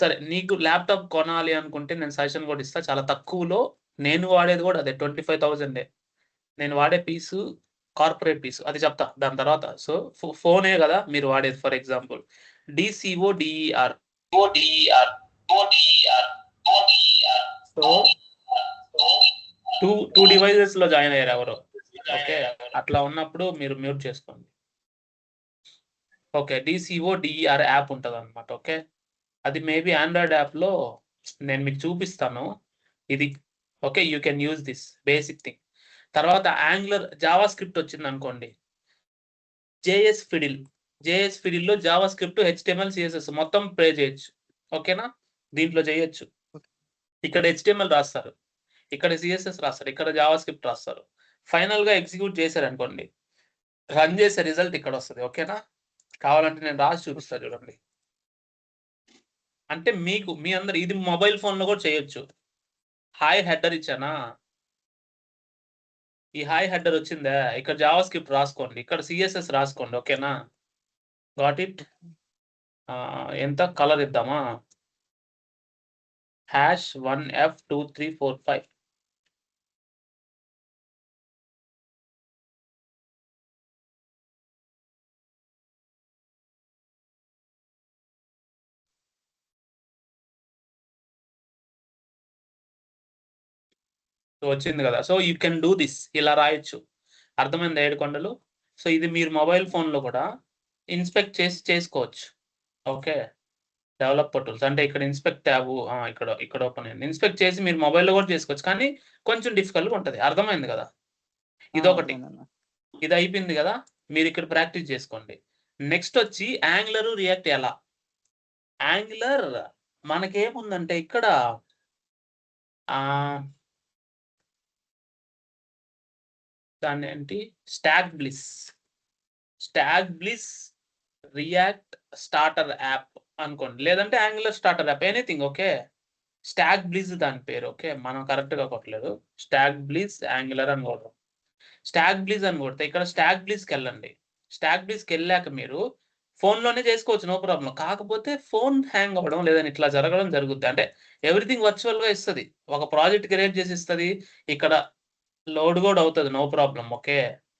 సరే నీకు ల్యాప్టాప్ కొనాలి అనుకుంటే నేను సజెషన్ కూడా ఇస్తా. చాలా తక్కువలో నేను వాడేది కూడా అదే 25,000 నేను వాడే పీసు కార్పొరేట్ పీస్ అది చెప్తా దాని తర్వాత. సో ఫోనే కదా మీరు వాడేది. For example DCODER so two devices లో జాయిన్ అయ్యారు ఎవరో. ఓకే, అట్లా ఉన్నప్పుడు మీరు మ్యూట్ చేసుకోండి. ఓకే, DCODER యాప్ ఉంటుంది అనమాట. ఓకే, అది మేబీ ఆండ్రాయిడ్ యాప్లో నేను మీకు చూపిస్తాను ఇది. Okay, you can use this basic thing. తర్వాత యాంగులర్ జావా స్క్రిప్ట్ వచ్చింది అనుకోండి, JS ఫిడిల్లో జావా స్క్రిప్ట్ HTML CSS మొత్తం ప్లే చేయొచ్చు. ఓకేనా, దీంట్లో చేయొచ్చు. ఇక్కడ HTML రాస్తారు, ఇక్కడ CSS రాస్తారు, ఇక్కడ జావా స్క్రిప్ట్ రాస్తారు. ఫైనల్ గా ఎగ్జిక్యూట్ చేశారు అనుకోండి, రన్ చేసే రిజల్ట్ ఇక్కడ వస్తుంది. ఓకేనా, కావాలంటే నేను రాసి చూపిస్తాను చూడండి. అంటే మీకు మీ అందరు ఇది మొబైల్ ఫోన్ లో కూడా చేయొచ్చు. హాయ్ హెడర్ ఇచ్చానా, ఈ హాయ్ హెడర్ వచ్చిందా, ఇక్కడ జావా స్క్రిప్ట్ రాసుకోండి, ఇక్కడ CSS రాసుకోండి. ఓకేనా, గాట్ ఇట్. ఎంత కలర్ ఇద్దామా, #1F2345. వచ్చింది కదా. So you can do this, ఇలా రాయొచ్చు. అర్థమైంది 7 కొండలు. సో ఇది మీరు మొబైల్ ఫోన్లో కూడా ఇన్స్పెక్ట్ చేసి చేసుకోవచ్చు. ఓకే, డెవలపర్ టూల్స్ అంటే ఇక్కడ ఇన్స్పెక్ట్ ట్యాబ్ ఇక్కడ ఓపెన్ అయ్యింది. ఇన్స్పెక్ట్ చేసి మీరు మొబైల్లో కూడా చేసుకోవచ్చు, కానీ కొంచెం డిఫికల్ట్గా ఉంటుంది. అర్థమైంది కదా. ఇదొకటి, ఇది అయిపోయింది కదా. మీరు ఇక్కడ ప్రాక్టీస్ చేసుకోండి. నెక్స్ట్ వచ్చి యాంగులర్ రియాక్ట్ ఎలా. యాంగులర్ మనకేముందంటే ఇక్కడ దాన్ని ఏంటి, stock bliss react starter app అనుకోండి, లేదంటే angular starter app, anything. Okay, stock bliss దాని పేరు. ఓకే, మనం కరెక్ట్ గా కొట్టలేదు. స్టాక్ బ్లిస్ యాంగులర్ అని కొడతాం. స్టాక్ బ్లిస్ అని కొడితే ఇక్కడ స్టాక్ బ్లిస్కి వెళ్ళండి. స్టాక్ బ్లిస్కి వెళ్ళాక మీరు ఫోన్లోనే చేసుకోవచ్చు, నో ప్రాబ్లం. కాకపోతే ఫోన్ హ్యాంగ్ అవ్వడం లేదని ఇట్లా జరగడం జరుగుద్ది. అంటే ఎవ్రీథింగ్ వర్చువల్గా ఇస్తుంది, ఒక ప్రాజెక్ట్ క్రియేట్ చేసి ఇస్తుంది. ఇక్కడ లోడ్ కూడా అవుతుంది, నో ప్రాబ్లం. ఓకే,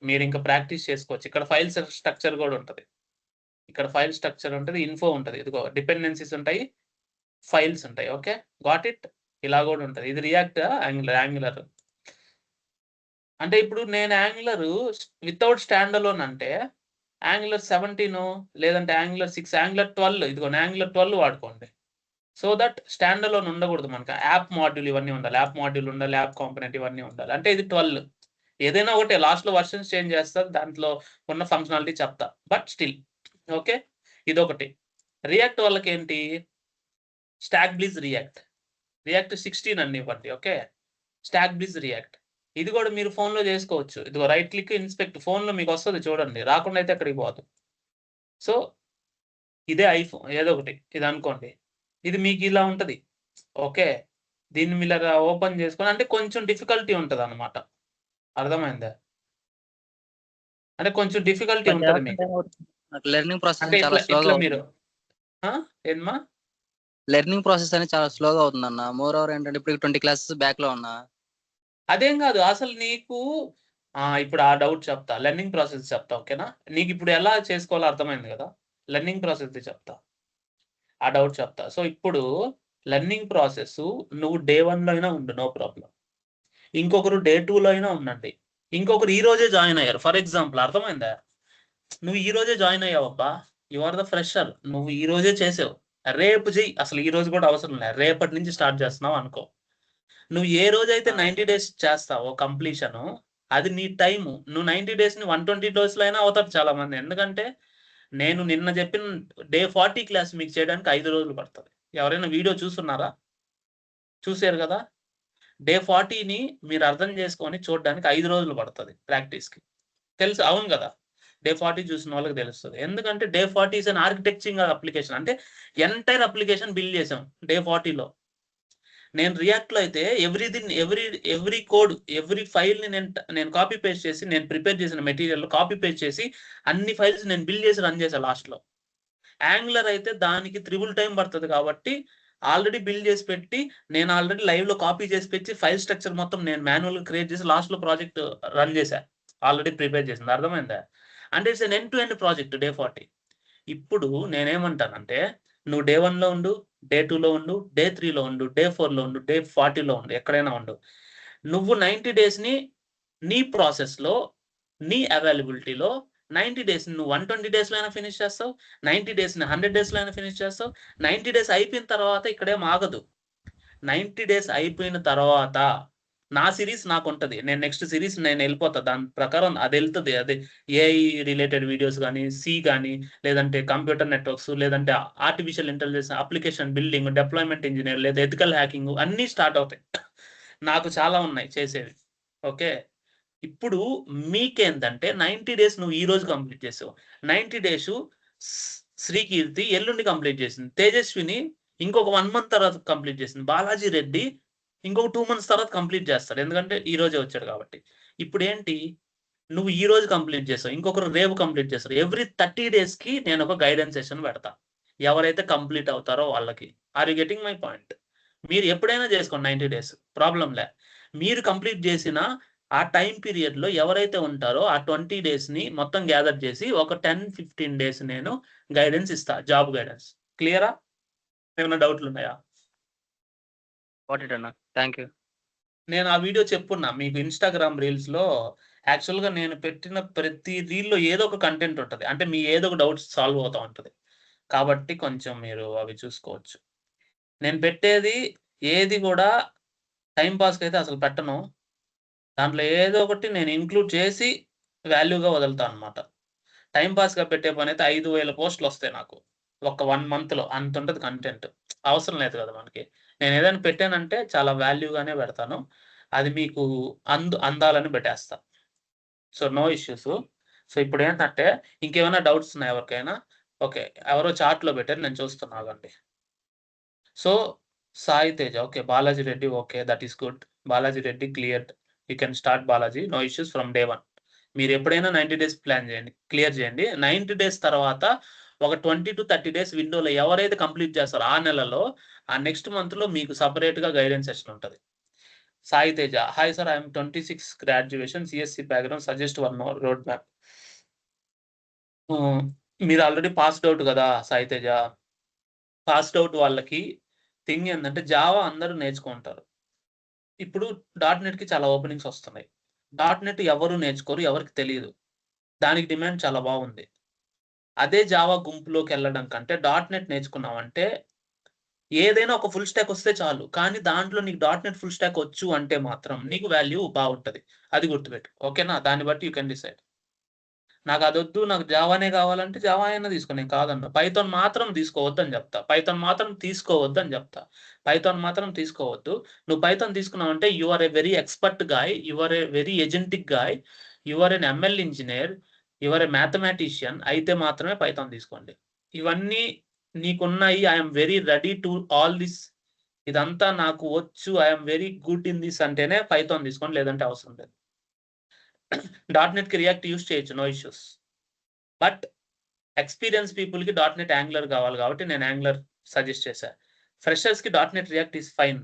మీరు ఇంకా ప్రాక్టీస్ చేసుకోవచ్చు. ఇక్కడ ఫైల్ స్ట్రక్చర్ కూడా ఉంటుంది, ఇక్కడ ఫైల్ స్ట్రక్చర్ ఉంటుంది, ఇన్ఫో ఉంటుంది, ఇదిగో డిపెండెన్సీస్ ఉంటాయి, ఫైల్స్ ఉంటాయి. Okay, got it. ఇలా కూడా ఉంటుంది. ఇది రియాక్ట్ యాంగులర్ అంటే ఇప్పుడు నేను యాంగులర్ వితౌట్ స్టాండ్ అలోన్ అంటే యాంగులర్ 17 లేదంటే యాంగులర్ 6, యాంగులర్ 12, ఇదిగో యాంగులర్ 12 వాడుకోండి. సో దట్ స్టాండ్ అలోన్ ఉండకూడదు మనకి. యాప్ మాడ్యూల్ ఇవన్నీ ఉండాలి, యాప్ మాడ్యూల్ ఉండాలి, యాప్ కాంపోనెంట్ ఇవన్నీ ఉండాలి. అంటే ఇది 12, ఏదైనా ఒకటే, లాస్ట్లో వర్షన్స్ చేంజ్ చేస్తారు, దాంట్లో ఉన్న ఫంక్షనాలిటీ చెప్తా, బట్ స్టిల్. ఓకే, ఇదొకటి. రియాక్ట్ వాళ్ళకి ఏంటి, స్టాక్ బ్లిస్ రియాక్ట్ 16 అని ఇవ్వండి. ఓకే, స్టాక్ బ్లిస్ రియాక్ట్ ఇది కూడా మీరు ఫోన్లో చేసుకోవచ్చు. ఇదిగో రైట్ క్లిక్ ఇన్స్పెక్ట్, ఫోన్లో మీకు వస్తుంది చూడండి, రాకుండా అయితే ఎక్కడికి పోదు. సో ఇదే ఐఫోన్ ఏదో ఒకటి ఇది అనుకోండి, ఇది మీకు ఇలా ఉంటుంది. ఓకే, దీన్ని మీరు ఓపెన్ చేసుకొని, అంటే కొంచెం డిఫికల్టీ ఉంటుంది అనమాట. అర్థమైందా, అంటే కొంచెం డిఫికల్టీ ఉంటుంది మీకు. లెర్నింగ్ ప్రాసెస్ అంటే చాలా స్లోగా ఇట్లా మీరు ఏమా లెర్నింగ్ ప్రాసెస్ అనేది చాలా స్లోగా అవుతుంది అన్న. మోర్ ఓవర్ ఏంటంటే ఇప్పుడు 20 క్లాసెస్ బ్యాక్ లో ఉన్నా. అదేం కాదు, అసలు నీకు ఇప్పుడు ఆ డౌట్ చెప్తా, లెర్నింగ్ ప్రాసెస్ చెప్తా. ఓకేనా, నీకు ఇప్పుడు ఎలా చేసుకోవాలో అర్థమైంది కదా. లెర్నింగ్ ప్రాసెస్ చెప్తా, ఆ డౌట్ చెప్తా. సో ఇప్పుడు లెర్నింగ్ ప్రాసెస్ నువ్వు డే 1లో అయినా ఉండు, నో ప్రాబ్లం. ఇంకొకరు డే 2లో అయినా ఉండండి. ఇంకొకరు ఈ రోజే జాయిన్ అయ్యారు, ఫర్ ఎగ్జాంపుల్. అర్థమైందా, నువ్వు ఈ రోజే జాయిన్ అయ్యావబ్బా, యు ఆర్ ద ఫ్రెషర్, నువ్వు ఈ రోజే చేసావు, రేపు చెయ్యి. అసలు ఈ రోజు కూడా అవసరం లేదు, రేపటి నుంచి స్టార్ట్ చేస్తున్నావు అనుకో. నువ్వు ఏ రోజైతే 90 days చేస్తావో కంప్లీషన్, అది నీ టైము. నువ్వు 90 daysని 120 daysలో అయినా అవుతారు చాలా మంది. ఎందుకంటే నేను నిన్న చెప్పిన డే 40 క్లాస్ మీకు చేయడానికి 5 రోజులు పడుతుంది. ఎవరైనా వీడియో చూస్తున్నారా, చూసారు కదా. డే 40ని మీరు అర్థం చేసుకొని చూడడానికి 5 రోజులు పడుతుంది ప్రాక్టీస్కి, తెలుసు, అవును కదా. డే 40 చూసిన వాళ్ళకి తెలుస్తుంది. ఎందుకంటే డే 40 ఈజ్ అన్ ఆర్కిటెక్చరింగ్ అప్లికేషన్, అంటే ఎంటైర్ అప్లికేషన్ బిల్డ్ చేసాం డే 40లో. నేను రియాక్ట్లో అయితే ఎవ్రీ కోడ్, ఎవ్రీ ఫైల్ని నేను కాపీ పేస్ట్ చేసి, నేను ప్రిపేర్ చేసిన మెటీరియల్ కాపీ పేస్ట్ చేసి అన్ని ఫైల్స్ నేను బిల్డ్ చేసి రన్ చేశాను లాస్ట్లో. యాంగులర్ అయితే దానికి 3x టైం పడుతుంది కాబట్టి ఆల్రెడీ బిల్డ్ చేసి పెట్టి నేను ఆల్రెడీ లైవ్ లో కాపీ చేసి పెట్టి ఫైల్ స్ట్రక్చర్ మొత్తం నేను మాన్యువల్ గా క్రియేట్ చేసి లాస్ట్ లో ప్రాజెక్ట్ రన్ చేశా. ఆల్రెడీ ప్రిపేర్ చేసింది, అర్థమైందా? అంటే it's an end to end project day 40. ఇప్పుడు నేనేమంటానంటే నువ్వు డే 1 లో ఉండు, డే 2 లో ఉండు, డే 3 లో ఉండు, డే 4 లో ఉండు, డే 40 లో ఉండు, ఎక్కడైనా ఉండు. నువ్వు 90 డేస్ ని నీ ప్రాసెస్ లో, నీ అవైలబిలిటీలో 90 డేస్ నువ్వు 120 డేస్ లో అయినా ఫినిష్ చేస్తావు, 90 డేస్ ని 100 డేస్ లో అయినా ఫినిష్ చేస్తావు. 90 డేస్ అయిపోయిన తర్వాత ఇక్కడేం ఆగదు. 90 డేస్ అయిపోయిన తర్వాత నా సిరీస్ నాకు ఉంటది. నేను నెక్స్ట్ సిరీస్ నేను వెళ్ళిపోతా, దాని ప్రకారం అది వెళ్తుంది. అది ఏఐ రిలేటెడ్ వీడియోస్ కానీ, సి కానీ, లేదంటే కంప్యూటర్ నెట్వర్క్స్, లేదంటే artificial intelligence, application building, deployment engineer, లేదా ఎథికల్ హ్యాకింగ్ అన్నీ స్టార్ట్ అవుతాయి. నాకు చాలా ఉన్నాయి చేసేవి. ఓకే, ఇప్పుడు మీకేంటంటే 90 డేస్ నువ్వు ఈ రోజు కంప్లీట్ చేసావు. 90 డేస్ శ్రీకీర్తి ఎల్లుండి కంప్లీట్ చేసింది. తేజస్విని ఇంకొక 1 మంత్ తర్వాత కంప్లీట్ చేసింది. బాలాజీ రెడ్డి ఇంకొక 2 మంత్స్ తర్వాత కంప్లీట్ చేస్తాడు, ఎందుకంటే ఈ రోజే వచ్చాడు కాబట్టి. ఇప్పుడు ఏంటి, నువ్వు ఈ రోజు కంప్లీట్ చేసావు, ఇంకొకరు రేపు కంప్లీట్ చేస్తారు. ఎవ్రీ 30 డేస్ కి నేను ఒక గైడెన్స్ సెషన్ పెడతా, ఎవరైతే కంప్లీట్ అవుతారో వాళ్ళకి. Are you getting my point? మీరు ఎప్పుడైనా చేసుకోండి 90 డేస్, ప్రాబ్లం లే. మీరు కంప్లీట్ చేసిన ఆ టైం పీరియడ్ లో ఎవరైతే ఉంటారో ఆ 20 డేస్ ని మొత్తం గ్యాదర్ చేసి ఒక 10-15 డేస్ నేను గైడెన్స్ ఇస్తా, జాబ్ గైడెన్స్. క్లియరా? ఏమైనా డౌట్లు ఉన్నాయా? వాట్ ఇట్ అన్న, థ్యాంక్ యూ. నేను ఆ వీడియో చెప్పున్నా మీకు ఇన్స్టాగ్రామ్ రీల్స్ లో. యాక్చువల్ గా నేను పెట్టిన ప్రతి రీల్ లో ఏదో ఒక కంటెంట్ ఉంటది, అంటే మీ ఏదో ఒక డౌట్స్ సాల్వ్ అవుతా ఉంటది. కాబట్టి కొంచెం మీరు అవి చూసుకోవచ్చు. నేను పెట్టేది ఏది కూడా టైం పాస్కి అయితే అసలు పెట్టను. దాంట్లో ఏదో ఒకటి నేను ఇంక్లూడ్ చేసి వాల్యూగా వదులుతా అనమాట. టైం పాస్‌గా పెట్టే పనైతే 5,000 పోస్టులు వస్తాయి నాకు. ఒక 1 మంత్‌లో అంతుంటది కంటెంట్. అవసరం లేదు కదా మనకి. నేనేదైనా పెట్టానంటే చాలా వాల్యూగానే పెడతాను. అది మీకు అందాలని పెట్టేస్తా. So, no issues. సో, ఇప్పుడేంటంటే ఇంకేమైనా డౌట్స్ ఉన్నాయా ఎవరికైనా? ఓకే, ఎవరో చాట్‌లో పెట్టారు, నేను చూస్తున్నా ఆగండి. So, Sai Teja okay. Balaji Reddy okay. That is good. Balaji Reddy cleared. You can start Balaji. No issues from day 1. మీరెప్పుడైనా 90 డేస్ ప్లాన్ చేయండి. క్లియర్ చేయండి. 90 డేస్ తర్వాత ఒక 20-30 డేస్ విండోలో ఎవరైతే కంప్లీట్ చేస్తారో ఆ నెలలో, ఆ నెక్స్ట్ మంత్‌లో మీకు సెపరేట్‌గా గైడెన్స్ సెషన్ ఉంటది. Sai Teja hi sir, I yam 26 graduation, CSC background, suggest one road map. మీరు ఆల్రెడీ పాస్డ్ ఔట్ కదా సాయి తేజ. పాస్డ్ ఔట్ వాళ్ళకి థింగ్ ఏందంటే జావా అందరూ నేర్చుకుంటారు. ఇప్పుడు డాట్‌నెట్‌కి చాలా ఓపెనింగ్స్ వస్తున్నాయి. డాట్‌నెట్ ఎవరు నేర్చుకోరు, ఎవరికీ తెలీదు. దానికి డిమాండ్ చాలా బాగుంది. అదే జావా గుంపులోకెళ్ళడం కంటే డాట్‌నెట్ నేర్చుకున్నావంటే ఏదైనా ఒక ఫుల్ స్టాక్ వస్తే చాలు. కానీ దాంట్లో నీకు డాట్‌నెట్ ఫుల్ స్టాక్ వచ్చు అంటే మాత్రం నీకు వాల్యూ బావుంటది. అది గుర్తుపెట్టుకో. ఓకేనా? దాన్ని బట్టి యూ కెన్ డిసైడ్. నాకదొద్దు, నాకు జావానే కావాలంటే జావా అయినా తీసుకో, నేను కాదనను. పైథాన్ మాత్రం తీసుకోవద్దని జెప్తా. పైథాన్ మాత్రం తీసుకోవద్దని జెప్తా. పైథాన్ మాత్రం తీసుకోవద్దు. నువ్వు పైథాన్ తీసుకున్నావంటే you are a very expert guy, you are a very agentic guy, you are an ML engineer, you are a mathematician అయితే మాత్రమే పైథాన్ తీసుకోండి. ఇవన్నీ నీకున్నాయి. I am very ready to all this. ఇదంతా నాకు వచ్చు, I am very good in this అంటేనే Python తీసుకోండి, లేదంటే అవసరం లేదు. డాట్‌నెట్‌కి రియాక్ట్ యూజ్ చేయొచ్చు, నో ఇష్యూస్. బట్ ఎక్స్‌పీరియన్స్ పీపుల్‌కి డాట్‌నెట్ యాంగులర్ కావాలి కాబట్టి నేను యాంగులర్ సజెస్ట్ చేశా. ఫ్రెషర్స్‌కి dot net React is fine.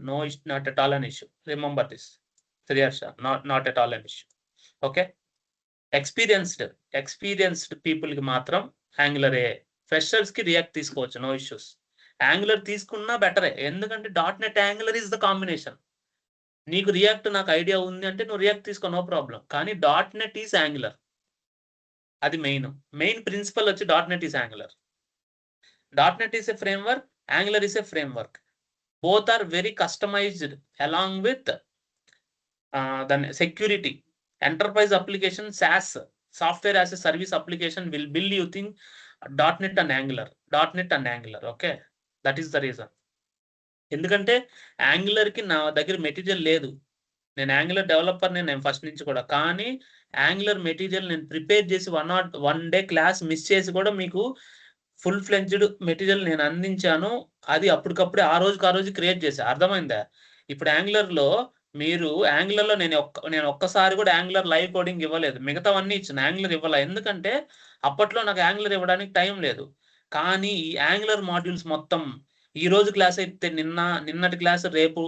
Not at all an issue. Remember this. Sriharsha, not at all an issue. Okay. ఎక్స్‌పీరియన్స్‌డ్ పీపుల్‌కి మాత్రం యాంగులరే. ఫ్రెషర్స్‌కి రియాక్ట్ తీసుకోవచ్చు, నో ఇష్యూస్. యాంగులర్ తీసుకున్నా బెటరే. ఎందుకంటే dot net Angular is the combination. నీకు రియాక్ట్ నాకు ఐడియా ఉంది అంటే నువ్వు రియాక్ట్ తీసుకో, నో ప్రాబ్లమ్. కానీ డాట్‌నెట్ ఈస్ యాంగులర్. అది మెయిన్ ప్రిన్సిపల్ వచ్చి dot net is Angular. Dot net is a framework, Angular is a framework. Both are very customized along with దాని security. Enterprise application SaaS, software as a service application will build using dot net and Angular. Okay. That is the reason. ఎందుకంటే యాంగులర్‌కి నా దగ్గర material లేదు. నేను angular డెవలపర్‌ని నేను first నుంచి కూడా. కానీ యాంగులర్ మెటీరియల్ నేను ప్రిపేర్ చేసి 1 డే క్లాస్ మిస్ చేసి కూడా మీకు ఫుల్ ఫ్లెడ్జ్డ్ మెటీరియల్ నేను అందించాను. అది అప్పటికప్పుడే ఆ రోజుకి ఆ రోజు క్రియేట్ చేశా. అర్థమైందా? ఇప్పుడు యాంగులర్‌లో నేను ఒక్కసారి కూడా యాంగులర్ లైవ్ కోడింగ్ ఇవ్వలేదు. మిగతావన్నీ ఇచ్చాను. యాంగులర్ ఇవ్వలా. ఎందుకంటే అప్పట్లో నాకు యాంగులర్ ఇవ్వడానికి టైం లేదు. కానీ ఈ యాంగులర్ మాడ్యూల్స్ మొత్తం ఈ రోజు క్లాస్ అయితే నిన్నటి క్లాస్ రేపు,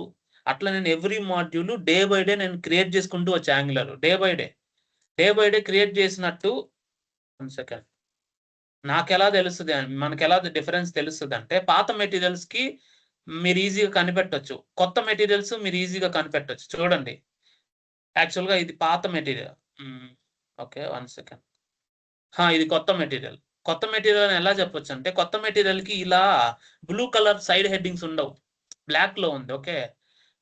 అట్లా నేను every module day by day నేను క్రియేట్ చేసుకుంటూ వచ్చా angular. Day by day create చేసినట్టు 1 సెకండ్ నాకెలా తెలుస్తుంది, మనకి ఎలా డిఫరెన్స్ తెలుస్తుంది అంటే, పాత మెటీరియల్స్ కి మీరు ఈజీగా కనిపెట్టొచ్చు, కొత్త మెటీరియల్స్ మీరు ఈజీగా కనిపెట్టొచ్చు. చూడండి, యాక్చువల్గా ఇది పాత మెటీరియల్. Okay 1 second. ఇది కొత్త మెటీరియల్. కొత్త మెటీరియల్ అని ఎలా చెప్పొచ్చు అంటే, కొత్త మెటీరియల్ కి ఇలా బ్లూ కలర్ సైడ్ హెడ్డింగ్స్ ఉండవు, బ్లాక్ లో ఉంది. ఓకే,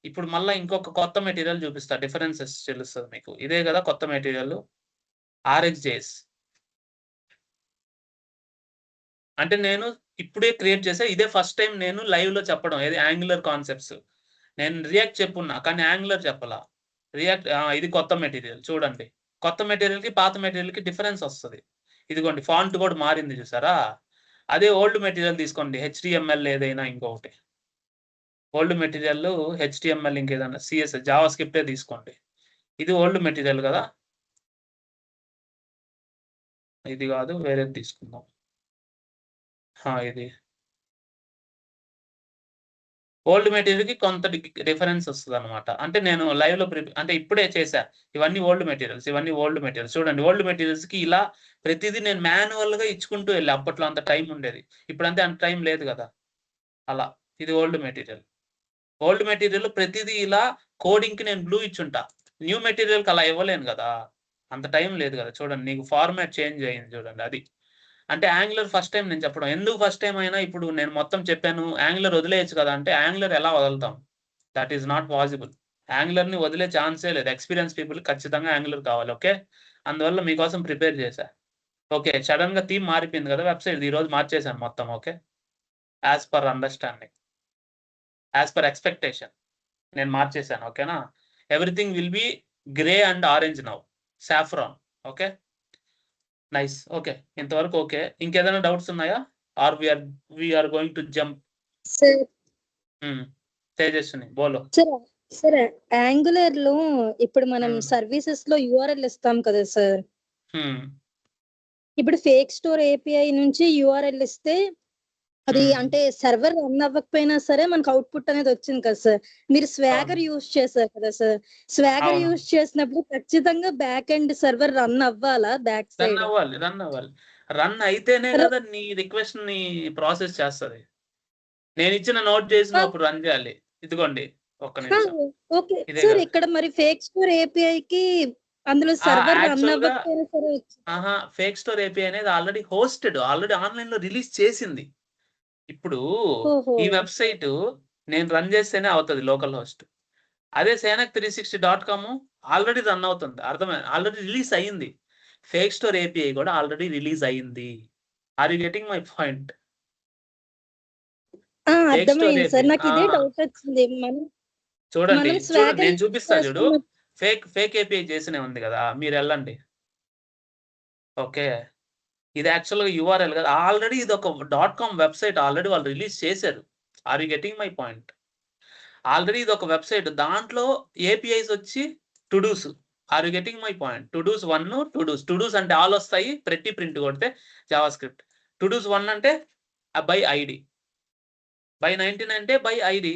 ఇప్పుడు మళ్ళీ ఇంకొక కొత్త మెటీరియల్ చూపిస్తా, డిఫరెన్సెస్ తెలుస్తుంది మీకు. ఇదే కదా కొత్త మెటీరియల్, RxJS. అంటే నేను ఇప్పుడే క్రియేట్ చేసా, ఇదే ఫస్ట్ టైం నేను లైవ్ లో చెప్పడం, ఏది యాంగులర్ కాన్సెప్ట్స్. నేను రియాక్ట్ చెప్పున్నా కానీ యాంగులర్ చెప్పలా. రియాక్ట్ ఇది కొత్త మెటీరియల్. చూడండి, కొత్త మెటీరియల్ కి పాత మెటీరియల్ కి డిఫరెన్స్ వస్తుంది. ఇదిగోండి, ఫాంట్ కూడా మారింది చూసారా. అదే ఓల్డ్ మెటీరియల్ తీసుకోండి, HTML ఏదైనా ఇంకొకటి, ఓల్డ్ మెటీరియల్ HTML ఇంకేదైనా CSS జావా స్క్రిప్టే తీసుకోండి. ఇది ఓల్డ్ మెటీరియల్ కదా, ఇది కాదు వేరేది తీసుకుందాం. ఇది ఓల్డ్ మెటీరియల్ కి కొంత డిఫరెన్స్ వస్తుంది అనమాట. అంటే నేను లైవ్ లో అంటే ఇప్పుడే చేశా. ఇవన్నీ ఓల్డ్ మెటీరియల్స్. చూడండి, ఓల్డ్ మెటీరియల్స్ కి ఇలా ప్రతిదీ నేను మాన్యువల్ గా ఇచ్చుకుంటూ వెళ్ళి, అప్పట్లో అంత టైం ఉండేది, ఇప్పుడంతే అంత టైం లేదు కదా. అలా ఇది ఓల్డ్ మెటీరియల్ ప్రతిదీ ఇలా కోడింగ్ కి నేను బ్లూ ఇచ్చుంటా. న్యూ మెటీరియల్ కి అలా ఇవ్వలేను కదా, అంత టైం లేదు కదా. చూడండి, నీకు ఫార్మాట్ చేంజ్ అయ్యింది చూడండి. అది అంటే యాంగులర్ ఫస్ట్ టైం నేను చెప్పడం. ఎందుకు ఫస్ట్ టైం అయినా ఇప్పుడు నేను మొత్తం చెప్పాను, యాంగులర్ వదిలేయచ్చు కదా అంటే, యాంగులర్ ఎలా వదులుతాం? That is not possible. Angular ని వదిలే ఛాన్సే లేదు. ఎక్స్పీరియన్స్ పీపుల్ ఖచ్చితంగా యాంగులర్ కావాలి. ఓకే, అందువల్ల మీకోసం ప్రిపేర్ చేశా. ఓకే, సడన్ గా థీమ్ మారిపోయింది కదా వెబ్సైట్, ఈ రోజు మార్చేశాను మొత్తం. Okay, as per understanding, as per expectation నేను మార్చేశాను. ఓకేనా, everything will be grey and orange now, saffron. Okay, nice. Okay, ఇంతవరకు ఓకే. ఇంకేదైనా డౌట్స్ ఉన్నాయా? Or we're going to jump? Sir Tejaswini బోలో. సార్ యాంగులర్ లో ఇప్పుడు మనం సర్వీసెస్ లో URL ఇస్తాం కదా సార్. ఇప్పుడు ఫేక్ స్టోర్ API నుంచి URL ఇస్తే అది అంటే సర్వర్ రన్ అవ్వకపోయినా సరే మనకు అవుట్పుట్ అనేది వచ్చింది కదా సార్. మీరు స్వాగర్ యూజ్ చేశారు కదా సార్. స్వాగర్ యూజ్ చేసినప్పుడు ఖచ్చితంగా బ్యాక్ ఎండ్ సర్వర్ రన్ అవ్వాలా? బ్యాక్ సైడ్ రన్ అవ్వాలి. రన్ అయితేనే కదా నీ రిక్వెస్ట్ ని ప్రాసెస్ చేస్తుంది. నేను ఇచ్చిన నోట్ చేసినప్పుడు రన్ చేయాలి. ఇదిగోండి ఒక్క నిమిషం. ఓకే సార్, ఇక్కడ మరి ఫేక్ స్టోర్ API కి అందులో సర్వర్ రన్ అవ్వకపోయినా సరే ఫేక్ స్టోర్ API అనేది ఆల్రెడీ ఆన్లైన్ లో రిలీజ్ చేసింది. ఇప్పుడు ఈ వెబ్సైట్ నేను రన్ చేస్తేనే అవుతుంది లోకల్ హోస్ట్. అదే Sanac360.com ఆల్రెడీ రన్ అవుతుంది. అర్థమైంది, ఆల్రెడీ రిలీజ్ అయ్యింది. ఫేక్ స్టోర్ API కూడా ఆల్రెడీ రిలీజ్ అయ్యింది. Are you getting my point? అర్థమైంది సార్, నాకు ఇదే డౌట్ వచ్చింది. చూడండి నేను చూపిస్తా చూడు. ఫేక్ API చేసినే ఉంది కదా, మీరు వెళ్ళండి. ఓకే, ఇది యాక్చువల్గా URL కదా, ఆల్రెడీ ఇది ఒక .com వెబ్సైట్ ఆల్రెడీ వాళ్ళు రిలీజ్ చేశారు. Are you getting my point? Already ఇది ఒక వెబ్సైట్, దాంట్లో APIs వచ్చి టుడూస్. ఆర్ యు గెటింగ్ మై పాయింట్? టుడూస్ 1, టుడూస్ అంటే ఆల్ వస్తాయి, ప్రతి ప్రింట్ కొడితే జావా స్క్రిప్ట్. టుడూస్ 1 అంటే బై ID, బై 19 అంటే బై ID.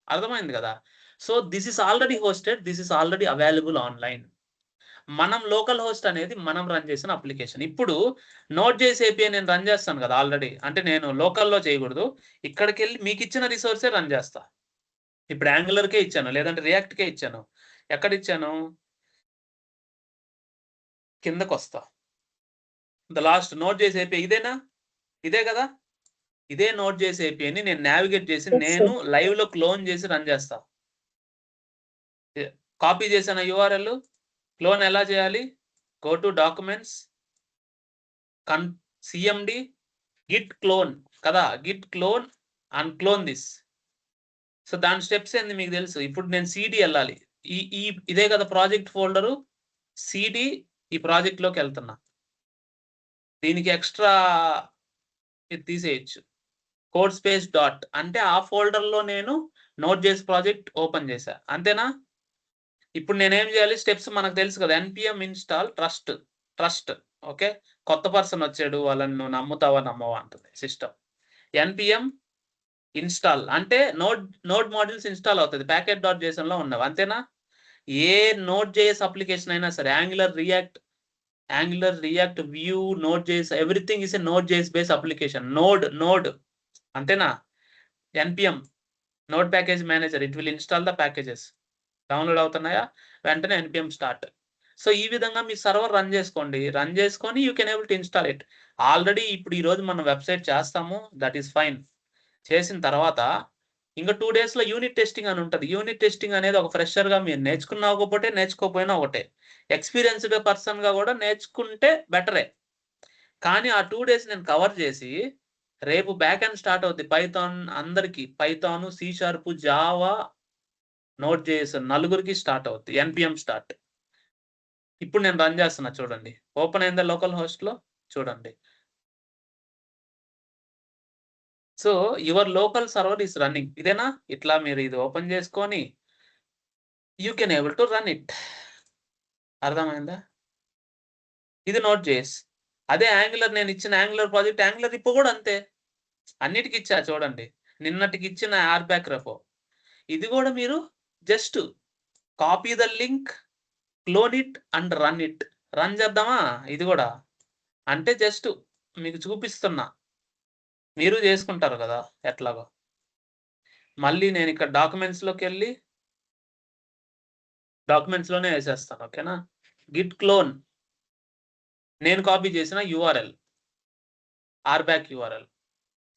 అర్థమైంది కదా. So this is already hosted, this is already available online. మనం లోకల్ హోస్ట్ అనేది మనం రన్ చేసిన అప్లికేషన్. ఇప్పుడు Node.js API నేను రన్ చేస్తాను కదా ఆల్రెడీ, అంటే నేను లోకల్లో చేయకూడదు, ఇక్కడికి వెళ్ళి మీకు ఇచ్చిన రిసోర్సే రన్ చేస్తా. ఇప్పుడు యాంగులర్కే ఇచ్చాను, లేదంటే రియాక్ట్కే ఇచ్చాను. ఎక్కడ ఇచ్చాను? కిందకు వస్తా. ద లాస్ట్ Node.js API ఇదేనా? ఇదే కదా, ఇదే Node.js APIని నేను నావిగేట్ చేసి నేను లైవ్ లో క్లోన్ చేసి రన్ చేస్తా. కాపీ చేసిన URL క్లోన్ ఎలా చేయాలి? Go to documents, CMD git clone కదా, git clone and clone this. So దాని స్టెప్స్ ఏంది మీకు తెలుసు. ఇప్పుడు నేను CD వెళ్ళాలి, ఇదే కదా ప్రాజెక్ట్ ఫోల్డరు. CD ఈ ప్రాజెక్ట్ లోకి వెళ్తున్నా, దీనికి ఎక్స్ట్రా ఇది తీసేయచ్చు, కోడ్ స్పేస్ డాట్ అంటే ఆ ఫోల్డర్ లో నేను Node.js ప్రాజెక్ట్ ఓపెన్ చేశా, అంతేనా? ఇప్పుడు నేనేం చేయాలి? స్టెప్స్ మనకు తెలుసు కదా, npm ఇన్స్టాల్ ట్రస్ట్. ఓకే, కొత్త పర్సన్ వచ్చాడు, వాళ్ళని నువ్వు నమ్ముతావా నమ్మవా అంటుంది సిస్టమ్. npm ఇన్స్టాల్ అంటే నోడ్ మాడ్యూల్స్ ఇన్స్టాల్ అవుతుంది ప్యాకెట్ డాట్ జేసన్ లో ఉన్నవి అంతేనా. ఏ నోడ్ జేఎస్ అప్లికేషన్ అయినా సరే angular react view node JS everything is a node JS base application. Node అంతేనా. npm node package manager it will install the packages. Download అవుతున్నాయా వెంటనే npm start. So ఈ విధంగా మీ సర్వర్ రన్ చేసుకొని you can able to install it. Already ఇప్పుడు ఈ రోజు మనం వెబ్సైట్ చేస్తాము, దట్ ఈస్ ఫైన్. చేసిన తర్వాత ఇంకా 2 days లో యూనిట్ టెస్టింగ్ అని ఉంటుంది. యూనిట్ టెస్టింగ్ అనేది ఒక ఫ్రెషర్ గా మీరు నేర్చుకోకపోయినా ఒకటే. ఎక్స్పీరియన్స్డ్ పర్సన్ గా కూడా నేర్చుకుంటే బెటరే. కానీ ఆ 2 days నేను కవర్ చేసి రేపు బ్యాక్ ఎండ్ స్టార్ట్ అవుద్ది పైథాన్ అందరికి. Python, C#, Java, note JS నలుగురికి స్టార్ట్ అవుద్ది. npm start. ఇప్పుడు నేను రన్ చేస్తున్నా చూడండి. ఓపెన్ అయిందా లోకల్ హోస్ట్ లో చూడండి. So your local server is running. ఇదేనా. ఇట్లా మీరు ఇది ఓపెన్ చేసుకొని you can able to run it. అర్థమైందా. ఇది నోట్ జేఎస్. అదే యాంగులర్ నేను ఇచ్చిన యాంగులర్ ప్రాజెక్ట్ యాంగులర్ రిపో కూడా అంతే. అన్నిటికి ఇచ్చా చూడండి. నిన్నటికి ఇచ్చిన ఆర్బ్యాక్ రెపో. ఇది కూడా మీరు just copy the link, clone it and run it. Run చేద్దామా ఇది కూడా. అంటే జస్ట్ మీకు చూపిస్తున్నా, మీరు చేసుకుంటారు కదా ఎట్లాగో. మళ్ళీ నేను ఇక్కడ డాక్యుమెంట్స్ లోకి వెళ్ళి డాక్యుమెంట్స్ లోనే వేసేస్తాను. ఓకేనా. గిట్ క్లోన్ నేను కాపీ చేసిన యూఆర్ఎల్ ఆర్బ్యాక్ యూఆర్ఎల్.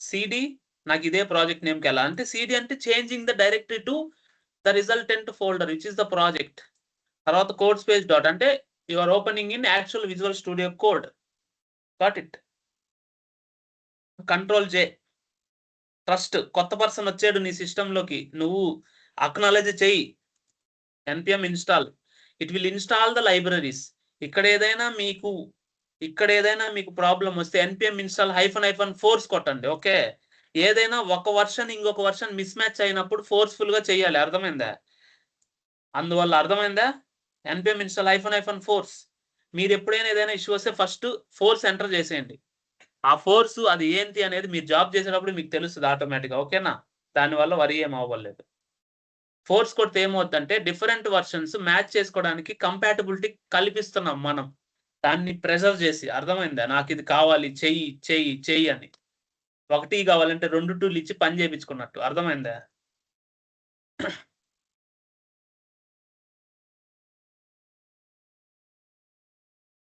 సిడి నాకు ఇదే ప్రాజెక్ట్ నేమ్కి వెళ్ళాలి. అంటే సిడి అంటే changing the directory to the resultant folder which is the project. తర్వాత కోడ్ స్పేస్ డాట్ అంటే you are opening in actual visual studio code. Got it. Control J trust. కొత్త person వచ్చాడు నీ సిస్టంలోకి, నువ్వు అక్నాలెడ్జ్ చెయ్యి. npm install. It will install the libraries. ఇక్కడ ఏదైనా మీకు ప్రాబ్లం వస్తే npm ఇన్స్టాల్ -- ఫోర్స్ కొట్టండి. ఓకే. ఏదైనా ఒక వర్షన్ ఇంకొక వర్షన్ మిస్ మ్యాచ్ అయినప్పుడు ఫోర్స్ఫుల్ గా చేయాలి. అర్థమైందా. అందువల్ల అర్థమైందా. npm install -- force. మీరు ఎప్పుడైనా ఏదైనా ఇష్యూ వస్తే ఫస్ట్ ఫోర్స్ ఎంటర్ చేసేయండి. ఆ ఫోర్స్ అది ఏంటి అనేది మీరు జాబ్ చేసేటప్పుడు మీకు తెలుస్తుంది ఆటోమేటిక్గా. ఓకేనా. దానివల్ల వరి ఏం అవ్వలేదు. ఫోర్స్ కొడితే ఏమవుతుందంటే డిఫరెంట్ వర్షన్స్ మ్యాచ్ చేసుకోవడానికి కంపాటబిలిటీ కల్పిస్తున్నాం మనం, దాన్ని ప్రెజర్ చేసి. అర్థమైందా. నాకు ఇది కావాలి చెయ్యి అని. 1 కావాలంటే 2 2 ఇచ్చి పని చేయించుకున్నట్టు. అర్థమైందా.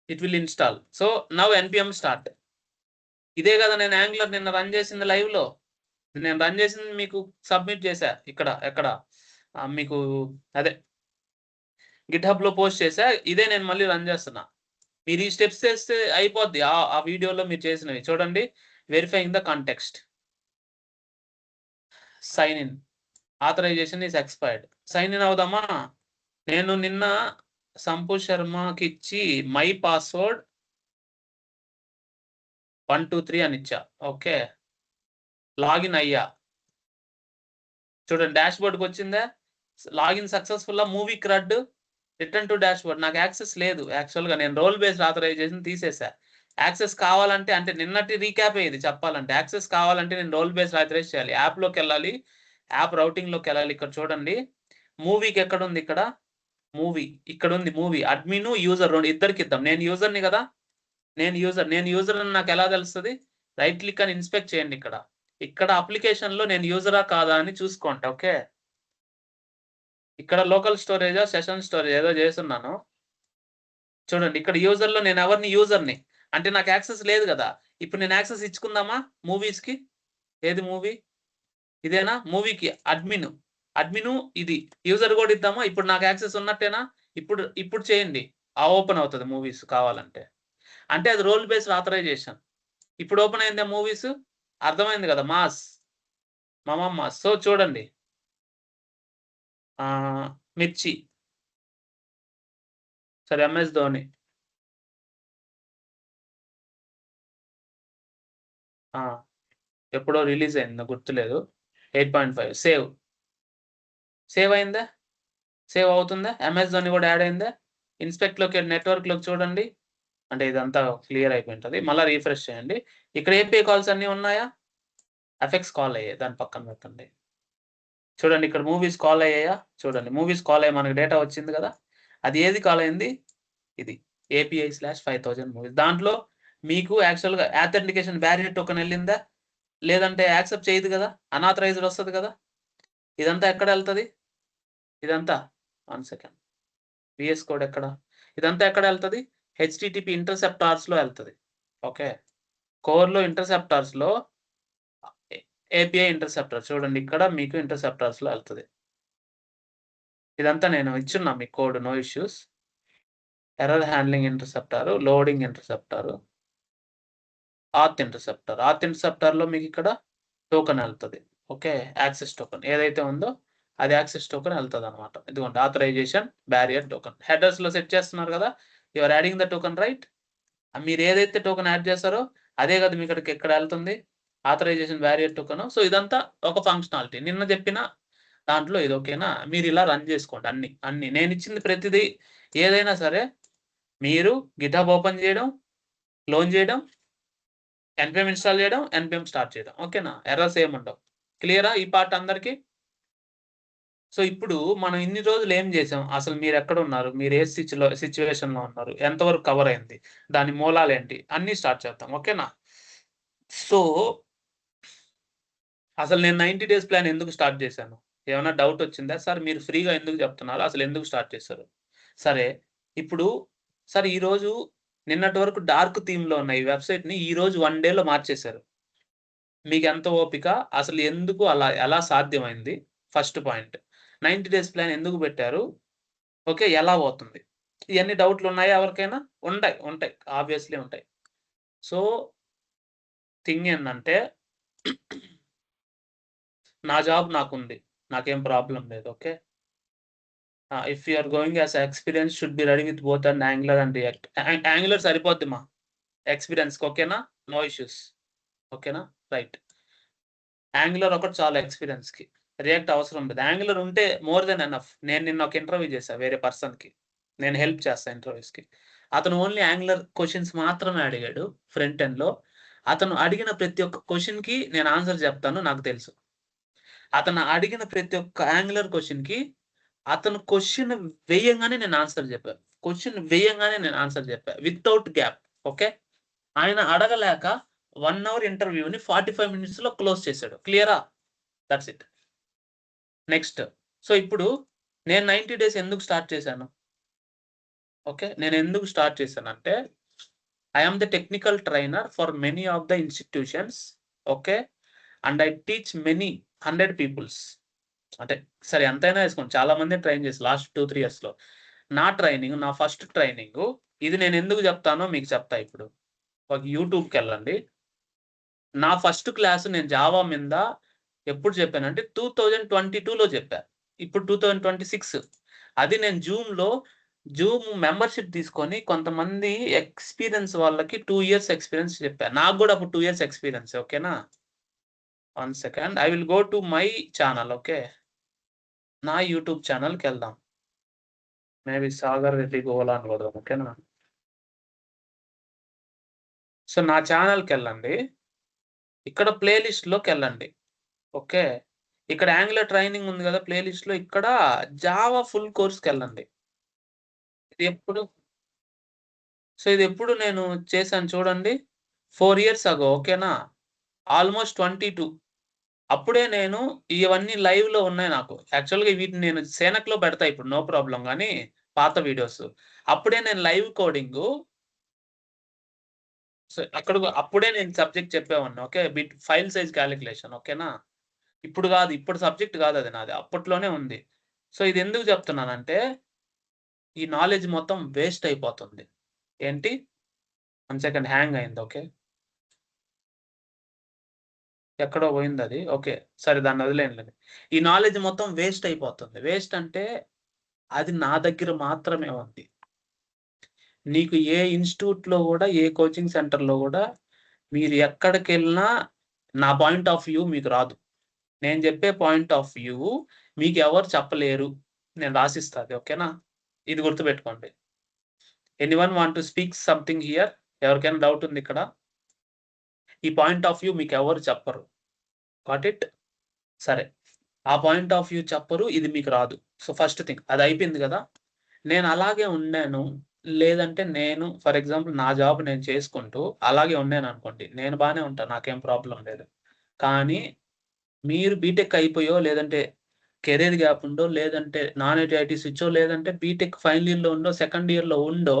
It will install. So now npm start. ఇదే కదా నేను యాంగులర్ నిన్న రన్ చేసింది లైవ్ లో. నేను రన్ చేసింది మీకు సబ్మిట్ చేశా. ఎక్కడ మీకు అదే గిట్ హబ్ లో పోస్ట్ చేశా. ఇదే నేను మళ్ళీ రన్ చేస్తున్నా. మీరు ఈ స్టెప్స్ చేస్తే అయిపోద్ది. ఆ వీడియోలో మీరు చేసినవి చూడండి. Verifying the context, sign in, authorization is expired. Sign in అవుదామా. నేను నిన్న సంపు శర్మకి ఇచ్చి మై పాస్వర్డ్ 123 అని ఇచ్చా. ఓకే. లాగిన్ అయ్యా. చూడండి డాష్ బోర్డ్కి వచ్చిందా. Login successful. Movie CRUD return to dash board. నాకు యాక్సెస్ లేదు యాక్చువల్గా. నేను రోల్ బేస్డ్ ఆథరైజేషన్ తీసేసా. యాక్సెస్ కావాలంటే అంటే నిన్నటి రీక్యాప్ ఇది చెప్పాలంటే. యాక్సెస్ కావాలంటే నేను రోల్ బేస్డ్ ఆథరైజ్ చేయాలి. యాప్లోకి వెళ్ళాలి, యాప్ రౌటింగ్లోకి వెళ్ళాలి. ఇక్కడ చూడండి మూవీకి ఎక్కడ ఉంది. ఇక్కడ ఉంది మూవీ. అడ్మిన్ యూజర్ ఇద్దరికి ఇద్దాం. నేను యూజర్ని కదా. నేను యూజర్ అని నాకు ఎలా తెలుస్తుంది. రైట్ క్లిక్ అని ఇన్స్పెక్ట్ చేయండి. ఇక్కడ అప్లికేషన్ లో నేను యూజరా కాదా అని చూసుకోండి. ఓకే. ఇక్కడ లోకల్ స్టోరేజా సెషన్ స్టోరేజ్ ఏదో చేస్తున్నాను చూడండి. ఇక్కడ యూజర్ లో నేను ఎవరిని యూజర్ని అంటే నాకు యాక్సెస్ లేదు కదా. ఇప్పుడు నేను యాక్సెస్ ఇచ్చుకుందామా మూవీస్ కి. ఏది మూవీ ఇదేనా. మూవీకి అడ్మిన్ ఇది యూజర్ కూడా ఇద్దామా. ఇప్పుడు నాకు యాక్సెస్ ఉన్నట్టేనా. ఇప్పుడు చేయండి. ఓపెన్ అవుతుంది మూవీస్ కావాలంటే. అంటే అది రోల్ బేస్డ్ ఆథరైజేషన్. ఇప్పుడు ఓపెన్ అయిందా మూవీస్. అర్థమైంది కదా. మాస్ సో చూడండి మిర్చి సరే MS ధోని ఎప్పుడో రిలీజ్ అయింది గుర్తులేదు. 8.5 సేవ్ అయిందా. సేవ్ అవుతుందా. MS ధోని కూడా యాడ్ అయిందా. ఇన్స్పెక్ట్లోకి నెట్వర్క్లోకి చూడండి. అంటే ఇదంతా క్లియర్ అయిపోయింటుంది. మళ్ళీ రీఫ్రెష్ చేయండి. ఇక్కడ API కాల్స్ అన్నీ ఉన్నాయా. ఎఫెక్ట్స్ కాల్ అయ్యాయి, దాని పక్కన పెట్టండి. చూడండి ఇక్కడ మూవీస్ కాల్ అయ్యాయా, చూడండి మూవీస్ కాల్ అయ్యి మనకి డేటా వచ్చింది కదా, అది ఏది కాల్ అయింది, ఇది API/5000 మూవీస్. దాంట్లో మీకు యాక్చువల్గా ఆథెంటికేషన్ బ్యారియర్ టోకెన్ వెళ్ళిందా, లేదంటే యాక్సెప్ట్ చేయదు కదా, అనాథరైజ్డ్ వస్తుంది కదా. ఇదంతా ఎక్కడ వెళ్తుంది, ఇదంతా 1 సెకండ్, VS కోడ్ ఎక్కడ, ఇదంతా ఎక్కడ వెళ్తుంది, HTTP ఇంటర్సెప్టార్స్లో వెళ్తుంది. ఓకే, కోర్లో ఇంటర్సెప్టార్స్లో API ఇంటర్సెప్టర్ చూడండి, ఇక్కడ మీకు ఇంటర్సెప్టార్స్లో వెళ్తుంది. ఇదంతా నేను ఇచ్చున్నా మీ code, no issues. Error handling interceptor, loading interceptor, auth ఇంటర్సెప్టార్లో మీకు ఇక్కడ టోకెన్ వెళ్తుంది. ఓకే, యాక్సెస్ టోకెన్ ఏదైతే ఉందో అది యాక్సెస్ టోకెన్ వెళ్తుంది అనమాట. ఇదిగోండి ఆథరైజేషన్ బ్యారియర్ టోకెన్ హెడర్స్లో సెట్ చేస్తున్నారు కదా, your adding the token right. మీరు ఏదైతే టోకెన్ యాడ్ చేస్తారో అదే కదా మీ ఇక్కడికి ఎక్కడ వెళ్తుంది, ఆథరైజేషన్ బ్యారియర్ టోకెన్. సో ఇదంతా ఒక ఫంక్షనాలిటీ, నిన్న చెప్పిన దాంట్లో ఇది. ఓకేనా, మీరు ఇలా రన్ చేసుకోండి. అన్ని నేను ఇచ్చింది ప్రతిదీ ఏదైనా సరే మీరు గిట్హబ్ ఓపెన్ చేయడం, క్లోన్ చేయడం, npm ఇన్స్టాల్ చేయడం, npm స్టార్ట్ చేయడం. ఓకేనా, ఎర్రర్స్ ఏముండవు. క్లియరా ఈ పార్ట్ అందరికి? సో ఇప్పుడు మనం ఇన్ని రోజులు ఏం చేసాం, అసలు మీరు ఎక్కడ ఉన్నారు, మీరు ఏ సిచ్యువేషన్లో ఉన్నారు, ఎంతవరకు కవర్ అయింది, దాని మూలాలు ఏంటి, అన్నీ స్టార్ట్ చేద్దాం. ఓకేనా, సో అసలు నేను 90 days ప్లాన్ ఎందుకు స్టార్ట్ చేశాను, ఏమైనా డౌట్ వచ్చిందా సార్? మీరు ఫ్రీగా ఎందుకు చెప్తున్నారు, అసలు ఎందుకు స్టార్ట్ చేశారు? సరే ఇప్పుడు సార్ ఈరోజు నిన్నటి వరకు డార్క్ థీమ్లో ఉన్న ఈ వెబ్సైట్ని ఈరోజు 1 dayలో మార్చేశారు. మీకు ఎంత ఓపిక, అసలు ఎందుకు అలా ఎలా సాధ్యమైంది? ఫస్ట్ పాయింట్, 90 days ప్లాన్ ఎందుకు పెట్టారు, ఓకే, ఎలా పోతుంది, ఇవన్నీ డౌట్లు ఉన్నాయా ఎవరికైనా? ఉంటాయి ఆబ్వియస్లీ ఉంటాయి. సో థింగ్ ఏంటంటే నా జాబ్ నాకుంది, నాకేం ప్రాబ్లం లేదు. Okay, if you are going as experience should be ready with both and Angular and React. Angular సరిపోద్ది మా ఎక్స్పీరియన్స్కి. ఓకేనా, నో ఇష్యూస్. ఓకేనా, రైట్. యాంగులర్ ఒకటి చాలా ఎక్స్పీరియన్స్కి, రియాక్ట్ అవసరం లేదు. యాంగులర్ ఉంటే మోర్ దెన్ ఎనఫ్. నేను నిన్న ఒక ఇంటర్వ్యూ చేశాను వేరే పర్సన్కి, నేను హెల్ప్ చేస్తాను ఇంటర్వ్యూస్కి. అతను ఓన్లీ యాంగులర్ క్వశ్చన్స్ మాత్రమే అడిగాడు ఫ్రంట్ ఎండ్లో. అతను అడిగిన ప్రతి ఒక్క క్వశ్చన్కి నేను ఆన్సర్ చెప్తాను, నాకు తెలుసు. అతను అడిగిన ప్రతి ఒక్క యాంగులర్ క్వశ్చన్కి అతను క్వశ్చన్ వేయంగానే నేను ఆన్సర్ చెప్పాను, వితౌట్ గ్యాప్. ఓకే, ఆయన అడగలేక 1 hour ఇంటర్వ్యూని 45 minutesలో క్లోజ్ చేశాడు. క్లియరా? That's it. నెక్స్ట్, సో ఇప్పుడు నేను 90 days ఎందుకు స్టార్ట్ చేశాను? ఓకే, నేను ఎందుకు స్టార్ట్ చేశానంటే I am the technical trainer for many of the institutions. Okay, and I teach many 100 peoples. అంటే సరే ఎంతైనా వేసుకోండి, చాలా మంది ట్రైన్ చేసి లాస్ట్ 2-3 yearsలో. నా ట్రైనింగ్, నా ఫస్ట్ ట్రైనింగ్ ఇది. నేను ఎందుకు చెప్తానో మీకు చెప్తా. ఇప్పుడు ఒక యూట్యూబ్కి వెళ్ళండి. నా ఫస్ట్ క్లాస్ నేను జావా మీద ఎప్పుడు చెప్పానంటే 2022లో చెప్పా. ఇప్పుడు 2026. అది నేను జూమ్ మెంబర్షిప్ తీసుకొని కొంతమంది ఎక్స్పీరియన్స్ వాళ్ళకి 2 years ఎక్స్పీరియన్స్ చెప్పా. నాకు కూడా అప్పుడు 2 years ఎక్స్పీరియన్స్. ఓకేనా, 1 second, I will go to my channel. Okay, నా యూట్యూబ్ ఛానల్కి వెళ్దాం. మేబీ సాగర్ రెడ్డి గోలా అని కొడదాం. ఓకేనా, సో నా ఛానల్కి వెళ్ళండి, ఇక్కడ ప్లేలిస్ట్లోకి వెళ్ళండి. ఓకే, ఇక్కడ యాంగులర్ ట్రైనింగ్ ఉంది కదా ప్లేలిస్ట్లో, ఇక్కడ జావా ఫుల్ కోర్స్కి వెళ్ళండి. ఇది ఎప్పుడు నేను చేశాను చూడండి, 4 years ago. ఓకేనా, ఆల్మోస్ట్ 22. అప్పుడే నేను ఇవన్నీ లైవ్లో ఉన్నాయి నాకు. యాక్చువల్గా వీటిని నేను సేనక్లో పెడతా ఇప్పుడు, నో ప్రాబ్లం. కానీ పాత వీడియోస్ అప్పుడే నేను లైవ్ కోడింగ్, సో అప్పుడే నేను సబ్జెక్ట్ చెప్పేవాడిని. Okay, bit file size calculation. ఓకేనా, ఇప్పుడు కాదు, ఇప్పుడు సబ్జెక్ట్ కాదు అది, నాది అప్పట్లోనే ఉంది. సో ఇది ఎందుకు చెప్తున్నానంటే ఈ నాలెడ్జ్ మొత్తం వేస్ట్ అయిపోతుంది. ఏంటి, 1 second, హ్యాంగ్ అయింది. ఓకే, ఎక్కడో పోయింది అది. ఓకే, సరే దాన్ని వదిలేయండి. ఈ నాలెడ్జ్ మొత్తం వేస్ట్ అయిపోతుంది. వేస్ట్ అంటే అది నా దగ్గర మాత్రమే ఉంది. నీకు ఏ ఇన్స్టిట్యూట్లో కూడా, ఏ కోచింగ్ సెంటర్లో కూడా మీరు ఎక్కడికి వెళ్ళినా నా పాయింట్ ఆఫ్ వ్యూ మీకు రాదు. నేను చెప్పే పాయింట్ ఆఫ్ వ్యూ మీకు ఎవరు చెప్పలేరు, నేను రాసిస్తాది. ఓకేనా, ఇది గుర్తుపెట్టుకోండి. Anyone want to speak something here? ఎవరికైనా డౌట్ ఉంది ఇక్కడ? ఈ పాయింట్ ఆఫ్ వ్యూ మీకు ఎవరు చెప్పరు. Got it? సరే. ఆ పాయింట్ ఆఫ్ వ్యూ చెప్పరు. ఇది మీకు రాదు. సో, ఫస్ట్ థింగ్ అది అయిపోయింది గదా! నేను అలాగే ఉండాను. లేదంటే నేను ఫర్ ఎగ్జాంపుల్ నా జాబ్ నేను చేసుకుంటూ అలాగే ఉన్నాననుకోండి. నేను బానే ఉంటా. నాకేం ప్రాబ్లమ్ లేదు. కానీ మీరు బీటెక్ అయిపోయో, లేదంటే కెరియర్ గ్యాప్ ఉండో, లేదంటే నాన్ ఐటీ స్విచ్చో, లేదంటే బీటెక్ ఫైనల్ ఇయర్‌లో ఉండో, సెకండ్ ఇయర్‌లో ఉండో,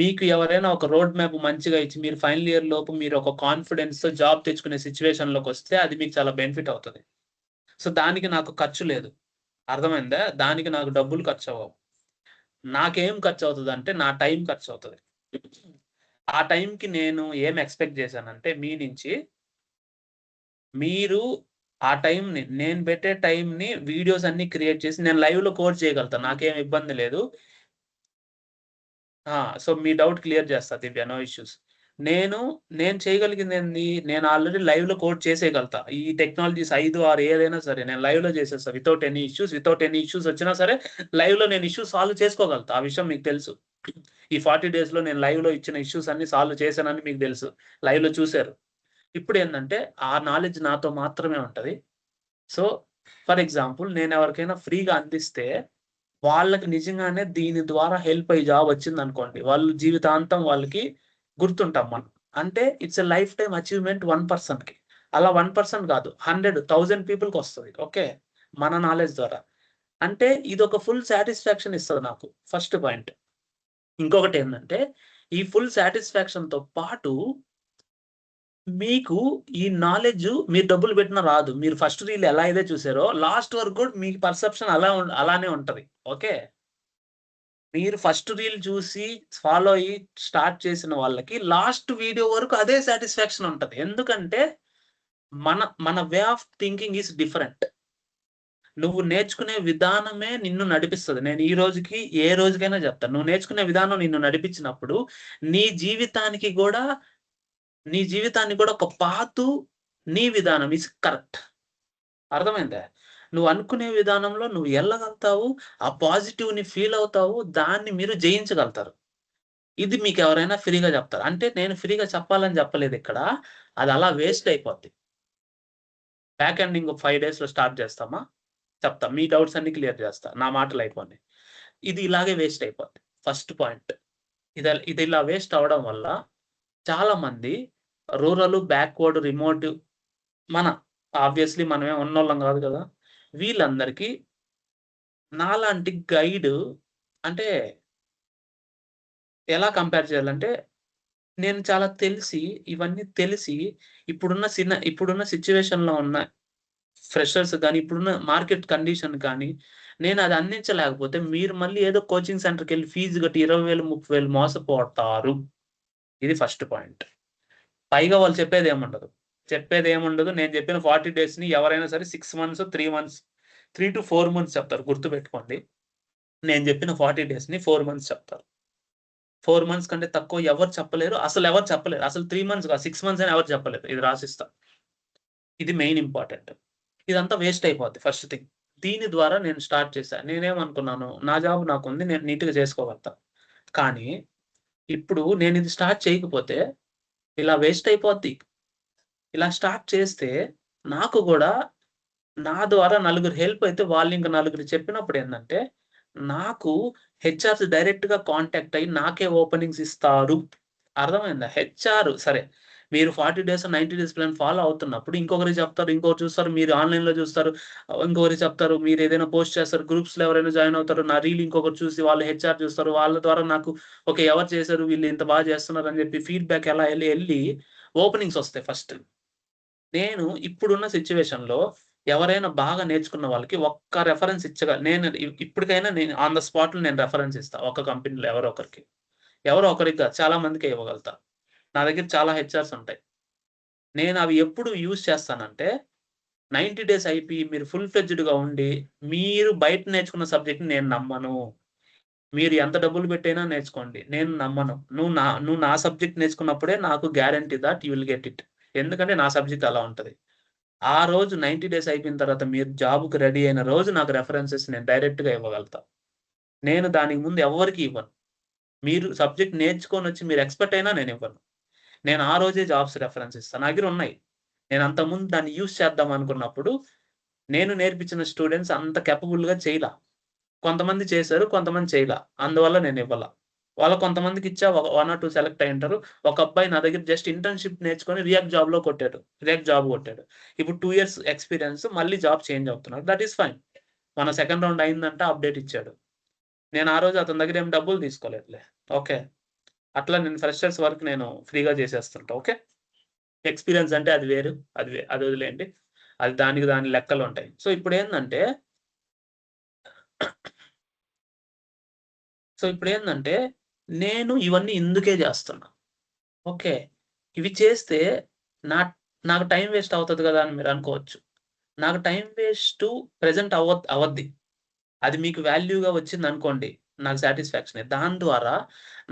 మీకు ఎవరైనా ఒక రోడ్ మ్యాప్ మంచిగా ఇచ్చి, మీరు ఫైనల్ ఇయర్ లోపు మీరు ఒక కాన్ఫిడెన్స్‌తో జాబ్ తెచ్చుకునే సిట్యుయేషన్‌లోకొస్తే అది మీకు చాలా బెనిఫిట్ అవుతది. సో, దానికి నాకు ఖర్చు లేదు. అర్థమైందా? దానికి నాకు డబ్బులు ఖర్చవ్వవు. నాకేం ఖర్చవుతదంటే, నా టైం ఖర్చవుతది. ఆ టైంకి నేను ఏం ఎక్స్‌పెక్ట్ జేశానంటే మీ నుంచి, మీరు ఆ టైంని నేను పెట్టే టైంని వీడియోస్ అన్నీ క్రియేట్ చేసి నేను లైవ్‌లో కోచ్ చేయగలుగుతా. నాకేం ఇబ్బంది లేదు. సో, మీ డౌట్ క్లియర్ చేస్తా దివ్య. No issues. నేను, నేను చేయగలిగిందేంది? నేను ఆల్రెడీ లైవ్‌లో కోడ్ చేసేయగలుగుతా. ఈ టెక్నాలజీస్ 5, 6 ఏదైనా సరే నేను లైవ్‌లో చేసేస్తా. Without any issues. Without any issues వచ్చినా సరే లైవ్‌లో నేను ఇష్యూస్ సాల్వ్ చేసుకోగలుగుతా. ఆ విషయం మీకు తెలుసు. ఈ 40 డేస్‌లో నేను లైవ్‌లో ఇచ్చిన ఇష్యూస్ అన్నీ సాల్వ్ చేశానని మీకు తెలుసు. లైవ్‌లో చూసారు. ఇప్పుడేందంటే ఆ నాలెడ్జ్ నాతో మాత్రమే ఉంటది. సో, ఫర్ ఎగ్జాంపుల్ నేనెవరికైనా ఫ్రీగా అందిస్తే వాళ్ళకి నిజంగానే దీని ద్వారా హెల్ప్ అయ్యి జాబ్ వచ్చిందనుకోండి. వాళ్ళు జీవితాంతం వాళ్ళకి గుర్తుంటాం మనం. అంటే it's a life time achievement 1 పర్సన్‌కి. అలా 1 పర్సన్ కాదు 100, 1000 పీపుల్‌కొస్తది. ఓకే. మన నాలెడ్జ్ ద్వారా. అంటే ఇదొక ఫుల్ సాటిస్ఫాక్షన్ ఇస్తది నాకు. First point. ఇంకొకటేందంటే ఈ ఫుల్ సాటిస్ఫాక్షన్‌తో పాటు మీకు ఈ నాలెడ్జ్ మీరు డబ్బులు పెట్టినా రాదు. మీరు ఫస్ట్ రీల్ ఎలా అయితే చూసారో లాస్ట్ వరకు కూడా మీ పర్సెప్షన్ అలానే ఉంటది. ఓకే. మీరు ఫస్ట్ రీల్ చూసి ఫాలో అయ్యి స్టార్ట్ చేసిన వాళ్ళకి లాస్ట్ వీడియో వరకు అదే సాటిస్ఫాక్షన్ ఉంటది. ఎందుకంటే మన మన way of thinking is different. నువ్వు నేర్చుకునే విధానమే నిన్ను నడిపిస్తది. నేను ఈ రోజుకి ఏ రోజుకైనా చెప్తాను. నువ్వు నేర్చుకునే విధానం నిన్ను నడిపించినప్పుడు నీ జీవితానికి గూడా నీ జీవితాన్ని కూడా ఒక పాతు నీ విధానం ఈస్ కరెక్ట్. అర్థమైందా? నువ్వు అనుకునే విధానంలో నువ్వు ఎళ్ళగలుగుతావు. ఆ పాజిటివ్‌ని ఫీల్ అవుతావు. దాన్ని మీరు జయించగలుగుతారు. ఇది మీకెవరైనా ఫ్రీగా జెప్తారు. అంటే నేను ఫ్రీగా చెప్పాలని జెప్పలేదిక్కడ. అది అలా వేస్ట్ అయిపోద్ది. బ్యాక్ ఎండ్ ఇంకో 5 డేస్‌లో స్టార్ట్ జేస్తామా? చెప్తా. మీ డౌట్స్ అన్నీ క్లియర్ జేస్తా. నా మాటలు అయిపోని. ఇది ఇలాగే వేస్ట్ అయిపోద్ది. First point. ఇది ఇలా వేస్ట్ అవ్వడం వల్ల చాలామంది రూరల్, బ్యాక్వర్డ్, రిమోట్ మన ఆబ్వియస్‌లీ మనమేం ఉన్నోళ్ళం గాదు గదా! వీళ్ళందరికీ నాలాంటి గైడ్ అంటే ఎలా కంపేర్ చేయాలంటే నేను చాలా తెలిసి, ఇవన్నీ తెలిసి ఇప్పుడున్న సిట్యుయేషన్‌లో ఉన్న ఫ్రెషర్స్ గాని, ఇప్పుడున్న మార్కెట్ కండిషన్ కానీ, నేనది అందించలేకపోతే మీరు మళ్ళీ ఏదో కోచింగ్ సెంటర్‌కెళ్ళి ఫీజు కట్టి 20,000, 30,000 మోసపోతారు. ఇది ఫస్ట్ పాయింట్. పైగా వాళ్ళు చెప్పేదేముండదు. నేను చెప్పిన 40 డేస్‌ని ఎవరైనా సరే 6 మంత్స్, 3 మంత్స్, 3-4 మంత్స్ చెప్తారు. గుర్తుపెట్టుకోండి. నేను చెప్పిన 40 డేస్‌ని 4 మంత్స్ చెప్తారు. 4 మంత్స్ కంటే తక్కువ ఎవరు చెప్పలేరు. అసలెవరు చెప్పలేరు. అసలు 3 మంత్స్ కాదు 6 మంత్స్ అని ఎవరు చెప్పలేరు. ఇది రాసిస్తా. ఇది మెయిన్ ఇంపార్టెంట్. ఇదంతా వేస్ట్ అయిపోద్ది ఫస్ట్ థింగ్. దీని ద్వారా నేను స్టార్ట్ చేశా. నేనేమనుకున్నాను, నా జాబ్ నాకుంది. నేను నీట్‌గా చేసుకోగలుగుతా. కానీ ఇప్పుడు నేనిది స్టార్ట్ చేయకపోతే ఇలా వేస్ట్ అయిపోద్ది. ఇలా స్టార్ట్ చేస్తే నాకు గూడా నా ద్వారా నలుగురు హెల్ప్ అయితే వాళ్ళింక నలుగురికి చెప్పినప్పుడేందంటే, నాకు హెచ్ఆర్స్ డైరెక్ట్‌గా కాంటాక్ట్ అయ్యి నాకే ఓపెనింగ్స్ ఇస్తారు. అర్థమైందా? హెచ్ఆర్ సరే మీరు 40 డేస్, 90 డేస్ ప్లాన్ ఫాలో అవుతున్నప్పుడు ఇంకొకరికి చెప్తారు, ఇంకొకరు చూస్తారు, మీరు ఆన్‌లైన్‌లో చూస్తారు, ఇంకొకరికి చెప్తారు, మీరేదైనా పోస్ట్ చేస్తారు, గ్రూప్స్‌లో ఎవరైనా జాయిన్ అవుతారు, నా రీల్ ఇంకొకరు చూసి వాళ్ళు హెచ్ఆర్ చూస్తారు. వాళ్ళ ద్వారా నాకు ఓకే. ఎవరు చేశారు? వీళ్ళు ఇంత బాగా చేస్తున్నారని చెప్పి ఫీడ్‌బ్యాక్ ఎలా ఎళ్లి ఓపెనింగ్స్ వస్తాయి ఫస్ట్. నేను ఇప్పుడున్న సిట్యుయేషన్‌లో ఎవరైనా బాగా నేర్చుకున్న వాళ్ళకి ఒక్క రిఫరెన్స్ నేను ఇప్పటికైనా నేను ఆన్ ద స్పాట్‌లో నేను రిఫరెన్స్ ఇస్తా. ఒక కంపెనీలో ఎవరో ఒకరికి. ఎవరో ఒకరికి కాదు చాలా మందికే ఇవ్వగలుగుతా. నా దగ్గర చాలా హెచ్ఆర్స్ ఉంటాయి. నేను అవి ఎప్పుడు యూజ్ చేస్తానంటే 90 డేస్ అయిపోయి మీరు ఫుల్ ఫ్లెడ్జ్డ్‌గా ఉండి, మీరు బయట నేర్చుకున్న సబ్జెక్ట్‌ని నేను నమ్మను. మీరు ఎంత డబ్బులు పెట్టైనా నేర్చుకోండి. నేను నమ్మను. నువ్వు నా సబ్జెక్ట్ నేర్చుకున్నప్పుడే నాకు guarantee that you will get it. ఎందుకంటే నా సబ్జెక్ట్ అలా ఉంటది. ఆ రోజు 90 డేస్ అయిపోయిన తర్వాత మీరు జాబ్‌కి రెడీ అయిన రోజు నాకు రెఫరెన్సెస్ నేను డైరెక్ట్‌గా ఇవ్వగలుగుతా. నేను దానికి ముందు ఎవ్వరికీ ఇవ్వను. మీరు సబ్జెక్ట్ నేర్చుకొనొచ్చి మీరు ఎక్స్‌పర్ట్ అయినా నేనివ్వను. నేను ఆ రోజే జాబ్స్ రెఫరెన్స్ ఇస్తా. నా దగ్గర ఉన్నాయి. నేను అంతకుముందు దాన్ని యూజ్ చేద్దాం అనుకున్నప్పుడు నేను నేర్పించిన స్టూడెంట్స్ అంత కేపబుల్‌గా చేయలా. కొంతమంది చేశారు, కొంతమంది చేయలా. అందువల్ల నేను ఇవ్వల. వాళ్ళ కొంతమందికి ఇచ్చా. 1 ఆర్ 2 సెలెక్ట్ అయ్యుంటారు. ఒక అబ్బాయి నా దగ్గర జస్ట్ ఇంటర్న్‌షిప్ నేర్చుకొని రియాక్ట్ జాబ్‌లో కొట్టాడు. రియాక్ట్ జాబ్ కొట్టాడు. ఇప్పుడు 2 ఇయర్స్ ఎక్స్‌పీరియన్స్ మళ్ళీ జాబ్ చేంజ్ అవుతున్నాడు. That is fine. మన సెకండ్ రౌండ్ అయిందంట అప్డేట్ ఇచ్చాడు. నేను ఆ రోజు అతని దగ్గర ఏం డబ్బులు తీసుకోలేదులే. ఓకే. అట్లా నేను ఫ్రెషర్స్ వర్క్ నేను ఫ్రీగా చేసేస్తుంటా. ఓకే. ఎక్స్‌పీరియన్స్ అంటే అది వేరు. అది వదిలేయండి. అది దానికి దాని లెక్కలుంటాయి. సో ఇప్పుడేందంటే నేను ఇవన్నీ ఇందుకే జేస్తున్నా. ఓకే. ఇవి చేస్తే నా నాకు టైం వేస్ట్ అవుతది గదా! అని మీరనుకోవచ్చు. నాకు టైం వేస్టు ప్రెజెంట్ అవద్ది. అది మీకు వాల్యూగా వచ్చిందనుకోండి. నాకు సాటిస్ఫాక్షనే. దాని ద్వారా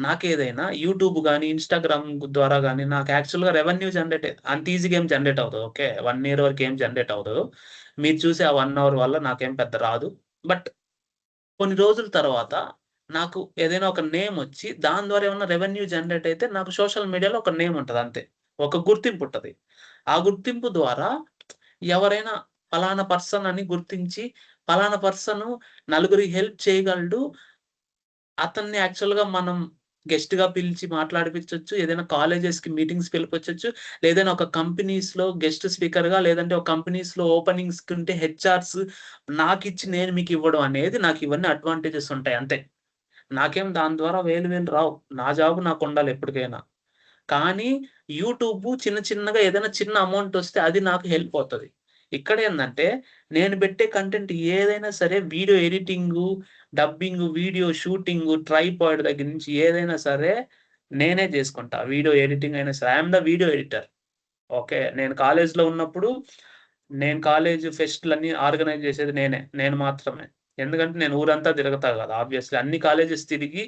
నాకేదైనా యూట్యూబ్ గాని, ఇన్‌స్టాగ్రామ్ ద్వారా గాని నాకు యాక్చువల్‌గా రెవెన్యూ జనరేట్ అంత ఈజీగా ఏం జనరేట్ అవ్వదు. ఓకే. 1 ఇయర్ వరకు ఏం జనరేట్ అవ్వదు. మీరు చూసే ఆ 1 అవర్ వల్ల నాకేం పెద్ద రాదు. బట్ కొన్ని రోజుల తర్వాత నాకు ఏదైనా ఒక నేమొచ్చి దాని ద్వారా ఏమన్నా రెవెన్యూ జనరేట్ అయితే నాకు సోషల్ మీడియాలో ఒక నేమ్ ఉంటది అంతే. ఒక గుర్తింపు ఉంటది. ఆ గుర్తింపు ద్వారా ఎవరైనా పలానా పర్సన్ అని గుర్తించి, పలానా పర్సను నలుగురికి హెల్ప్ చేయగలడు. అతన్ని యాక్చువల్‌గా మనం గెస్ట్‌గా పిలిచి మాట్లాడిపిచ్చొచ్చు. ఏదైనా కాలేజెస్‌కి మీటింగ్స్‌కి పిలిపించొచ్చు. లేదైనా ఒక కంపెనీస్‌లో గెస్ట్ స్పీకర్‌గా లేదంటే ఒక కంపెనీస్‌లో ఓపెనింగ్స్‌కుంటే హెచ్ఆర్స్ నాకిచ్చి నేను మీకివ్వడం అనేది నాకు ఇవన్నీ అడ్వాంటేజెస్ ఉంటాయి అంతే. నాకేం దాని ద్వారా వేలు వేలు రావు. నా జాబ్ నాకుండాలి ఎప్పటికైనా. కానీ యూట్యూబు చిన్న చిన్నగా ఏదైనా చిన్న అమౌంటొస్తే అది నాకు హెల్ప్ అవుతది. ఇక్కడేందంటే నేను పెట్టే కంటెంట్ ఏదైనా సరే video editing, dubbing, video shooting, tripod దగ్గర నుంచి ఏదైనా సరే నేనే జేసుకుంటా. వీడియో ఎడిటింగ్ అయినా సరే. I am the video editor. Okay. నేను కాలేజ్‌లో ఉన్నప్పుడు నేను కాలేజ్ ఫెస్ట్‌లన్నీ ఆర్గనైజ్ జేసేది నేనే. నేను మాత్రమే. ఎందుకంటే నేను ఊరంతా తిరుగుతా గదా! ఆబ్వియస్‌లీ అన్ని కాలేజెస్ తిరిగి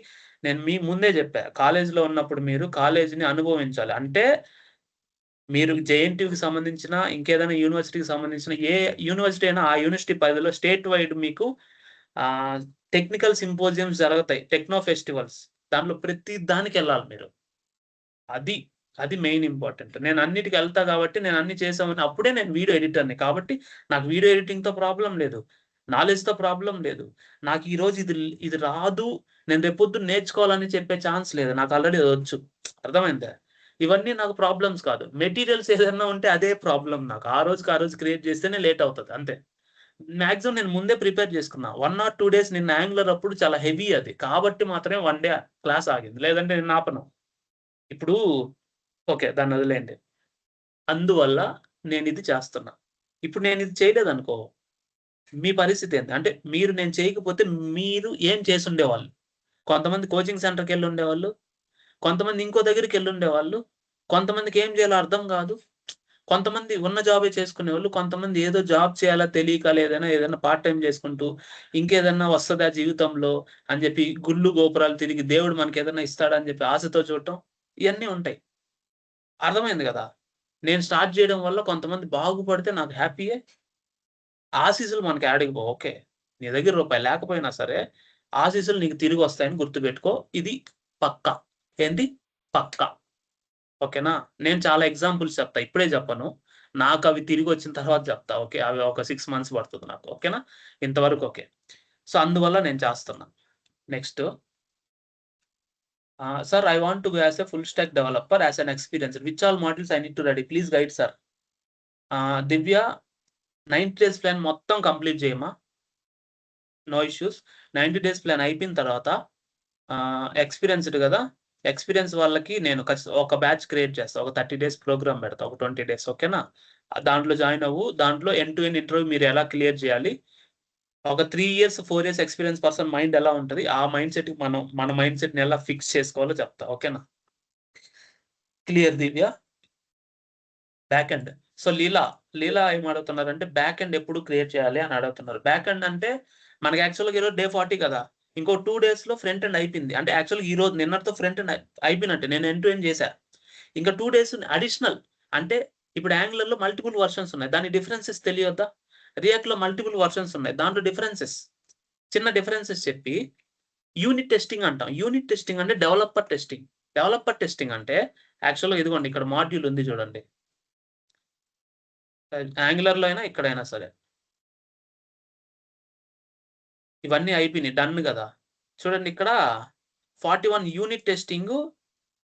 నేను ముందే జెప్పా. కాలేజ్‌లో ఉన్నప్పుడు మీరు కాలేజ్‌ని అనుభవించాలి. అంటే మీరు జేఎన్‌టీయూకి సంబంధించిన, ఇంకేదైనా యూనివర్సిటీకి సంబంధించిన ఏ యూనివర్సిటీ అయినా ఆ యూనివర్సిటీ పరిధిలో స్టేట్ వైడ్ మీకు టెక్నికల్ సింపోజియమ్స్ జరుగుతాయి. Techno festivals. దాంట్లో ప్రతి దానికెళ్ళాలి మీరు. అది. అది మెయిన్ ఇంపార్టెంట్. నేను అన్నిటికెళ్తా గాబట్టి నేను అన్ని చేసామని అప్పుడే నేను వీడియో ఎడిటర్‌ని. కాబట్టి నాకు వీడియో ఎడిటింగ్‌తో ప్రాబ్లమ్ లేదు. నాలెడ్జ్‌తో ప్రాబ్లమ్ లేదు. నాకు ఈరోజు ఇది రాదు. నేను రేపొద్దున నేర్చుకోవాలని చెప్పే ఛాన్స్ లేదు. నాకు ఆల్రెడీ అదొచ్చు. అర్థమైందా? ఇవన్నీ నాకు ప్రాబ్లమ్స్ కాదు. మెటీరియల్స్ ఏదన్నా ఉంటే అదే ప్రాబ్లమ్ నాకు. ఆ రోజుకి ఆ రోజు క్రియేట్ చేస్తేనే లేట్ అవుతది అంతే. మాక్సిమం నేను ముందే ప్రిపేర్ చేసుకున్నా. 1 ఆర్ 2 డేస్ నిన్న యాంగులర్ అప్పుడు చాలా హెవీ అది. కాబట్టి మాత్రమే 1 డే క్లాస్ ఆగింది. లేదంటే నేను ఆపను. ఇప్పుడు ఓకే. దాన్నొదిలేయండి. అందువల్ల నేనిది చేస్తున్నా. ఇప్పుడు నేనిది చేయలేదనుకో, మీ పరిస్థితేంటి? అంటే నేను చేయకపోతే మీరు ఏం చేసుండేవాళ్ళు? కొంతమంది కోచింగ్ సెంటర్‌కెళ్ళుండేవాళ్ళు. కొంతమంది ఇంకో దగ్గరికెళ్ళుండేవాళ్ళు. కొంతమందికి ఏం జేయాలో అర్థం గాదు. కొంతమంది ఉన్న జాబే చేసుకునేవాళ్ళు. కొంతమంది ఏదో జాబ్ చేయాలా తెలియక ఏదైనా పార్ట్ టైమ్ చేసుకుంటూ, ఇంకేదన్నా వస్తదా జీవితంలో అని జెప్పి గుళ్ళు, గోపురాలు తిరిగి దేవుడు మనకేదన్నా ఇస్తాడా అని జెప్పి ఆశతో చూడటం. ఇయన్నీ ఉంటాయి. అర్థమైంది గదా! నేను స్టార్ట్ జేయడం వల్ల కొంతమంది బాగుపడితే నాకు హ్యాపీయే. ఆశీస్సులు మనకి యాడికి పోవు. ఓకే. నీ దగ్గర రూపాయి లేకపోయినా సరే, ఆశీస్సులు నీకు తిరిగొస్తాయని గుర్తుపెట్టుకో. ఇది పక్కా. ఏంటి? పక్కా. ఓకేనా? నేను చాలా ఎగ్జాంపుల్స్ చెప్తా. ఇప్పుడే చెప్పను. నాకవి తిరిగొచ్చిన తర్వాత చెప్తా. ఓకే. అవి ఒక 6 మంత్స్ పడతది నాకు. ఓకేనా? ఇంతవరకు ఓకే. సో, అందువల్ల నేను చేస్తున్నా. Next "Sir, I want to go as a full stack developer as an experience. Which all modules I need to ready? Please guide sir." Divya 90 days plan మొత్తం కంప్లీట్ చేయమ్మా. No issues. 90 డేస్ ప్లాన్ అయిపోయిన తర్వాత experienced గదా! Experience వాళ్ళకి నేను ఒక batch create చేస్తా. ఒక 30 డేస్ ప్రోగ్రామ్ పెడతా. ఒక 20 డేస్ ఓకేనా? దాంట్లో జాయిన్ అవ్వు. దాంట్లో ఎండ్ టు ఎండ్ ఇంటర్వ్యూ మీరు ఎలా క్లియర్ చేయాలి? ఒక 3 years, 4 years experience person mind ఎలా ఉంటది? ఆ మైండ్ సెట్‌కి మన మైండ్ సెట్‌ని ఎలా ఫిక్స్ చేసుకోవాలో చెప్తా. ఓకేనా? Clear Divya? Back end. So, Leela ఏం అడుగుతున్నారంటే బ్యాక్ ఎండ్ ఎప్పుడు క్రియేట్ చేయాలి అని అడుగుతున్నారు. బ్యాక్ ఎండ్ అంటే మనకి యాక్చువల్‌గా ఈరోజు డే 40 కదా! ఇంకో 2 డేస్‌లో ఫ్రంట్ ఎండ్ అయిపోయింది. అంటే యాక్చువల్‌గా ఈరోజు నిన్నటితో ఫ్రంట్ ఎండ్ అయిపోయినట్టే. నేను ఎండ్ టు ఎండ్ చేశా. ఇంకా 2 డేస్ అడిషనల్ అంటే ఇప్పుడు యాంగులర్‌లో మల్టిపుల్ వెర్షన్స్ ఉన్నాయి. దాని డిఫరెన్సెస్ తెలియొద్దా? రియాక్ట్‌లో మల్టిపుల్ వెర్షన్స్ ఉన్నాయి. దాంట్లో డిఫరెన్సెస్ చిన్న డిఫరెన్సెస్ చెప్పి యూనిట్ టెస్టింగ్ అంటాం. యూనిట్ టెస్టింగ్ అంటే డెవలపర్ టెస్టింగ్. డెవలపర్ టెస్టింగ్ అంటే యాక్చువల్‌గా ఇదిగోండి ఇక్కడ మాడ్యూల్ ఉంది చూడండి. యాంగులర్లో అయినా ఇక్కడైనా సరే. ఇవన్నీ అయిపోయినాయి, డన్ కదా. చూడండి ఇక్కడ 41 unit testing,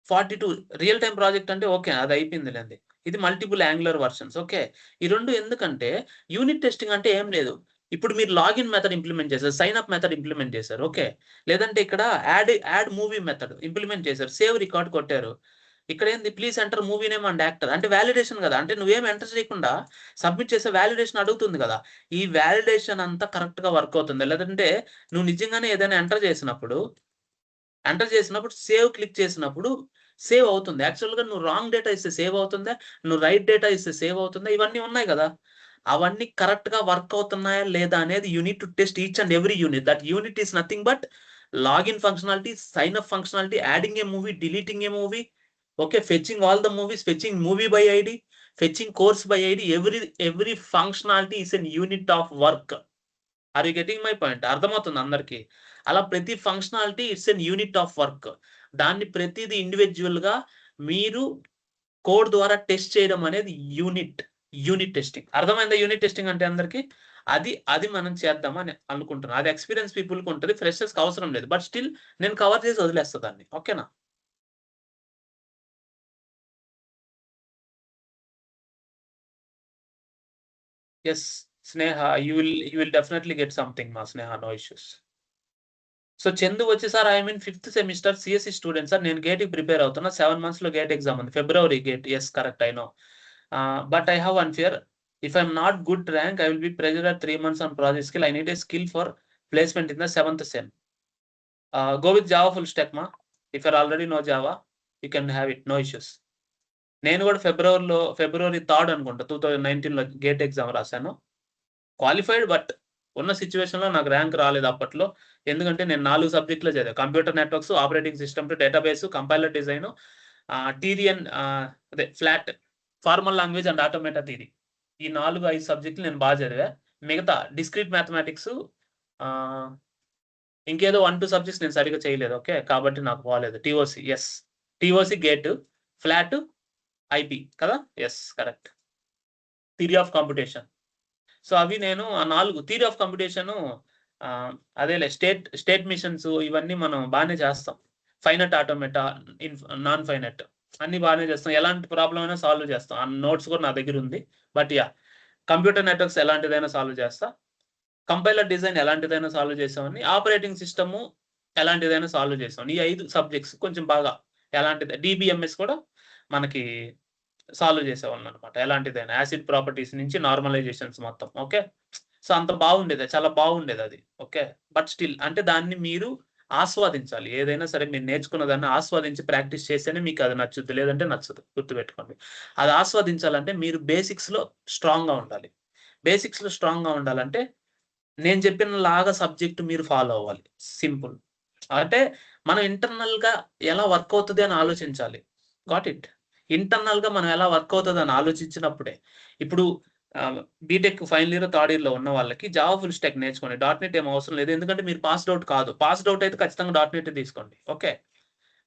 42 real time project అంటే ఓకే, అది అయిపోయిందిలేండి. ఇది మల్టిపుల్ యాంగులర్ వర్షన్స్. ఓకే, ఈ రెండు ఎందుకంటే యూనిట్ టెస్టింగ్ అంటే ఏం లేదు. ఇప్పుడు మీరు లాగిన్ మెథడ్ ఇంప్లిమెంట్ చేశారు, సైన్ అప్ మెథడ్ ఇంప్లిమెంట్ చేశారు. ఓకే, లేదంటే ఇక్కడ యాడ్ మూవీ మెథడ్ ఇంప్లిమెంట్ చేశారు, సేవ్ రికార్డ్ కొట్టారు. ఇక్కడ ఏంది please enter movie name and actor అంటే వ్యాలిడేషన్ కదా. అంటే నువ్వేం ఎంటర్ చేయకుండా సబ్మిట్ చేసే వ్యాలిడేషన్ అడుగుతుంది కదా. ఈ వ్యాలిడేషన్ అంతా కరెక్ట్ గా వర్క్ అవుతుంది. లేదంటే నువ్వు నిజంగానే ఏదైనా ఎంటర్ చేసినప్పుడు సేవ్ క్లిక్ చేసినప్పుడు సేవ్ అవుతుంది. యాక్చువల్గా నువ్వు రాంగ్ డేటా ఇస్తే సేవ్ అవుతుందా, నువ్వు రైట్ డేటా ఇస్తే సేవ్ అవుతుందా, ఇవన్నీ ఉన్నాయి కదా. అవన్నీ కరెక్ట్ గా వర్క్ అవుతున్నాయా లేదా అనేది unit to test each and every unit. That unit is nothing but login functionality, sign up functionality, adding a movie, deleting a movie, okay, fetching all the movies, fetching movie by id, fetching course by id, every functionality is an unit of work. Are you getting my point? అర్థమవుతుంది అందరికి. అలా ప్రతి functionality it's an unit of work. దాన్ని ప్రతిది individual గా మీరు code ద్వారా test చేయడం అనేది యూనిట్ టెస్టింగ్. అర్థమైందా యూనిట్ టెస్టింగ్ అంటే అందరికి? అది మనం చేద్దామని అనుకుంటున్నాను. అది ఎక్స్పీరియన్స్ పీపుల్కి ఉంటుంది, ఫ్రెషర్స్కి అవసరం లేదు. బట్ స్టిల్ నేను కవర్ చేసి వదిలేస్తా దాన్ని. ఓకేనా? Yes, Sneha, you will definitely get something, ma Sneha, no issues. So Chandu vachi sir, I am in 5th semester CSE student sir. నేను గేట్ కి ప్రిపేర్ అవుతున్నా. 7 months లో గేట్ ఎగ్జామ్ ఉంది, ఫిబ్రవరి gate. yes correct, I know. But I have one fear. If I'm not good rank, I will be pressured at 3 months on project skill. I need a skill for placement in the 7th sem. Go with Java full stack, ma. If you already know Java, you can have it, no issues. నేను కూడా ఫిబ్రవరి 3rd అనుకుంటా 2019 లో gate exam రాశాను. Qualified, but ఉన్న situation లో నాకు rank రాలేదు అప్పట్లో. ఎందుకంటే నేను 4 సబ్జెక్టులో చదివాను, computer networks, operating system, database, compiler design, టీరియన్ అదే flat, formal language and automata theory. ఈ 4-5 సబ్జెక్టులు నేను బాగా చదివా. మిగతా డిస్క్రీట్ మ్యాథమెటిక్స్, ఇంకేదో 1-2 సబ్జెక్ట్స్ నేను సరిగ్గా చేయలేదు. ఓకే, కాబట్టి నాకు పోలేదు. టీఓసి గేట్, ఫ్లాట్, ఐపీ కదా. Yes correct. Theory of computation. So అవి నేను ఆ 4 థియరీ ఆఫ్ కంప్యూటేషన్, అదేలే స్టేట్ మిషన్స్, ఇవన్నీ మనం బాగానే చేస్తాం. ఫైనట్, ఆటోమేటా, నాన్ ఫైనట్ అన్ని బాగానే చేస్తాం. ఎలాంటి ప్రాబ్లం అయినా సాల్వ్ చేస్తాం. ఆ నోట్స్ కూడా నా దగ్గర ఉంది. బట్ కంప్యూటర్ నెట్వర్క్స్ ఎలాంటిదైనా సాల్వ్ చేస్తా, కంపైలర్ డిజైన్ ఎలాంటిదైనా సాల్వ్ చేసామని, ఆపరేటింగ్ సిస్టమ్ ఎలాంటిదైనా సాల్వ్ చేసాం. ఈ 5 సబ్జెక్ట్స్ కొంచెం బాగా ఎలాంటిది, డిబిఎంఎస్ కూడా మనకి సాల్వ్ చేసేవాళ్ళం అనమాట. ఎలాంటిదైనా యాసిడ్ ప్రాపర్టీస్ నుంచి నార్మలైజేషన్స్ మొత్తం. ఓకే, సో అంత బాగుండేది, చాలా బాగుండేది అది. ఓకే, బట్ స్టిల్ అంటే దాన్ని మీరు ఆస్వాదించాలి. ఏదైనా సరే మీరు నేర్చుకున్న దాన్ని ఆస్వాదించి ప్రాక్టీస్ చేస్తేనే మీకు అది నచ్చుద్ది, లేదంటే నచ్చదు. గుర్తుపెట్టుకోండి. అది ఆస్వాదించాలంటే మీరు బేసిక్స్లో స్ట్రాంగ్గా ఉండాలి. బేసిక్స్లో స్ట్రాంగ్గా ఉండాలంటే నేను చెప్పిన లాగా సబ్జెక్ట్ మీరు ఫాలో అవ్వాలి. సింపుల్. అంటే మనం ఇంటర్నల్గా ఎలా వర్క్ అవుతుంది అని ఆలోచించాలి. Got it. ఇంటర్నల్ గా మనం ఎలా వర్క్ అవుతుంది అని ఆలోచించినప్పుడే, ఇప్పుడు BTech final year, 3rd year లో ఉన్న వాళ్ళకి జావా ఫుల్ స్టాక్ నేర్చుకోండి. .NET ఏం అవసరం లేదు, ఎందుకంటే మీరు పాస్డ్ అవుట్ కాదు. పాస్డ్ అవుట్ అయితే ఖచ్చితంగా .NET తీసుకోండి. ఓకే,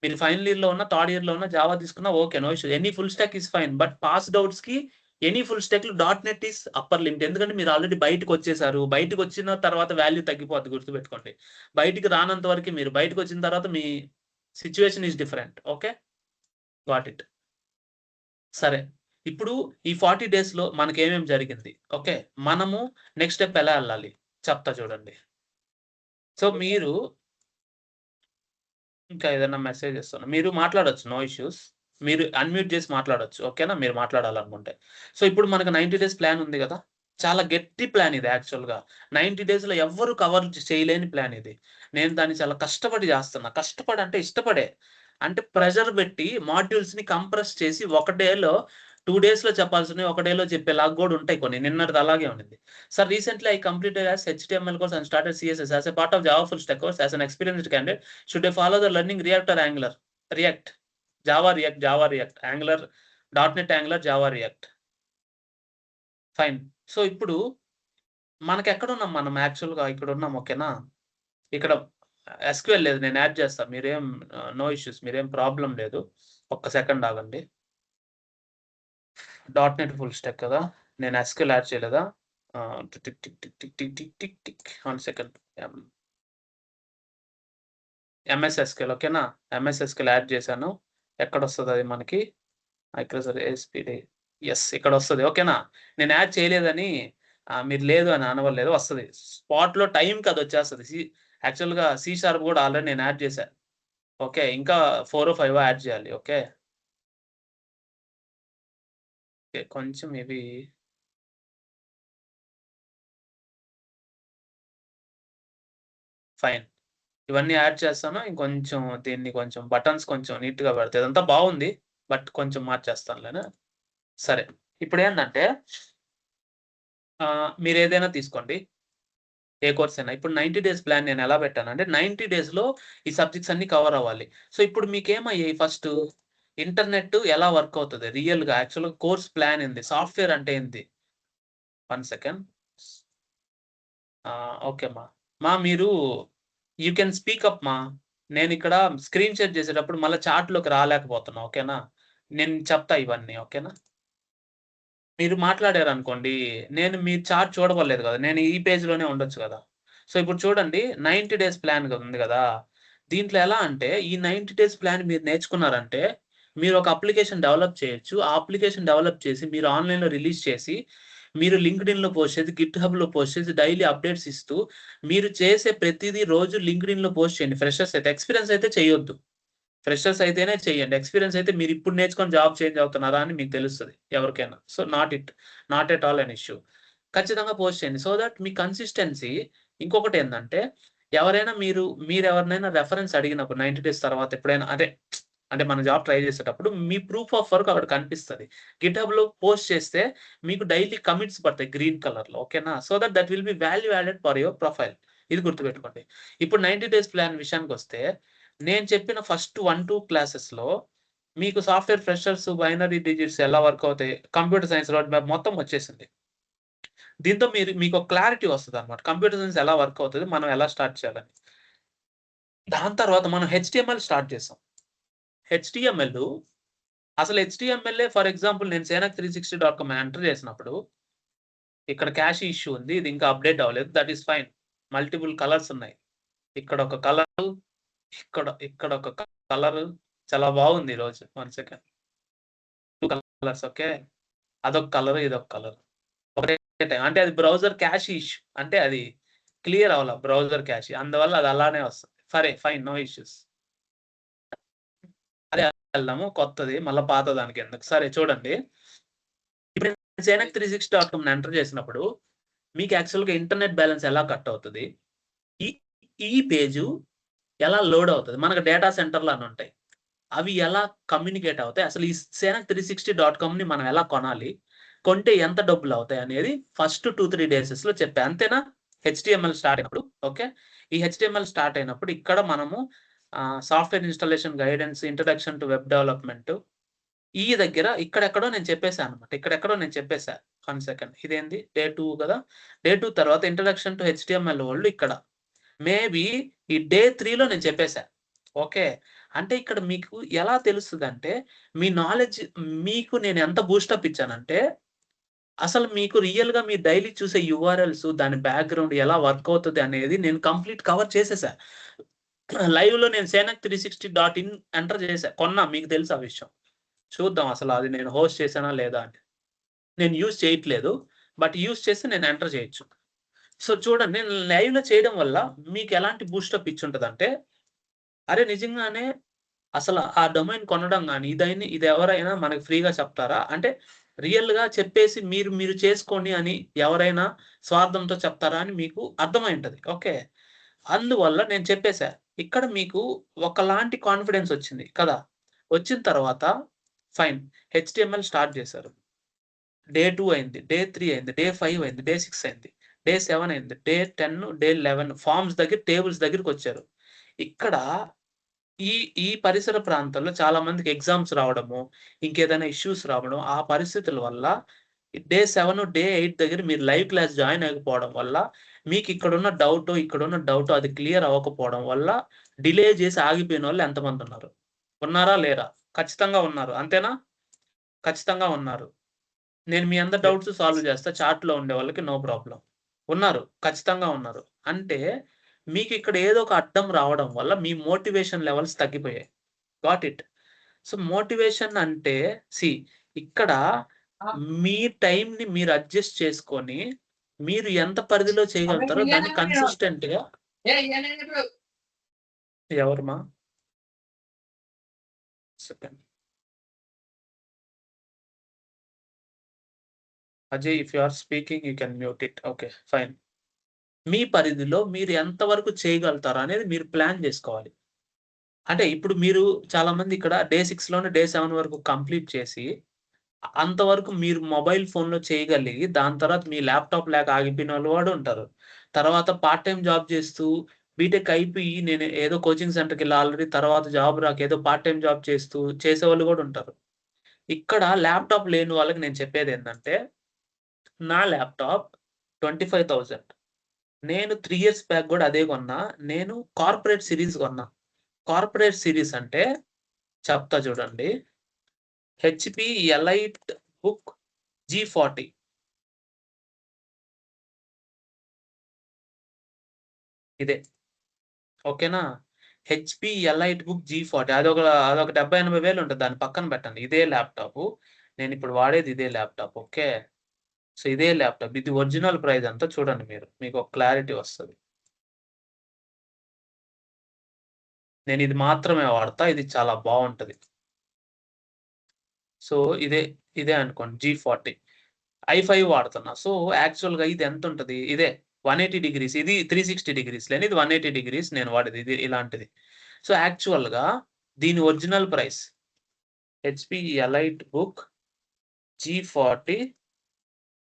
మీరు ఫైనల్ ఇయర్ లో ఉన్న, 3rd ఇయర్ లో ఉన్న జావా తీసుకున్నా okay, no issue. Any full stack is fine. But passed outs కి ఎనీ ఫుల్ స్టాక్ లో .NET ఈస్ అప్పర్ లిమిట్. ఎందుకంటే మీరు ఆల్రెడీ బయటకు వచ్చేసారు. బయటకు వచ్చిన తర్వాత వాల్యూ తగ్గిపోద్ది, గుర్తుపెట్టుకోండి. బయటికి రానంత వరకు, మీరు బయటకు వచ్చిన తర్వాత మీ situation is different. Okay, got it. సరే, ఇప్పుడు ఈ 40 days లో మనకి ఏమేమి జరిగింది? ఓకే, మనము నెక్స్ట్ స్టెప్ ఎలా వెళ్ళాలి చెప్తా చూడండి. సో మీరు ఇంకా ఏదైనా మెసేజ్ ఇస్తాను, మీరు మాట్లాడొచ్చు, నో ఇష్యూస్. మీరు అన్మ్యూట్ చేసి మాట్లాడొచ్చు. ఓకేనా, మీరు మాట్లాడాలనుకుంటే. సో ఇప్పుడు మనకు 90 days ప్లాన్ ఉంది కదా. చాలా గట్టి ప్లాన్ ఇది. యాక్చువల్గా 90 days లో ఎవ్వరు కవర్ చేయలేని ప్లాన్ ఇది. నేను దాన్ని చాలా కష్టపడి చేస్తున్నా. కష్టపడి అంటే ఇష్టపడే, అంటే ప్రెషర్ పెట్టి మాడ్యూల్స్ ని కంప్రెస్ చేసి 1 డేలో 2 days లో చెప్పాల్సినవి 1 డేలో చెప్పేలాగా కూడా ఉంటాయి కొన్ని. నిన్నటిది అలాగే ఉంది. Sir recently I completed as HTML course and started CSS as a part of Java full stack course as an experienced candidate. Should I follow the learning React or Angular? React, Java React, Angular, .NET Angular, Java React. Fine. So ఇప్పుడు మనకి ఎక్కడ ఉన్నాం మనం? యాక్చువల్గా ఇక్కడ ఉన్నాం. ఓకేనా, ఇక్కడ SQL లేదు, నేను యాడ్ చేస్తాను. మీరేం నో ఇష్యూస్, మీరేం ప్రాబ్లం లేదు. ఒక్క సెకండ్ ఆగండి. .NET ఫుల్ స్టాక్ కదా, నేను ఎస్క్యూఎల్ యాడ్ చేయలేదా? Tick tick tick tick tick tick tick tick 1 second. MS SQL ఓకేనా? ఎంఎస్ ఎస్క్యూఎల్ యాడ్ చేశాను. ఎక్కడొస్తది అది మనకి? మైక్రోసాఫ్ట్ ఎస్పీడి యెస్ ఇక్కడొస్తది ఓకేనా? నేను యాడ్ చేయలేదని మీరు లేదు అని అనవలేదు వస్తది. స్పాట్‌లో టైంకి అదొచ్చేస్తది. యాక్చువల్‌గా సి షార్ప్ కూడా ఆల్రెడీ నేను యాడ్ చేశా. ఓకే. ఇంకా 4 5 యాడ్ చేయాలి. ఓకే. ఓకే. కొంచెం ఇవి ఫైన్. ఇవన్నీ యాడ్ చేస్తాను. ఇంకొంచెం దీన్ని కొంచెం బటన్స్ కొంచెం నీట్‌గా పెడతా. ఇదంతా బావుంది. బట్ కొంచెం మార్చేస్తానులేనా. సరే. ఇప్పుడేందంటే మీరేదైనా తీసుకోండి. ఏ కోర్స్ అయినా. ఇప్పుడు 90 డేస్ ప్లాన్ నేను ఎలా పెట్టానంటే 90 డేస్‌లో ఈ సబ్జెక్ట్స్ అన్నీ కవర్ అవ్వాలి. సో, ఇప్పుడు మీకేమయ్యాయి ఫస్టు ఇంటర్నెట్ ఎలా వర్క్ అవుతది రియల్‌గా యాక్చువల్‌గా కోర్స్ ప్లాన్ ఏంది? సాఫ్ట్‌వేర్ అంటే ఏంది? 1 సెకండ్. ఓకే మీరు యూ కెన్ స్పీక్ అప్ నేనిక్కడ స్క్రీన్ షేర్ చేసేటప్పుడు మళ్ళా చాట్‌లోకి రాలేకపోతున్నా. ఓకేనా? నేను చెప్తా ఇవన్నీ. ఓకేనా? మీరు మాట్లాడారనుకోండి, నేను మీ చార్ట్ చూడబడలేదు గదా! నేను ఈ పేజ్‌లోనే ఉండొచ్చు గదా! సో, ఇప్పుడు చూడండి 90 డేస్ ప్లాన్ ఉంది గదా! దీంట్లో ఎలా అంటే, ఈ 90 డేస్ ప్లాన్ మీరు నేర్చుకున్నారంటే, మీరు ఒక అప్లికేషన్ డెవలప్ చేయొచ్చు. ఆ అప్లికేషన్ డెవలప్ చేసి, మీరు ఆన్‌లైన్‌లో రిలీజ్ చేసి, మీరు లింక్డ్ఇన్‌లో పోస్ట్ చేసి, గిట్‌హబ్‌లో పోస్ట్ చేసి, డైలీ అప్డేట్స్ ఇస్తూ, మీరు చేసే ప్రతిదీ రోజు లింక్డ్ఇన్‌లో పోస్ట్ చేయండి. ఫ్రెషర్స్ అయితే. ఎక్స్‌పీరియన్స్ అయితే చేయొద్దు. ఫ్రెషర్స్ అయితేనే చేయండి. ఎక్స్‌పీరియన్స్ అయితే మీరిప్పుడు నేర్చుకొని జాబ్ చేంజ్ అవుతున్నారా అని మీకు తెలుస్తది ఎవరికైనా. So, not at all an issue. ఖచ్చితంగా పోస్ట్ చేయండి. సో థట్ మీ కన్సిస్టెన్సీ ఇంకొకటేందంటే ఎవరైనా మీరెవరినైనా రెఫరెన్స్ అడిగినప్పుడు 90 డేస్ తర్వాత ఎప్పుడైనా అంటే మన జాబ్ ట్రై చేసేటప్పుడు మీ ప్రూఫ్ ఆఫ్ వర్క్ అక్కడ కనిపిస్తది. గిట్‌హబ్‌లో పోస్ట్ చేస్తే మీకు డైలీ కమిట్స్ పడతాయి గ్రీన్ కలర్‌లో. ఓకేనా? So that will be value added for your profile. ఇది గుర్తుపెట్టుకోండి. ఇప్పుడు 90 డేస్ ప్లాన్ విషయానికొస్తే నేను చెప్పిన ఫస్ట్ 1, 2 క్లాసెస్‌లో మీకు సాఫ్ట్‌వేర్ ఫ్రెషర్స్, బైనరీ డిజిట్స్ ఎలా వర్క్ అవుతాయి, కంప్యూటర్ సైన్స్ రోడ్ మ్యాప్ మొత్తం వచ్చేసింది. దీంతో మీకొక క్లారిటీ వస్తదన్నమాట. కంప్యూటర్ సైన్స్ ఎలా వర్క్ అవుతది, మనం ఎలా స్టార్ట్ చేయాలని. దాని తర్వాత మనం హెచ్‌టీఎంఎల్ స్టార్ట్ చేసాం. హెచ్‌టీఎంఎల్ ఫర్ ఎగ్జాంపుల్ నేను senac360.com ఎంటర్ చేసినప్పుడు ఇక్కడ క్యాష్ ఇష్యూ ఉంది. ఇది ఇంకా అప్‌డేట్ అవ్వలేదు. That is fine. Multiple colours ఉన్నాయి. ఇక్కడ ఒక కలరు, ఇక్కడ ఒక కలరు చాలా బాగుంది ఈరోజు. 1 సెకండ్. 2 colours okay. అదొక కలర్, ఇదొక కలర్. ఒకటే టైం. అంటే అది బ్రౌజర్ క్యాష్ ఇష్యూ. అంటే అది క్లియర్ అవ్వల బ్రౌజర్ క్యాష్. అందువల్ల అది అలానే వస్తది. సరే ఫైన్. No issues. అదే వెళ్దాము కొత్తది మళ్ళా పాత దానికెందుకు. సరే చూడండి. ఇప్పుడు నేను senac360.com ఎంటర్ చేసినప్పుడు మీకు యాక్చువల్‌గా ఇంటర్నెట్ బ్యాలెన్స్ ఎలా కట్ అవుతది? ఈ ఈ పేజు ఎలా లోడ్ అవుతది? మనకు డేటా సెంటర్‌లు అని ఉంటాయి. అవి ఎలా కమ్యూనికేట్ అవుతాయి? అసలు ఈ senac360.comని మనం ఎలా కొనాలి? కొంటే ఎంత డబ్బులవుతాయి అనేది ఫస్ట్ 2, 3 డేసెస్‌లో చెప్పా. అంతేనా? హెచ్‌టీఎంఎల్ స్టార్ట్ అయినప్పుడు. ఓకే. ఈ హెచ్‌టీఎంఎల్ స్టార్ట్ అయినప్పుడు ఇక్కడ మనము software installation guidance, introduction to web development ఈ దగ్గర ఇక్కడెక్కడో నేను చెప్పేసా అన్నమాట. ఇక్కడెక్కడో నేను చెప్పేసా. 1 సెకండ్. ఇదేంది డే 2 గదా! డే 2 తర్వాత ఇంట్రడక్షన్ టు హెచ్‌టీఎంఎల్ వాళ్ళు ఇక్కడ. మేబీ ఈ డే 3లో నేను చెప్పేసా. ఓకే. అంటే ఇక్కడ మీకు ఎలా తెలుస్తదంటే, మీ నాలెడ్జ్ మీకు నేను ఎంత బూస్టప్ ఇచ్చానంటే, అసలు మీకు రియల్‌గా మీరు డైలీ చూసే యూఆర్ఎల్స్ దాని బ్యాక్‌గ్రౌండ్ ఎలా వర్క్ అవుతది అనేది నేను కంప్లీట్ కవర్ చేసేసా. లైవ్‌లో నేను senac360.in ఎంటర్ చేశా. కొన్నా మీకు తెలుసు ఆ విషయం. చూద్దాం అసలు అది నేను హోస్ట్ చేశానా లేదా అని. నేను యూజ్ చేయట్లేదు. బట్ యూజ్ చేస్తే నేను ఎంటర్ చేయొచ్చు. సో చూడండి నేను లైవ్‌లో చేయడం వల్ల మీకు ఎలాంటి బూస్టప్ ఇచ్చుంటదంటే, అరే! నిజంగానే అసలు ఆ డొమైన్ కొనడం గాని, ఇది ఎవరైనా మనకు ఫ్రీగా చెప్తారా? అంటే రియల్‌గా చెప్పేసి మీరు చేసుకోండి అని ఎవరైనా స్వార్థంతో చెప్తారా అని మీకు అర్థమై ఉంటది. ఓకే. అందువల్ల నేను చెప్పేసా. ఇక్కడ మీకు ఒకలాంటి కాన్ఫిడెన్స్ వచ్చింది కదా! వచ్చిన తర్వాత ఫైన్. హెచ్‌టీఎంఎల్ స్టార్ట్ చేశారు. డే 2 అయింది. డే 3 అయింది. డే 5 అయింది. డే 6 అయింది. డే 7 అయింది. డే 10, డే 11 ఫార్మ్స్ దగ్గర టేబుల్స్ దగ్గరికొచ్చారు. ఇక్కడ ఈ ఈ పరిసర ప్రాంతాల్లో చాలా మందికి ఎగ్జామ్స్ రావడము, ఇంకేదైనా ఇష్యూస్ రావడం, ఆ పరిస్థితుల వల్ల డే 7, డే 8 దగ్గర మీరు లైవ్ క్లాస్ జాయిన్ అవ్వకపోవడం వల్ల, ఇక్కడున్న డౌటో అది క్లియర్ అవ్వకపోవడం వల్ల డిలే చేసి ఆగిపోయినోళ్ళు ఎంతమందున్నారు? ఉన్నారా? లేరా? ఖచ్చితంగా ఉన్నారు. అంతేనా? ఖచ్చితంగా ఉన్నారు. నేను మీ అందరి డౌట్స్ సాల్వ్ చేస్తా. చాట్‌లో ఉండే వాళ్ళకి నో ప్రాబ్లమ్. ఉన్నారు. ఖచ్చితంగా ఉన్నారు. అంటే మీకు ఇక్కడ ఏదో ఒక అడ్డం రావడం వల్ల మీ మోటివేషన్ లెవెల్స్ తగ్గిపోయాయి. Got it. సో, మోటివేషన్ అంటే ఇక్కడ మీ టైమ్‌ని మీరు అడ్జస్ట్ చేసుకొని, మీరు ఎంత పరిధిలో చేయగలుగుతారో దాన్ని కన్సిస్టెంట్‌గా ఎవరమ్మా? Second. Ajay, if you are speaking you can mute it. Okay. Fine. మీ పరిధిలో మీరు ఎంత వరకు చేయగలుగుతారు అనేది మీరు ప్లాన్ చేసుకోవాలి. అంటే ఇప్పుడు మీరు చాలామంది ఇక్కడ డే 6లోనే డే 7 వరకు కంప్లీట్ చేసి, అంతవరకు మీరు మొబైల్ ఫోన్‌లో చేయగలిగి, దాని తర్వాత మీ ల్యాప్‌టాప్ లేక ఆగిపోయినోళ్ళు కూడా ఉంటారు. తర్వాత పార్ట్ టైమ్ జాబ్ చేస్తూ, బీటెక్ అయిపోయి నేను ఏదో కోచింగ్ సెంటర్‌కెళ్ళి ఆల్రెడీ తర్వాత జాబ్ రాక ఏదో పార్ట్ టైమ్ జాబ్ చేస్తూ చేసేవాళ్ళు కూడా ఉంటారు. ఇక్కడ ల్యాప్‌టాప్ లేని వాళ్ళకి నేను చెప్పేదేంటంటే, నా ల్యాప్‌టాప్ 25,000. నేను 3 ఇయర్స్ బ్యాక్ కూడా అదే కొన్నా. నేను కార్పొరేట్ సిరీస్ కొన్నా. కార్పొరేట్ సిరీస్ అంటే చెప్తా చూడండి. HP elite book G40. ఇదే. ఓకేనా? హెచ్‌పీ ఎలైట్ బుక్ G40 అదొక 70,000-80,000 ఉంటది. దాన్ని పక్కన పెట్టండి. ఇదే ల్యాప్‌టాపు. నేనిప్పుడు వాడేది ఇదే ల్యాప్‌టాప్. ఓకే. సో, ఇదే ల్యాప్‌టాప్. ఇది ఒరిజినల్ ప్రైస్ ఎంతో చూడండి మీరు. మీకు ఒక క్లారిటీ వస్తది. నేను ఇది మాత్రమే వాడతా. ఇది చాలా బావుంటది. సో, ఇదే అనుకోండి G40. i5 వాడుతున్నా. సో, యాక్చువల్‌గా ఇది ఎంతుంటది? ఇదే 180 డిగ్రీస్. ఇది 360 డిగ్రీస్ లేని ఇది 180 డిగ్రీస్ నేను వాడేది. ఇది ఇలాంటిది. సో, యాక్చువల్‌గా దీని original price HP elite book G40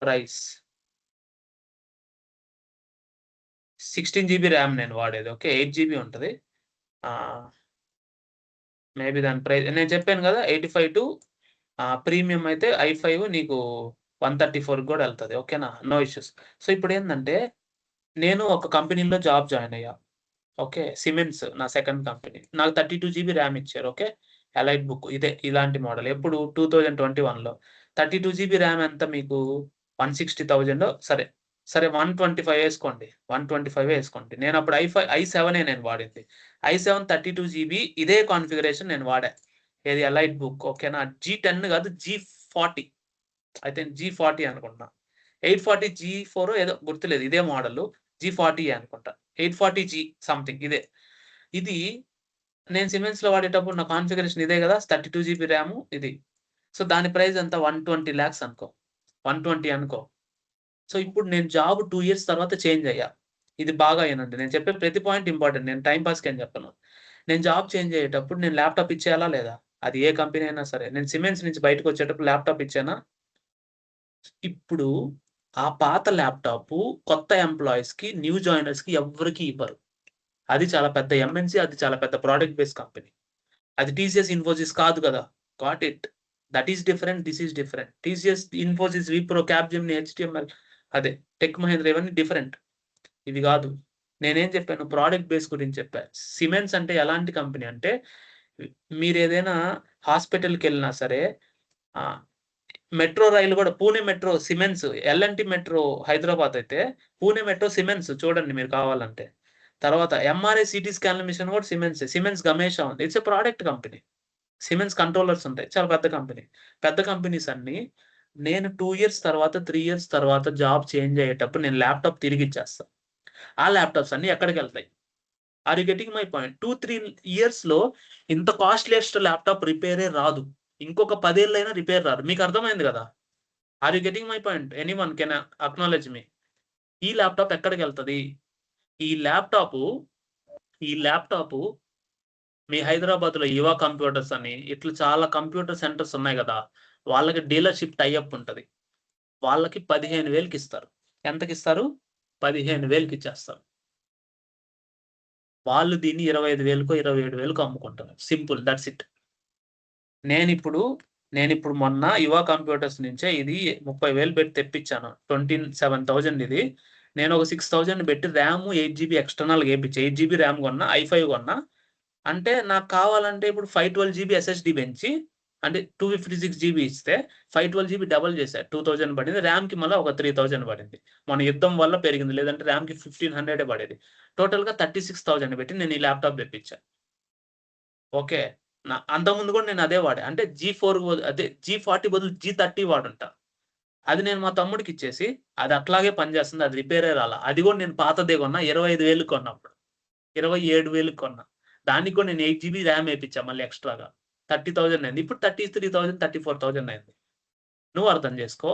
price 16 GB RAM నేను వాడేది. ఓకే. 8 జీబీ ఉంటది. మేబీ దాని ప్రైస్ నేను చెప్పాను గదా! 85 టు ప్రీమియం అయితే i5 నీకు 134 గూడా ఎళ్తది. ఓకేనా? No issues. సో, ఇప్పుడేందంటే నేను ఒక కంపెనీలో జాబ్ జాయిన్ అయ్యా. ఓకే. సిమెన్స్ నా సెకండ్ కంపెనీ. నాకు 32 జీబీ ర్యామ్ ఇచ్చారు. ఓకే. ఎలైట్ బుక్ ఇదే ఇలాంటి మోడల్. ఎప్పుడు 2021లో. 32 జీబీ ర్యామ్ ఎంత మీకు 160,000 సరే. సరే 125 ఏసుకోండి. 125 ఏసుకోండి. నేనప్పుడు i7 నేను వాడింది. i7 32 జీబీ ఇదే కాన్ఫిగరేషన్ నేను వాడా. ఏది ఎలైట్ బుక్. ఓకేనా? G10 కాదు G40. ఐ థింక్ G40 అనుకుంటున్నా. 840 G4 ఏదో గుర్తులేదు. ఇదే మోడలు. G40 అనుకుంటా. 840G సంథింగ్ ఇదే. ఇది నేను సిమెన్స్‌లో వాడేటప్పుడు నా కాన్ఫిగరేషన్ ఇదే గదా! 32 జీబీ ర్యాము ఇది. సో, దాని ప్రైస్ ఎంత 120 లాక్స్ అనుకో. 120 అనుకో. సో, ఇప్పుడు నేను జాబ్ 2 ఇయర్స్ తర్వాత చేంజ్ అయ్యా. ఇది బాగా ఇనండి. నేను చెప్పే ప్రతి పాయింట్ ఇంపార్టెంట్. నేను టైమ్ పాస్‌కేం చెప్పను. నేను జాబ్ చేంజ్ అయ్యేటప్పుడు నేను ల్యాప్‌టాప్ ఇచ్చేయాలా లేదా? అది ఏ కంపెనీ అయినా సరే. నేను సిమెన్స్ నుంచి బయటకొచ్చేటప్పుడు ల్యాప్‌టాప్ ఇచ్చానా? ఇప్పుడు ఆ పాత ల్యాప్‌టాపు కొత్త ఎంప్లాయీస్‌కి, న్యూ జాయినర్స్‌కి ఎవ్వరికీ ఇవ్వరు. అది చాలా పెద్ద ఎంఎన్‌సి. అది చాలా పెద్ద ప్రొడక్ట్ బేస్డ్ కంపెనీ. అది టీసీఎస్, ఇన్ఫోసిస్ కాదు కదా! Got it. That is different. This is different. TCS, Infosys, Wipro, Capgemini, HTML అదే టెక్ మహీంద్ర ఇవన్నీ డిఫరెంట్. ఇవి గాదు. నేనేం చెప్పాను ప్రొడక్ట్ బేస్ గురించి చెప్పా. సిమెన్స్ అంటే ఎలాంటి కంపెనీ అంటే మీరేదైనా హాస్పిటల్‌కెళ్ళినా సరే మెట్రో రైలు గూడా Pune metro Siemens, L and T metro Hyderabad అయితే పూణే మెట్రో సిమెన్స్ చూడండి మీరు కావాలంటే. తర్వాత ఎంఆర్ఐ సీటీ స్కాన్‌ల మిషన్ గూడా సిమెన్సే. సిమెన్స్ గమేషా ఉంది. It's a product company. Siemens controllers ఉంటాయి. చాలా పెద్ద కంపెనీ. పెద్ద కంపెనీస్ అన్నీ నేను 2 ఇయర్స్ తర్వాత, 3 ఇయర్స్ తర్వాత జాబ్ చేంజ్ అయ్యేటప్పుడు నేను ల్యాప్‌టాప్ తిరిగిచ్చేస్తా. ఆ ల్యాప్‌టాప్స్ అన్నీ ఎక్కడికెళ్తాయి? Are you getting my point? 2, 3 ఇయర్స్‌లో ఇంత కాస్ట్‌లియస్ట్ ల్యాప్‌టాప్ రిపేరే రాదు. ఇంకొక 10 ఏళ్లైనా రిపేర్ రాదు. మీకు అర్థమైంది గదా! Are you getting my point? Anyone can acknowledge me. ఈ ల్యాప్‌టాప్ ఎక్కడికెళ్తది? ఈ ల్యాప్‌టాపు ఈ ల్యాప్‌టాపు మీ హైదరాబాద్‌లో యువ కంప్యూటర్స్ అని ఇట్లా చాలా కంప్యూటర్ సెంటర్స్ ఉన్నాయి గదా! వాళ్ళకి డీలర్‌షిప్ టై అప్ ఉంటది. వాళ్ళకి 15,000కి ఇస్తారు. ఎంతకిస్తారు? 15,000కి ఇచ్చేస్తారు. వాళ్ళు దీన్ని 25,000కో, 27,000కో అమ్ముకుంటారు. Simple that's it. నేనిప్పుడు మొన్న యువ కంప్యూటర్స్ నుంచే ఇది 30,000 పెట్టి తెప్పించాను. 27,000 ఇది. నేను ఒక 6,000 పెట్టి ర్యామ్ 8 జీబీ ఎక్స్టర్నల్‌గా ఏపిచ్చా. 8 జీబీ ర్యామ్ కొన్నా. i5 కొన్నా. అంటే నాకు కావాలంటే ఇప్పుడు 512 జీబీ ఎస్ఎస్‌డీ పెంచి అంటే 256 GB ఇస్తే 512 GB డబల్ చేశారు, 2000 పడింది. ర్యామ్కి మళ్ళీ ఒక 3000 పడింది. మన యుద్ధం వల్ల పెరిగింది, లేదంటే ర్యామ్కి 1500 పడేది. టోటల్గా 36,000 పెట్టి నేను ఈ ల్యాప్టాప్ తెప్పించాను. ఓకే, అంతకుముందు కూడా నేను అదే వాడా. అంటే G4 అదే G40 బదులు G30 వాడుంటా. అది నేను మా తమ్ముడికి ఇచ్చేసి అది అట్లాగే పనిచేస్తుంది, అది రిపేరే రాలా. అది కూడా నేను పాతదే కొన్నా, 25,000 కొన్నప్పుడు, 27,000 కొన్నా. దానికి కూడా నేను 8 GB ర్యామ్ వేయించా మళ్ళీ ఎక్స్ట్రాగా. 30,000 అయింది. ఇప్పుడు 33,000 34,000 అయింది. నువ్వు అర్థం చేసుకో,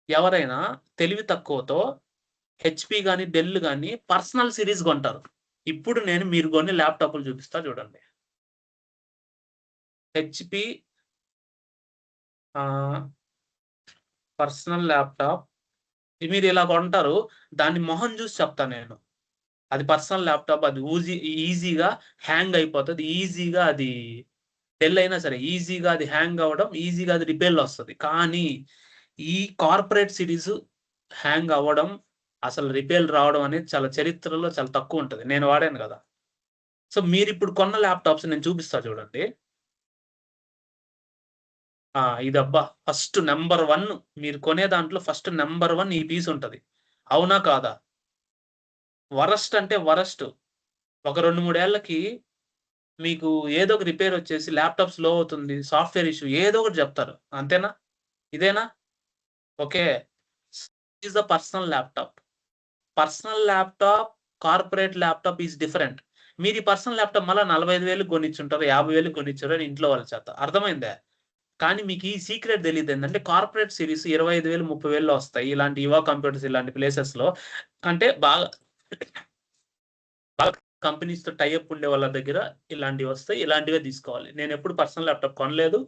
ఎవరైనా తెలివి తక్కువతో హెచ్పి కానీ డెల్ కానీ పర్సనల్ సిరీస్ కొంటారు. ఇప్పుడు నేను మీరు కొన్ని ల్యాప్టాప్లు చూపిస్తా చూడండి. హెచ్పి పర్సనల్ ల్యాప్టాప్ మీరు ఇలా కొంటారు, దాన్ని మొహం చూసి చెప్తా నేను. అది పర్సనల్ ల్యాప్టాప్, అది ఈజీగా హ్యాంగ్ అయిపోతుంది, ఈజీగా అది డెల్ అయినా సరే ఈజీగా అది హ్యాంగ్ అవ్వడం, ఈజీగా అది రిపేర్లు వస్తుంది. కానీ ఈ కార్పొరేట్ సిరీస్ హ్యాంగ్ అవ్వడం, అసలు రిపేర్లు రావడం అనేది చాలా చరిత్రలో చాలా తక్కువ ఉంటుంది. నేను వాడాను కదా. సో మీరు ఇప్పుడు కొన్న ల్యాప్టాప్స్ నేను చూపిస్తా చూడండి. ఇదబ్బా ఫస్ట్ నెంబర్ 1, మీరు కొనే దాంట్లో ఫస్ట్ నెంబర్ 1 ఈ పీస్ ఉంటుంది. అవునా కాదా? వరస్ట్ అంటే వరస్ట్. ఒక 2-3 ఏళ్లకి మీకు ఏదో ఒక రిపేర్ వచ్చేసి ల్యాప్టాప్ స్లో అవుతుంది, సాఫ్ట్వేర్ ఇష్యూ ఏదో ఒకటి చెప్తారు. అంతేనా? ఇదేనా? Okay, is the personal laptop. Personal laptop, corporate laptop is different. మీరు ఈ పర్సనల్ ల్యాప్టాప్ మళ్ళీ 45,000 కొనిచ్చుంటారు, 50,000 కొనిచ్చారు అని ఇంట్లో వాళ్ళ చేత. అర్థమైందా? కానీ మీకు ఈ సీక్రెట్ తెలియదు ఏంటంటే, కార్పొరేట్ సిరీస్ 25,000 30,000 వస్తాయి. ఇలాంటి యువ కంప్యూటర్స్ ఇలాంటి ప్లేసెస్లో, అంటే బాగా కంపెనీస్తో టైఅప్ ఉండే వాళ్ళ దగ్గర ఇలాంటివి వస్తాయి. ఇలాంటివే తీసుకోవాలి. నేను ఎప్పుడు పర్సనల్ ల్యాప్టాప్ కొనలేదు.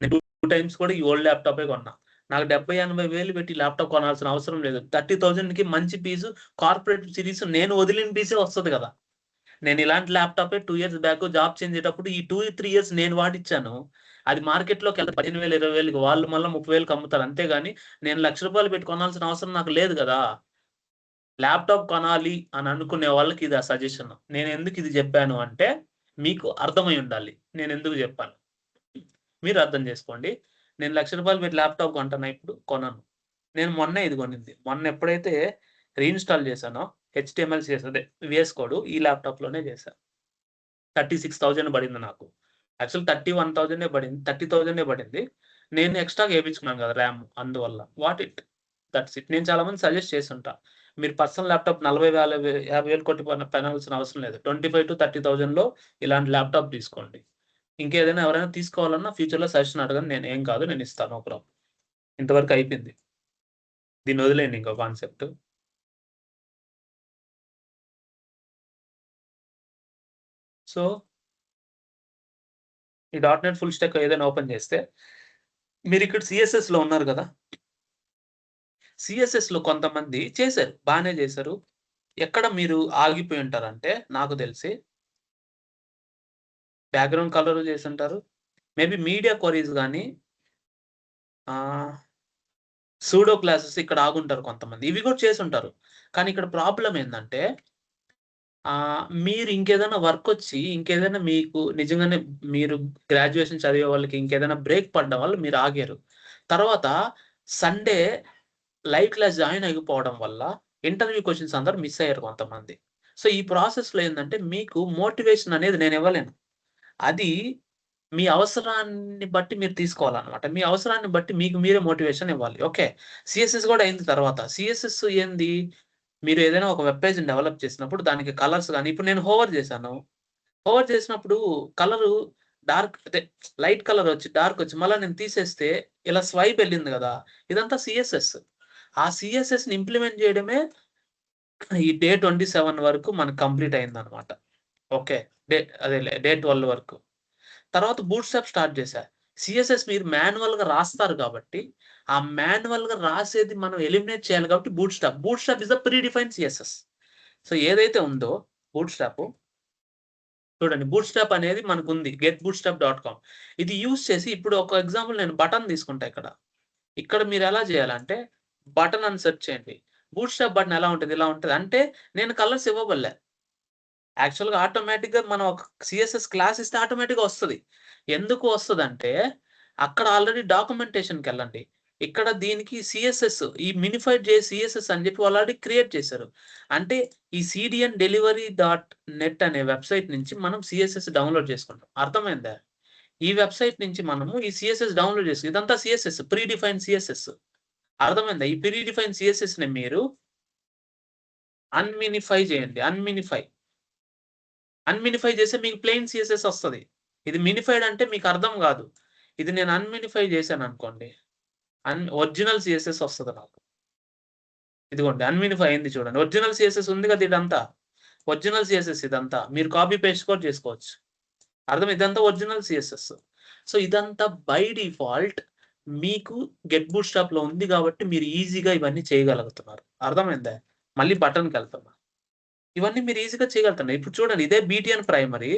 నేను 2 టైమ్స్ కూడా ఈ ఓల్డ్ ల్యాప్టాపే కొన్నా. నాకు 70,000-80,000 పెట్టి ల్యాప్టాప్ కొనాల్సిన అవసరం లేదు. 30,000కి మంచి పీసు కార్పొరేట్ సిరీస్ నేను వదిలిన పీసే వస్తుంది కదా. నేను ఇలాంటి ల్యాప్టాపే 2 ఇయర్స్ బ్యాక్ జాబ్ చేంజ్ అయ్యేటప్పుడు ఈ 2-3 ఇయర్స్ నేను వాడిచ్చాను. అది మార్కెట్లోకి వెళ్తే 15,000 20,000కి, వాళ్ళు మళ్ళీ 30,000కి అమ్ముతారు. అంతేగాని నేను ₹1,00,000 పెట్టి కొనాల్సిన అవసరం నాకు లేదు కదా. ల్యాప్టాప్ కొనాలి అని అనుకునే వాళ్ళకి ఇది సజెషన్. నేను ఎందుకు ఇది చెప్పాను అంటే, మీకు అర్థమై ఉండాలి నేను ఎందుకు చెప్పాను. మీరు అర్థం చేసుకోండి. నేను ₹1,00,000 పెట్టి ల్యాప్టాప్ కొంటానా? ఇప్పుడు కొనను. నేను మొన్నే ఇది కొనింది. మొన్న ఎప్పుడైతే రీఇన్‌స్టాల్ చేశానో HTML అదే VS కోడ్ ఈ ల్యాప్టాప్‌లోనే చేశా. 36,000 పడింది నాకు. యాక్చువల్ 31,000 పడింది, 30,000 పడింది. నేను ఎక్స్ట్రాగా ఏపించుకున్నాను కదా ర్యామ్, అందువల్ల. What it, that's it. నేను చాలా మంది సజెస్ట్ చేసుంటా, మీరు పర్సనల్ ల్యాప్టాప్ 40,000-50,000 కొట్టి కొనాల్సిన అవసరం లేదు. 25,000-30,000లో ఇలాంటి ల్యాప్టాప్ తీసుకోండి. ఇంకేదైనా ఎవరైనా తీసుకోవాలన్నా ఫ్యూచర్‌లో సజెషన్ అడగండి. నేను ఏం కాదు, నేను ఇస్తాను. No problem. ఇంతవరకు అయిపోయింది. దీన్ని వదిలేయండి ఇంకో కాన్సెప్ట్. సో ఈ .NET ఫుల్ స్టాక్ ఏదైనా ఓపెన్ చేస్తే మీరు ఇక్కడ CSSలో ఉన్నారు కదా. CSSలో కొంతమంది చేశారు, బాగానే చేశారు. ఎక్కడ మీరు ఆగిపోయి ఉంటారంటే, నాకు తెలిసి బ్యాక్‌గ్రౌండ్ కలర్ చేసి ఉంటారు. మేబీ మీడియా క్వరీస్ కానీ సూడో క్లాసెస్ ఇక్కడ ఆగుంటారు కొంతమంది. ఇవి కూడా చేసి ఉంటారు. కానీ ఇక్కడ ప్రాబ్లమ్ ఏందంటే, మీరు ఇంకేదైనా వర్క్ వచ్చి, ఇంకేదైనా మీకు నిజంగానే మీరు గ్రాడ్యుయేషన్ చదివే వాళ్ళకి ఇంకేదైనా బ్రేక్ పడడం వల్ల మీరు ఆగారు. తర్వాత సండే లైవ్ క్లాస్ జాయిన్ అయిపోవడం వల్ల ఇంటర్వ్యూ క్వెషన్స్ అందరూ మిస్ అయ్యారు కొంతమంది. సో ఈ ప్రాసెస్‌లో ఏందంటే, మీకు మోటివేషన్ అనేది నేను ఇవ్వలేను. అది మీ అవసరాన్ని బట్టి మీరు తీసుకోవాలన్నమాట. మీ అవసరాన్ని బట్టి మీకు మీరే మోటివేషన్ ఇవ్వాలి. ఓకే, CSS కూడా అయింది తర్వాత. CSS ఏంది? మీరు ఏదైనా ఒక వెబ్ పేజ్‌ని డెవలప్ చేసినప్పుడు దానికి కలర్స్ గాని, ఇప్పుడు నేను హోవర్ చేశాను. హోవర్ చేసినప్పుడు కలరు డార్క్ అదే లైట్ కలర్ వచ్చి, డార్క్ వచ్చి, మళ్ళా నేను తీసేస్తే ఇలా స్వైప్ వెళ్ళింది కదా. ఇదంతా CSS. ఆ CSS‌ని ఇంప్లిమెంట్ చేయడమే ఈ డే 27 వరకు మనకు కంప్లీట్ అయిందన్నమాట. ఓకే, డే 12 వరకు. తర్వాత బూట్‌స్ట్రాప్ స్టార్ట్ చేశా. CSS మీరు మాన్యువల్‌గా రాస్తారు కాబట్టి, ఆ మాన్యువల్‌గా రాసేది మనం ఎలిమినేట్ చేయాలి కాబట్టి bootstrap is the pre defined CSS. So ఏదైతే ఉందో బూట్‌స్ట్రాప్ చూడండి, బూట్‌స్ట్రాప్ అనేది మనకుంది getbootstrap.com. ఇది యూజ్ చేసి, ఇప్పుడు ఒక ఎగ్జాంపుల్ నేను బటన్ తీసుకుంటా ఇక్కడ. ఇక్కడ మీరు ఎలా చేయాలంటే, బటన్ అని సెర్చ్ చేయండి. బూట్‌స్ట్రాప్ బటన్ ఎలా ఉంటది? ఇలా ఉంటది. అంటే నేను కలర్స్ ఇవ్వబల్లే. యాక్చువల్‌గా ఆటోమేటిక్‌గా మనం ఒక సీఎస్ఎస్ క్లాస్ ఇస్తే ఆటోమేటిక్‌గా వస్తది. ఎందుకు వస్తదంటే, అక్కడ ఆల్రెడీ డాక్యుమెంటేషన్‌కెళ్ళండి. ఇక్కడ దీనికి సీఎస్ఎస్ ఈ మినిఫైడ్ సీఎస్ఎస్ అని చెప్పి వాళ్ళు ఆల్రెడీ క్రియేట్ చేశారు. అంటే ఈ సీడీఎన్ డెలివరీ డాట్ నెట్ అనే వెబ్‌సైట్ నుంచి మనం సీఎస్ఎస్ డౌన్‌లోడ్ చేసుకుంటాం. అర్థమైందా? ఈ వెబ్‌సైట్ నుంచి మనము ఈ సీఎస్ఎస్ డౌన్‌లోడ్ చేసి ఇదంతా సీఎస్ఎస్ ప్రీ డిఫైన్డ్ సీఎస్ఎస్. అర్థమైందా? ఈ ప్రీ డిఫైన్డ్ సీఎస్ఎస్‌ని మీరు అన్‌మినిఫై చేయండి. అన్‌మినిఫై చేస్తే మీకు ప్లెయిన్ సీఎస్ఎస్ వస్తది. ఇది మినిఫైడ్ అంటే మీకు అర్థం గాదు. ఇది నేను అన్‌మినిఫై చేశాననుకోండి. ఒరిజినల్ సీఎస్ఎస్ వస్తది నాకు. ఇదిగోండి అన్‌మినిఫై అయింది చూడండి. ఒరిజినల్ సీఎస్ఎస్ ఉంది కదా ఇదంతా. ఒరిజినల్ సీఎస్ఎస్ ఇదంతా. మీరు కాపీ పేస్ట్ కూడా చేసుకోవచ్చు. ఇదంతా ఒరిజినల్ సీఎస్ఎస్. సో, ఇదంతా బై డిఫాల్ట్ మీకు గెట్ బూట్‌స్ట్రాప్‌లో ఉంది గాబట్టి మీరు ఈజీగా ఇవన్నీ చేయగలుగుతున్నారు. అర్థమైందా? మళ్ళీ బటన్‌కెళ్తున్నా. ఇవన్నీ మీరు ఈజీగా చేయగలుగుతున్నారు. ఇప్పుడు చూడండి ఇదే బీటీఎన్ ప్రైమరీ.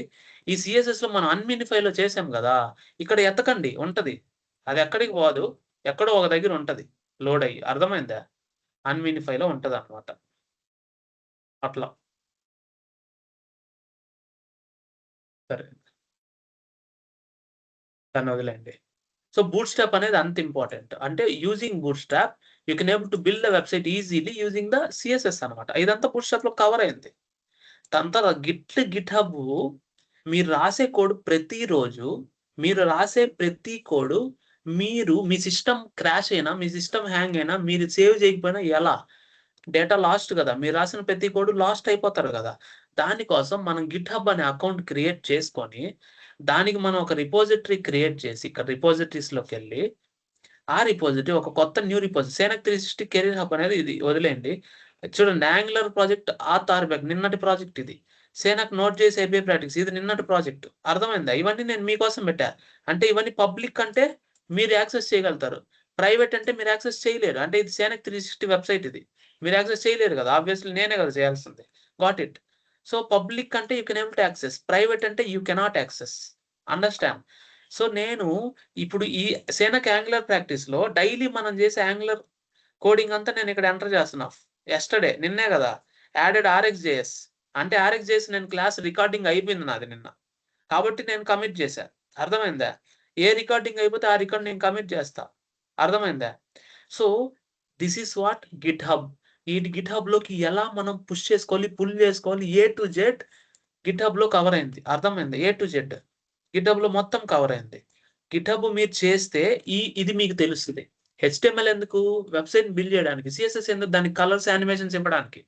ఈ సీఎస్ఎస్‌లో మనం అన్‌మినిఫైలో చేసాం గదా! ఇక్కడ ఎతకండి ఉంటది. అది ఎక్కడికి పోదు. ఎక్కడో ఒక దగ్గర ఉంటది. లోడ్ అయ్యి. అర్థమైందా? అన్‌మినిఫైలో ఉంటదన్నమాట. అట్లా. సరే. దాన్ని వదిలేయండి. సో, బూట్‌స్ట్రాప్ అనేది అంత ఇంపార్టెంట్. అంటే using bootstrap you can able to build the website easily using the CSS అన్నమాట. ఇదంతా బూట్‌స్ట్రాప్‌లో కవర్ అయింది. దాని తర్వాత గిట్‌హబ్ మీరు రాసే కోడ్ ప్రతిరోజు మీరు రాసే ప్రతి కోడ్ మీరు మీ సిస్టమ్ క్రాష్ అయినా, మీ సిస్టమ్ హ్యాంగ్ అయినా, మీరు సేవ్ చేయకపోయినా ఎలా? డేటా లాస్ట్ గదా! మీరు రాసిన ప్రతి కోడ్ లాస్ట్ అయిపోతారు గదా! దానికోసం మనం గిట్‌హబ్ అనే అకౌంట్ క్రియేట్ చేసుకొని, దానికి మనం ఒక రిపోజిటరీ క్రియేట్ చేసి, ఇక్కడ రిపోజిటరీస్‌లోకెళ్ళి, ఆ రిపోజిటరీ ఒక కొత్త న్యూ రిపోజిటరీ సేనక్ 360 కెరీర్ హబ్ అనేది ఇది వదిలేయండి. చూడండి యాంగులర్ ప్రాజెక్ట్ ఆర్‌బ్యాక్ నిన్నటి ప్రాజెక్ట్ ఇది. సేనక్ నోడ్.జేఎస్ ఏపీఐ ప్రాక్టీస్ ఇది నిన్నటి ప్రాజెక్ట్. అర్థమైందా? ఇవన్నీ నేను మీకోసం పెట్టా. అంటే ఇవన్నీ పబ్లిక్ అంటే మీరు యాక్సెస్ చేయగలుగుతారు. ప్రైవేట్ అంటే మీరు యాక్సెస్ చేయలేరు. అంటే ఇది సేనక్ 360 వెబ్‌సైట్ ఇది. మీరు యాక్సెస్ చేయలేరు గదా! ఆబ్వియస్‌లీ నేనే గదా చేయాల్సింది. Got it. సో, పబ్లిక్ అంటే you can able to access. Private అంటే you cannot access. Understand. So, నేను ఇప్పుడు ఈ సేనక్ యాంగులర్ ప్రాక్టీస్‌లో డైలీ మనం చేసే యాంగులర్ కోడింగ్ అంతా నేను ఇక్కడ ఎంటర్ చేస్తున్నా. నిన్నే గదా! యాడెడ్ ఆర్ఎక్స్‌జేఎస్. అంటే ఆర్ఎక్స్‌జేఎస్ నేను క్లాస్ రికార్డింగ్ అయిపోయింది నాది నిన్న. కాబట్టి నేను కమిట్ చేశా. అర్థమైందా? ఏ రికార్డింగ్ అయిపోతే ఆ రికార్డ్ నేను కమిట్ చేస్తా. అర్థమైందా? So, this is what GitHub. ఈ గిట్‌హబ్‌లోకి ఎలా మనం పుష్ చేసుకోవాలి, పుల్ చేసుకోవాలి ఏ టు జెడ్ గిట్‌హబ్‌లో కవర్ అయింది. అర్థమైందా? ఏ టు జెడ్. గిట్‌హబ్‌లో మొత్తం కవర్ అయింది. గిట్‌హబ్ మీరు చేస్తే ఇది మీకు తెలుస్తది. హెచ్‌టీఎంఎల్ ఎందుకు? వెబ్‌సైట్‌ని బిల్డ్ చేయడానికి. సీఎస్ఎస్ ఎందుకు? దానికి కలర్స్, యానిమేషన్స్ ఇవ్వడానికి.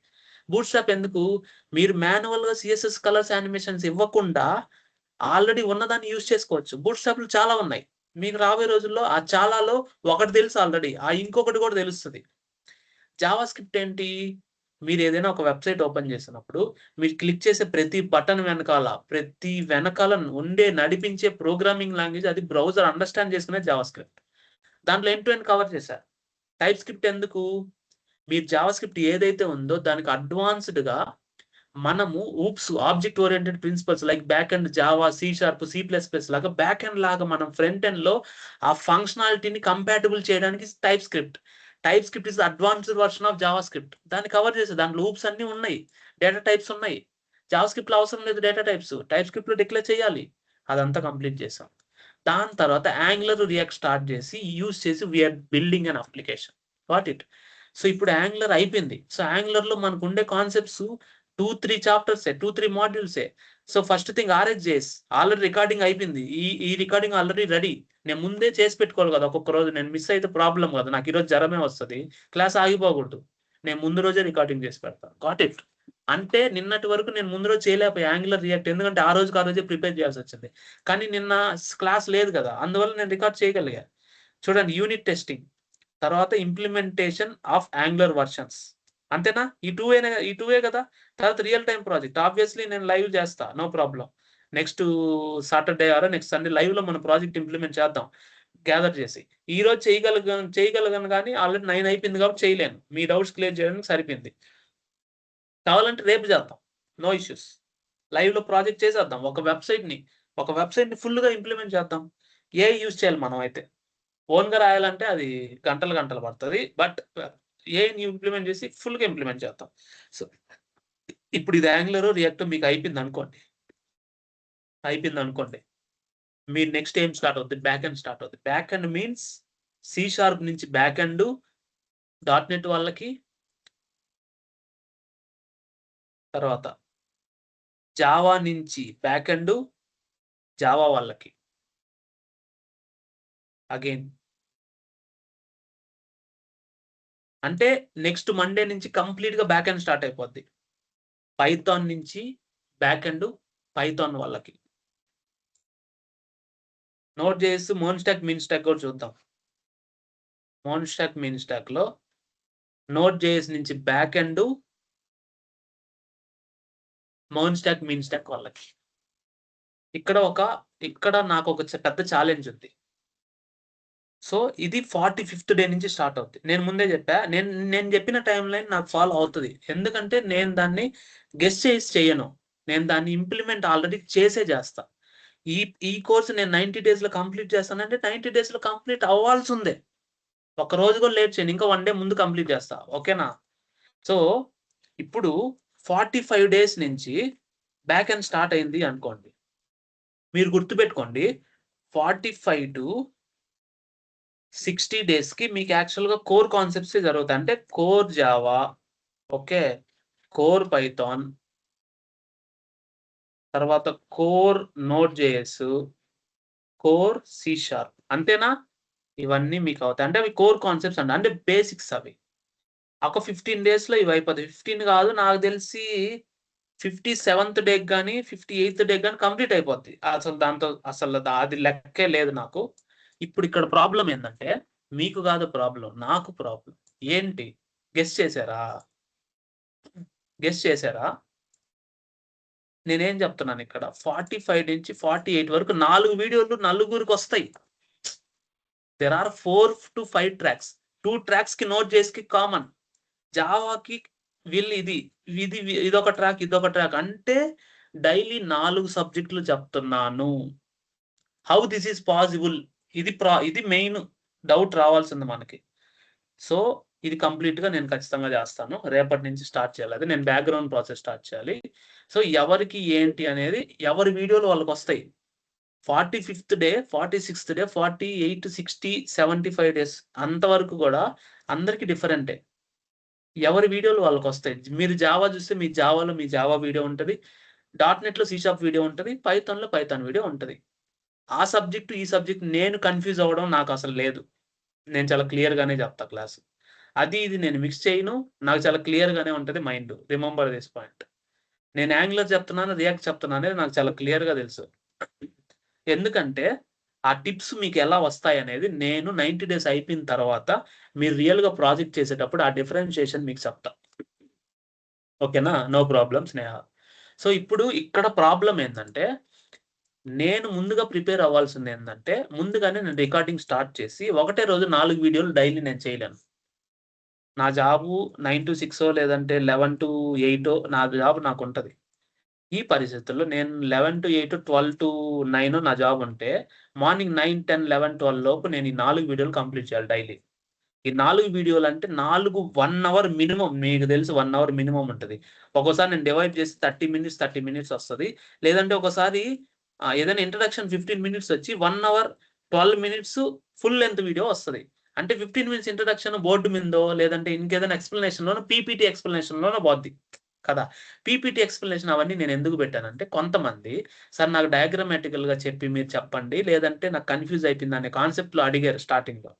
బూట్‌స్ట్రాప్ ఎందుకు? మీరు మాన్యువల్‌గా సీఎస్ఎస్ కలర్స్, యానిమేషన్స్ ఇవ్వకుండా ఆల్రెడీ ఉన్నదాన్ని యూజ్ చేసుకోవచ్చు. బూట్‌స్ట్రాప్‌లు చాలా ఉన్నాయి. మీకు రాబోయే రోజుల్లో ఆ చాలాలో ఒకటి తెలుసు ఆల్రెడీ. ఆ ఇంకొకటి కూడా తెలుస్తది. జావాస్క్రిప్ట్ ఏంటి? మీరేదైనా ఒక వెబ్‌సైట్ ఓపెన్ చేసినప్పుడు, మీరు క్లిక్ చేసే ప్రతి వెనకాల నడిపించే ప్రోగ్రామింగ్ లాంగ్వేజ్ అది బ్రౌజర్ అండర్‌స్టాండ్ చేసుకునేది జావాస్క్రిప్ట్. దాంట్లో ఎండ్ టు ఎండ్ కవర్ చేశా. టైప్ స్క్రిప్ట్ ఎందుకు? మీరు జావాస్క్రిప్ట్ ఏదైతే ఉందో దానికి అడ్వాన్స్‌డ్‌గా మనము object oriented principles like back end Java, C sharp, C plus plus లాగా బ్యాక్ ఎండ్ లాగా మనం ఫ్రంట్ ఎండ్‌లో ఆ ఫంక్షనాలిటీని కంపాటిబుల్ చేయడానికి TypeScript is advanced version of JavaScript. దాన్ని కవర్ చేసా. దాంట్లో ఊప్స్ అన్నీ ఉన్నాయి. డేటా టైప్స్ ఉన్నాయి. జావా స్క్రిప్ట్‌లో అవసరం లేదు డేటా టైప్స్. టైప్ స్క్రిప్ట్‌లో డిక్లేర్ చేయాలి. అదంతా కంప్లీట్ చేసాం. దాని తర్వాత యాంగులర్, రియాక్ట్ స్టార్ట్ చేసి యూజ్ చేసి we are building an application. Got it. So, ఇప్పుడు యాంగులర్ అయిపోయింది. సో, యాంగులర్‌లో మనకుండే కాన్సెప్ట్స్ 2, 3 చాప్టర్సే. 2, 3 మాడ్యూల్సే. So, first thing RxJS already recording అయిపోయింది. ఈ రికార్డింగ్ ఆల్రెడీ రెడీ. నేను ముందే చేసి పెట్టుకోవాలి కదా! ఒక్కొక్క రోజు నేను మిస్ అయితే ప్రాబ్లమ్ కదా! నాకు ఈరోజు జ్వరమే వస్తది. క్లాస్ ఆగిపోకూడదు. నేను ముందు రోజే రికార్డింగ్ చేసి పెడతా. Got it. అంటే నిన్నటి వరకు నేను ముందు రోజు చేయలేకపోయా యాంగులర్, రియాక్ట్. ఎందుకంటే ఆ రోజే ప్రిపేర్ చేయాల్సొచ్చింది. కానీ నిన్న క్లాస్ లేదు కదా! అందువల్ల నేను రికార్డ్ చేయగలిగా. చూడండి యూనిట్ టెస్టింగ్. తర్వాత ఇంప్లిమెంటేషన్ ఆఫ్ యాంగులర్ వెర్షన్స్. అంతేనా? ఈ 2 కదా! తర్వాత రియల్ టైమ్ ప్రాజెక్ట్. ఆబ్వియస్‌లీ నేను లైవ్ చేస్తా. No problem. Next Saturday next Sunday లైవ్‌లో మన ప్రాజెక్ట్ ఇంప్లిమెంట్ చేద్దాం. గ్యాదర్ చేసి. ఈరోజు చేయగలను గానీ ఆల్రెడీ 9 అయిపోయింది కాబట్టి చేయలేను. మీ డౌట్స్ క్లియర్ చేయడానికి సరిపోయింది. కావాలంటే రేపు చేద్దాం. No issues. లైవ్‌లో ప్రాజెక్ట్ చేసేద్దాం. ఒక వెబ్‌సైట్‌ని ఫుల్‌గా ఇంప్లిమెంట్ చేద్దాం. ఏఐ యూజ్ చేయాలి మనం అయితే. ఓన్‌గా రాయాలంటే అది గంటలు పడతది. బట్ ఏఐని ఇంప్లిమెంట్ చేసి ఫుల్‌గా ఇంప్లిమెంట్ చేద్దాం. సో, ఇప్పుడు ఇది యాంగులర్ రియాక్ట్ మీకు అయిపోయింది అనుకోండి, మీరు నెక్స్ట్ ఏం స్టార్ట్ అవుతుంది, బ్యాక్ ఎండ్ స్టార్ట్ అవుతుంది. బ్యాక్ ఎండ్ మీన్స్ C# నుంచి బ్యాక్ ఎండ్ .NET వాళ్ళకి, తర్వాత జావా నుంచి బ్యాక్ ఎండ్ జావా వాళ్ళకి, అగైన్ అంటే నెక్స్ట్ మండే నుంచి కంప్లీట్ గా బ్యాక్ ఎండ్ స్టార్ట్ అయిపోద్ది. పైథాన్ నుంచి బ్యాక్ ఎండ్ పైథాన్ వాళ్ళకి. నోట్ చేసి మోన్స్టాక్ మిన్స్టాక్ కూడా చూద్దాం. మోన్స్టాక్ మిన్స్టాక్ లో నోట్ జేఎస్ నుంచి బ్యాక్ ఎండ్ మోన్స్టాక్ మిన్స్టాక్ వాళ్ళకి. ఇక్కడ నాకు ఒక పెద్ద ఛాలెంజ్ ఉంది. సో ఇది 45th డే నుంచి స్టార్ట్ అవుతుంది. నేను ముందే చెప్పా, నేను చెప్పిన టైం లైన్ నాకు ఫాలో అవుతుంది. ఎందుకంటే నేను దాన్ని గెస్ చేసి చేయను, నేను దాన్ని ఇంప్లిమెంట్ ఆల్రెడీ చేస్తా. ఈ కోర్స్ నేను 90 days లో కంప్లీట్ చేస్తానంటే 90 days లో కంప్లీట్ అవ్వాల్సి ఉంది. ఒక రోజు కూడా లేట్ చేయను, ఇంకా 1 day ముందు కంప్లీట్ చేస్తా. ఓకేనా? సో ఇప్పుడు 45 days నుంచి బ్యాక్ ఎండ్ స్టార్ట్ అయింది అనుకోండి. మీరు గుర్తుపెట్టుకోండి, 45 to 60 days కి మీకు యాక్చువల్గా కోర్ కాన్సెప్ట్స్ జరుగుతాయి. అంటే core Java, okay, core Python, తర్వాత core Node JS, core C#. అంతేనా? ఇవన్నీ మీకు అవుతాయి. అంటే అవి కోర్ కాన్సెప్ట్స్ అంటే బేసిక్స్. అవి ఒక 15 days లో ఇవి అయిపోతాయి. 15 కాదు, నాకు తెలిసి 57th డే కానీ 58th డే కానీ కంప్లీట్ అయిపోద్ది. అసలు అది లెక్కే లేదు నాకు. ఇప్పుడు ఇక్కడ ప్రాబ్లం ఏంటంటే, మీకు కాదు ప్రాబ్లం, నాకు ప్రాబ్లం. ఏంటి? గెస్ చేశారా? నేనేం చెప్తున్నాను ఇక్కడ, 45 నుంచి 48 వరకు 4 వీడియోలు నలుగురికి వస్తాయి. There are 4 to 5 tracks. 2 tracks కి నోట్ చేసి కామన్. జావాకి వీళ్ళు ఇదొక ట్రాక్, ఇదొక ట్రాక్. అంటే డైలీ 4 సబ్జెక్టులు చెప్తున్నాను. How this is possible? ఇది మెయిన్ డౌట్ రావాల్సింది మనకి. సో ఇది కంప్లీట్ గా నేను ఖచ్చితంగా చేస్తాను. రేపటి నుంచి స్టార్ట్ చేయాలి. అది నేను బ్యాక్గ్రౌండ్ ప్రాసెస్ స్టార్ట్ చేయాలి. సో ఎవరికి ఏంటి అనేది ఎవరి వీడియోలు వాళ్ళకి వస్తాయి. 45th day, 46th day, 48, 60, 75 days అంతవరకు కూడా అందరికి డిఫరెంటే. ఎవరి వీడియోలు వాళ్ళకి వస్తాయి. మీరు జావా చూస్తే మీ జావాలో మీ జావా వీడియో ఉంటుంది, .NET లో C# వీడియో ఉంటుంది, పైథాన్లో పైథాన్ వీడియో ఉంటుంది. ఆ సబ్జెక్టు ఈ సబ్జెక్ట్ నేను కన్ఫ్యూజ్ అవ్వడం నాకు అసలు లేదు. నేను చాలా క్లియర్ గానే చెప్తా క్లాస్. ఇది నేను మిక్స్ చేయను. నాకు చాలా క్లియర్ గానే ఉంటుంది మైండ్. Remember this point. నేను యాంగులర్ చెప్తున్నాను, రియాక్ట్ చెప్తున్నాను అనేది నాకు చాలా క్లియర్ గా తెలుసు. ఎందుకంటే ఆ టిప్స్ మీకు ఎలా వస్తాయి అనేది నేను 90 days అయిపోయిన తర్వాత మీరు రియల్ గా ప్రాజెక్ట్ చేసేటప్పుడు ఆ డిఫరెన్షియేషన్ మీకు చెప్తా. ఓకేనా? నో ప్రాబ్లం స్నేహ. సో ఇప్పుడు ఇక్కడ ప్రాబ్లం ఏంటంటే, నేను ముందుగా ప్రిపేర్ అవ్వాల్సింది ఏంటంటే, ముందుగానే నేను రికార్డింగ్ స్టార్ట్ చేసి ఒకటే రోజు 4 వీడియోలు డైలీ నేను చేయలేను. నా జాబు 9 to 6 లేదంటే 11 to 8 నా జాబ్ నాకు ఉంటుంది. ఈ పరిస్థితుల్లో నేను 11 to 8, 12 to 9 నా జాబ్ ఉంటే, మార్నింగ్ 9, 10, 11, 12 లోపు నేను ఈ 4 వీడియోలు కంప్లీట్ చేయాలి డైలీ. ఈ 4 వీడియోలు అంటే 1 అవర్ మినిమం. మీకు తెలుసు 1 అవర్ మినిమం ఉంటుంది. ఒక్కోసారి నేను డివైడ్ చేసి 30 minutes వస్తుంది. లేదంటే ఒకసారి ఏదైనా ఇంట్రడక్షన్ 15 minutes వచ్చి 1 hour 12 minutes full length video వస్తుంది. అంటే 15 minutes ఇంట్రడక్షన్ బోర్డు మీదో, లేదంటే ఇంకేదైనా ఎక్స్ప్లెనేషన్ లోనో, PPT ఎక్స్ప్లెనేషన్ లోనో పోద్ది కదా. PPT ఎక్స్ప్లెనేషన్ అవన్నీ నేను ఎందుకు పెట్టానంటే, కొంతమంది సార్ నాకు డయాగ్రామాటికల్ గా చెప్పి మీరు చెప్పండి, లేదంటే నాకు కన్ఫ్యూజ్ అయిపోయింది అనే కాన్సెప్ట్ లో అడిగారు స్టార్టింగ్ లో.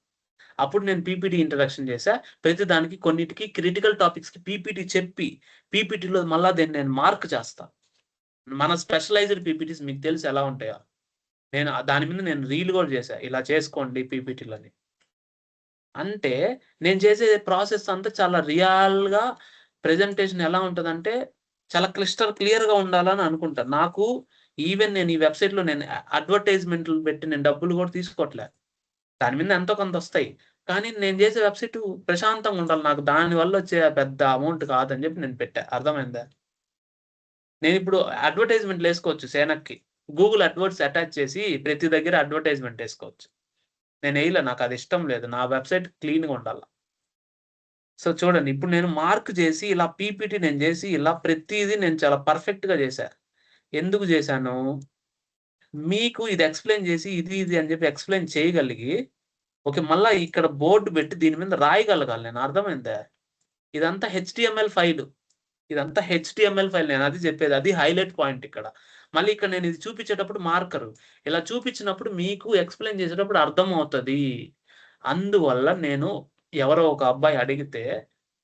అప్పుడు నేను PPT ఇంట్రడక్షన్ చేశా. ప్రతి దానికి కొన్నిటికి క్రిటికల్ టాపిక్స్ కి PPT చెప్పి, PPTలో మళ్ళా దీన్ని నేను మార్క్ చేస్తా. మన స్పెషలైజ్డ్ PPTs మీకు తెలుసు ఎలా ఉంటాయో. దాని మీద నేను రీల్ కూడా చేశా, ఇలా చేసుకోండి PPTలని. అంటే నేను చేసే ప్రాసెస్ అంతా చాలా రియల్ గా ప్రెజెంటేషన్ ఎలా ఉంటుందంటే, చాలా క్లియర్ గా ఉండాలని అనుకుంటా. నాకు ఈవెన్ నేను ఈ వెబ్సైట్ లో నేను అడ్వర్టైజ్మెంట్లు పెట్టి నేను డబ్బులు కూడా తీసుకోవట్లే. దాని మీద ఎంతో కొంత వస్తాయి. కానీ నేను చేసే వెబ్సైట్ ప్రశాంతంగా ఉండాలి. నాకు దాని వల్ల వచ్చే పెద్ద అమౌంట్ కాదని చెప్పి నేను పెట్టా. అర్థమైందా? నేను ఇప్పుడు అడ్వర్టైజ్మెంట్లు వేసుకోవచ్చు. సేనక్కి గూగుల్ అడ్వర్డ్స్ అటాచ్ చేసి ప్రతి దగ్గర అడ్వర్టైజ్మెంట్ వేసుకోవచ్చు. నేను వేయలే, నాకు అది ఇష్టం లేదు. నా వెబ్సైట్ క్లీన్గా ఉండాలి. సో చూడండి, ఇప్పుడు నేను మార్క్ చేసి ఇలా పీపీటీ నేను చేసి ఇలా ప్రతిదీ నేను చాలా పర్ఫెక్ట్‌గా చేశా. ఎందుకు చేశాను? మీకు ఇది ఎక్స్‌ప్లెయిన్ చేసి ఇది అని చెప్పి ఎక్స్‌ప్లెయిన్ చేయగలిగి, ఓకే. మళ్ళా ఇక్కడ బోర్డ్ పెట్టి దీని మీద రాయగలగాలి నేను. అర్థమైందా? ఇదంతా హెచ్‌టీఎంఎల్ ఫైలు. ఇదంతా హెచ్‌టీఎంఎల్ ఫైల్. నేను అది చెప్పేది. అది హైలైట్ పాయింట్ ఇక్కడ. మళ్ళీ ఇక్కడ నేను ఇది చూపించేటప్పుడు మార్కరు. ఇలా చూపించినప్పుడు మీకు ఎక్స్‌ప్లెయిన్ చేసేటప్పుడు అర్థమవుతది. అందువల్ల నేను ఎవరో ఒక అబ్బాయి అడిగితే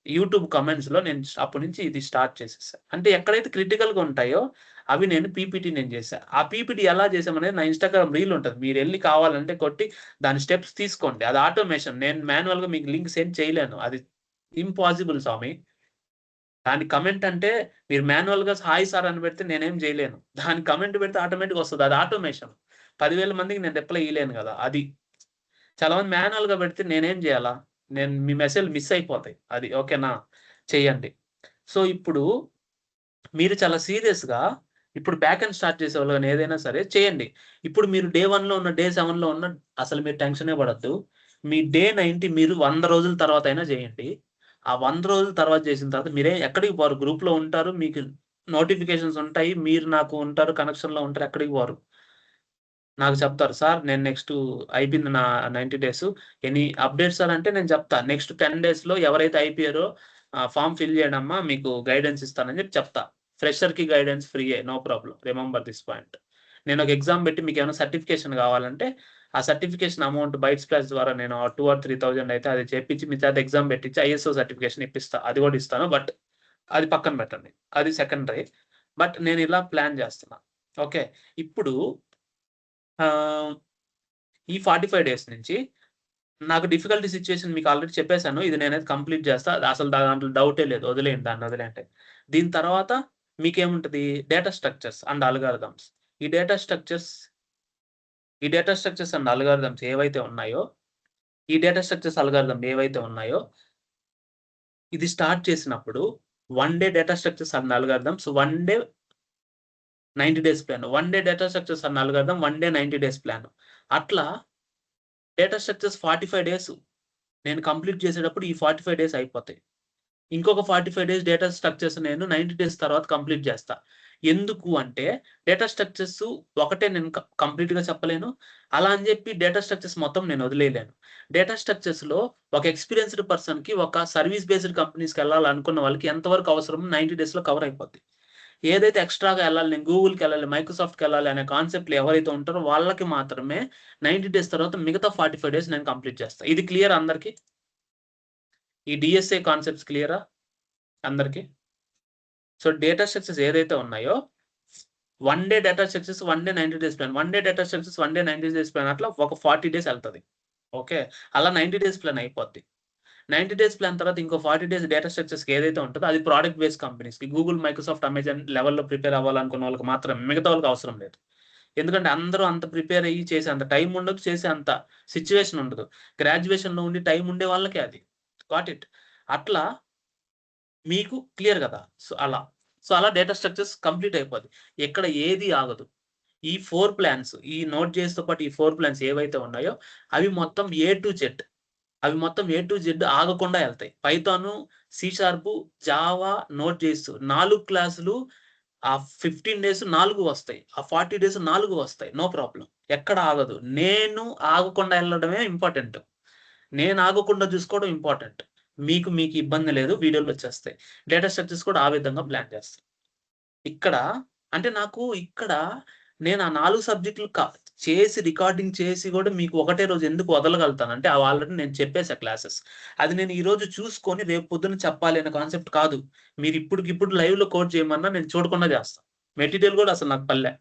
యూట్యూబ్ కామెంట్స్‌లో నేను అప్పటి నుంచి ఇది స్టార్ట్ చేసేసా. అంటే ఎక్కడైతే క్రిటికల్‌గా ఉంటాయో అవి నేను పీపీటీ నేను చేశా. ఆ పీపీటీ ఎలా చేసామనేది నా ఇన్‌స్టాగ్రామ్ రీల్ ఉంటది. మీరెళ్లి కావాలంటే కొట్టి దాని స్టెప్స్ తీసుకోండి. అది ఆటోమేషన్. నేను మాన్యువల్‌గా మీకు లింక్ సెండ్ చేయలేను. అది ఇంపాసిబుల్ స్వామి. దాని కమెంట్ అంటే మీరు మాన్యువల్‌గా హాయ్ సార్ అని పెడితే నేనేం చేయలేను. దాని కమెంట్ పెడితే ఆటోమేటిక్‌గా వస్తది. అది ఆటోమేషన్. 10,000 మందికి నేను రిప్లై ఇయలేను గదా! అది. చాలా మంది మాన్యువల్‌గా పెడితే నేనేం జేయాలా? నేను మీ మెసేజ్‌లు మిస్ అయిపోతాయి. అది ఓకేనా? చెయ్యండి. సో, ఇప్పుడు మీరు చాలా సీరియస్‌గా ఇప్పుడు బ్యాక్ ఎండ్ స్టార్ట్ చేసేవాళ్ళు గాని ఏదైనా సరే చేయండి. ఇప్పుడు మీరు డే 1లో ఉన్న, డే 7లో ఉన్న అసలు మీరు టెన్షనే పడొద్దు. మీ డే 90 మీరు 100 రోజుల తర్వాత అయినా చేయండి. ఆ 100 రోజుల తర్వాత చేసిన తర్వాత మీరే ఎక్కడికి పోరు. గ్రూప్‌లో ఉంటారు. మీకు నోటిఫికేషన్స్ ఉంటాయి. మీరు నాకు ఉంటారు. కనెక్షన్‌లో ఉంటారు. ఎక్కడికి పోరు. నాకు చెప్తారు. సార్ నేను నెక్స్ట్ అయిపోయింది నా 90 డేసు. ఎనీ అప్‌డేట్స్ సార్ అంటే నేను చెప్తా. నెక్స్ట్ 10 డేస్‌లో ఎవరైతే అయిపోయారో ఫార్మ్ ఫిల్ చేయండమ్మా మీకు గైడెన్స్ ఇస్తానని చెప్పి చెప్తా. ఫ్రెషర్‌కి గైడెన్స్ ఫ్రీయే. No problem. Remember this point. నేను ఒక ఎగ్జామ్ పెట్టి మీకేమైనా సర్టిఫికేషన్ కావాలంటే, ఆ సర్టిఫికేషన్ అమౌంట్ బైట్ స్ప్లాష్ ద్వారా నేను 2 ఆర్ 3,000 అయితే అది చేపించి మీ చేత ఎగ్జామ్ పెట్టించి ఐఎస్ఓ సర్టిఫికేషన్ ఇప్పిస్తా. అది కూడా ఇస్తాను. బట్ అది పక్కన పెట్టండి. అది సెకండరీ. బట్ నేను ఇలా ప్లాన్ చేస్తున్నా. ఓకే. ఇప్పుడు ఆహ్, ఈ 45 డేస్ నుంచి నాకు డిఫికల్టీ సిట్యుయేషన్ మీకు ఆల్రెడీ చెప్పేసాను. ఇది నేనైతే కంప్లీట్ చేస్తా. అసలు దాంట్లో డౌటే లేదు. వదిలేయండి దాన్ని వదిలేయండి. దీని తర్వాత మీకేముంటది డేటా స్ట్రక్చర్స్ అండ్ అల్గారిథమ్స్. ఈ డేటా స్ట్రక్చర్స్ ఈ డేటా స్ట్రక్చర్స్ అండ్ అల్గారిథమ్స్ ఏవైతే ఉన్నాయో, ఈ డేటా స్ట్రక్చర్స్ అల్గారిథమ్ ఏవైతే ఉన్నాయో, ఇది స్టార్ట్ చేసినప్పుడు 1 day data structures and algorithms, 1 day 90 days plan. 1 day data structures and algorithm, 1 day 90 days plan. అట్లా డేటా స్ట్రక్చర్స్ 45 డేస్ నేను కంప్లీట్ చేసేటప్పుడు ఈ 45 డేస్ అయిపోతాయి. ఇంకొక 45 డేస్ డేటా స్ట్రక్చర్స్ నేను 90 డేస్ తర్వాత కంప్లీట్ చేస్తా. ఎందుకు అంటే డేటా స్ట్రక్చర్స్ ఒకటే నేను కంప్లీట్‌గా చెప్పలేను. అలా అని చెప్పి డేటా స్ట్రక్చర్స్ మొత్తం నేను వదిలేయలేను. డేటా స్ట్రక్చర్స్‌లో ఒక ఎక్స్‌పీరియన్స్‌డ్ పర్సన్‌కి ఒక సర్విస్ బేస్డ్ కంపెనీస్‌కెళ్ళాలనుకున్న వాళ్ళకి ఎంత వరకు అవసరమో 90 డేస్‌లో కవర్ అయిపోద్ది. ఏదైతే ఎక్స్‌ట్రాగా ఎళ్ళాలి, నేను గూగుల్‌కెళ్ళాలి, మైక్రోసాఫ్ట్‌కెళ్ళాలి అనే కాన్సెప్ట్‌లు ఎవరైతే ఉంటారో వాళ్ళకి మాత్రమే 90 డేస్ తర్వాత మిగతా 45 డేస్ నేను కంప్లీట్ చేస్తా. ఇది క్లియరా అందరికి? ఈ డీఎస్ఏ కాన్సెప్ట్స్ క్లియరా అందరికి? సో, డేటా స్ట్రక్చర్స్ ఏదైతే ఉన్నాయో 1 day data structures, 1 day 90 days plan. 1 day data structures, 1 day 90 days plan అట్లా ఒక 40 డేస్ ఎళ్తది. ఓకే. అలా 90 డేస్ ప్లాన్ అయిపోద్ది. 90 డేస్ ప్లాన్ తర్వాత ఇంకో 40 డేస్ డేటా స్ట్రక్చర్స్‌కి ఏదైతే ఉంటదో అది ప్రొడక్ట్ బేస్డ్ కంపెనీస్‌కి గూగుల్, మైక్రోసాఫ్ట్, అమెజాన్ లెవెల్‌లో ప్రిపేర్ అవ్వాలనుకున్న వాళ్ళకి మాత్రమే. మిగతా వాళ్ళకి అవసరం లేదు. ఎందుకంటే అందరూ అంత ప్రిపేర్ అయ్యి చేసే అంత టైం ఉండదు. చేసే అంత సిట్యుయేషన్ ఉండదు. గ్రాడ్యుయేషన్‌లో ఉండి టైం ఉండే వాళ్ళకే అది. Got it. అట్లా మీకు క్లియర్ గదా! సో, అలా. సో, అలా డేటా స్ట్రక్చర్స్ కంప్లీట్ అయిపోద్ది. ఎక్కడ ఏది ఆగదు. ఈ 4 ప్లాన్స్ ఈ నోట్ జేస్‌తో పాటు ఈ 4 ప్లాన్స్ ఏవైతే ఉన్నాయో అవి మొత్తం ఏ టు జెడ్. అవి మొత్తం ఏ టు జెడ్ ఆగకుండా ఎళ్తాయి. Python, C sharp, Java, Node JS 4 క్లాసులు ఆ 15 డేస్ 4 వస్తాయి. ఆ 40 డేస్ 4 వస్తాయి. No problem. ఎక్కడ ఆగదు. నేను ఆగకుండా ఎళ్ళడమే ఇంపార్టెంట్. నేను ఆగకుండా చూసుకోవడం ఇంపార్టెంట్. మీకు ఇబ్బంది లేదు. వీడియోలొచ్చేస్తాయి. డేటా స్ట్రక్చర్స్ కూడా ఆ విధంగా ప్లాన్ చేస్తా. ఇక్కడ అంటే నాకు ఇక్కడ నేను ఆ 4 సబ్జెక్టులు చేసి రికార్డింగ్ చేసి గూడా మీకు ఒకటే రోజు ఎందుకు వదలగలుగుతానంటే అవి ఆల్రెడీ నేను చెప్పేసా క్లాసెస్. అది నేను ఈరోజు చూసుకొని రేపు పొద్దున చెప్పాలి అనే కాన్సెప్ట్ కాదు. మీరు ఇప్పటికిప్పుడు లైవ్‌లో కోడ్ చేయమన్నా నేను చూడకుండా చేస్తా. మెటీరియల్ గూడా అసలు నాకు పల్లె.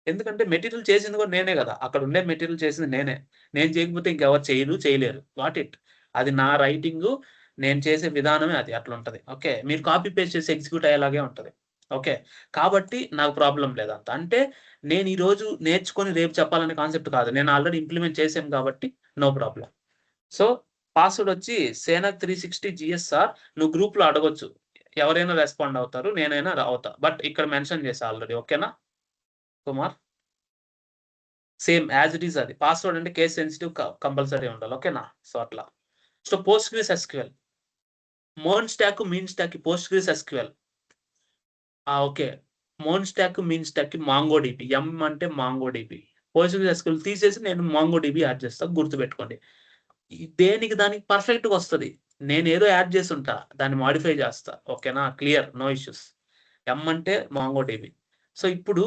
ఎందుకంటే మెటీరియల్ చేసింది కూడా నేనే గదా! అక్కడుండే మెటీరియల్ చేసింది నేనే. నేను చేయకపోతే ఇంకెవరు చేయరు, చేయలేరు. Got it. అది నా రైటింగు, నేను చేసే విధానమే అది అట్లుంటది. ఓకే. మీరు కాపీ పేస్ట్ చేసి ఎగ్జిక్యూట్ అయ్యేలాగే ఉంటది. ఓకే. కాబట్టి నాకు ప్రాబ్లమ్ లేదంత. అంటే నేను ఈరోజు నేర్చుకొని రేపు చెప్పాలనే కాన్సెప్ట్ కాదు. నేను ఆల్రెడీ ఇంప్లిమెంట్ చేశాను కాబట్టి నో ప్రాబ్లమ్. సో, పాస్వర్డ్ వచ్చి సేనక్ 360 జీఎస్ఆర్ నువ్వు గ్రూప్‌లో అడగొచ్చు. ఎవరైనా రెస్పాండ్ అవుతారు. నేనైనా అవుతా. బట్ ఇక్కడ మెన్షన్ చేశా ఆల్రెడీ. ఓకేనా Kumar? Same as it is అది. పాస్వర్డ్ అంటే కేస్ సెన్సిటివ్ కంపల్సరీ ఉండాలి. ఓకేనా? సో, అట్లా. So, Postgres SQL. మోన్ stock, mean stock post grace SQL. Okay. మోన్ stock, mean stock mango dB. ఎం అంటే mango dB. Post grace SQL తీసేసి నేను మాంగో డిబి యాడ్ చేస్తా, గుర్తుపెట్టుకోండి. దేనికి దానికి పర్ఫెక్ట్‌గా వస్తది. నేనేదో యాడ్ చేసుంటా. దాన్ని మోడిఫై చేస్తా. ఓకేనా? క్లియర్. No issues. ఎం అంటే మాంగో డిబి. సో, ఇప్పుడు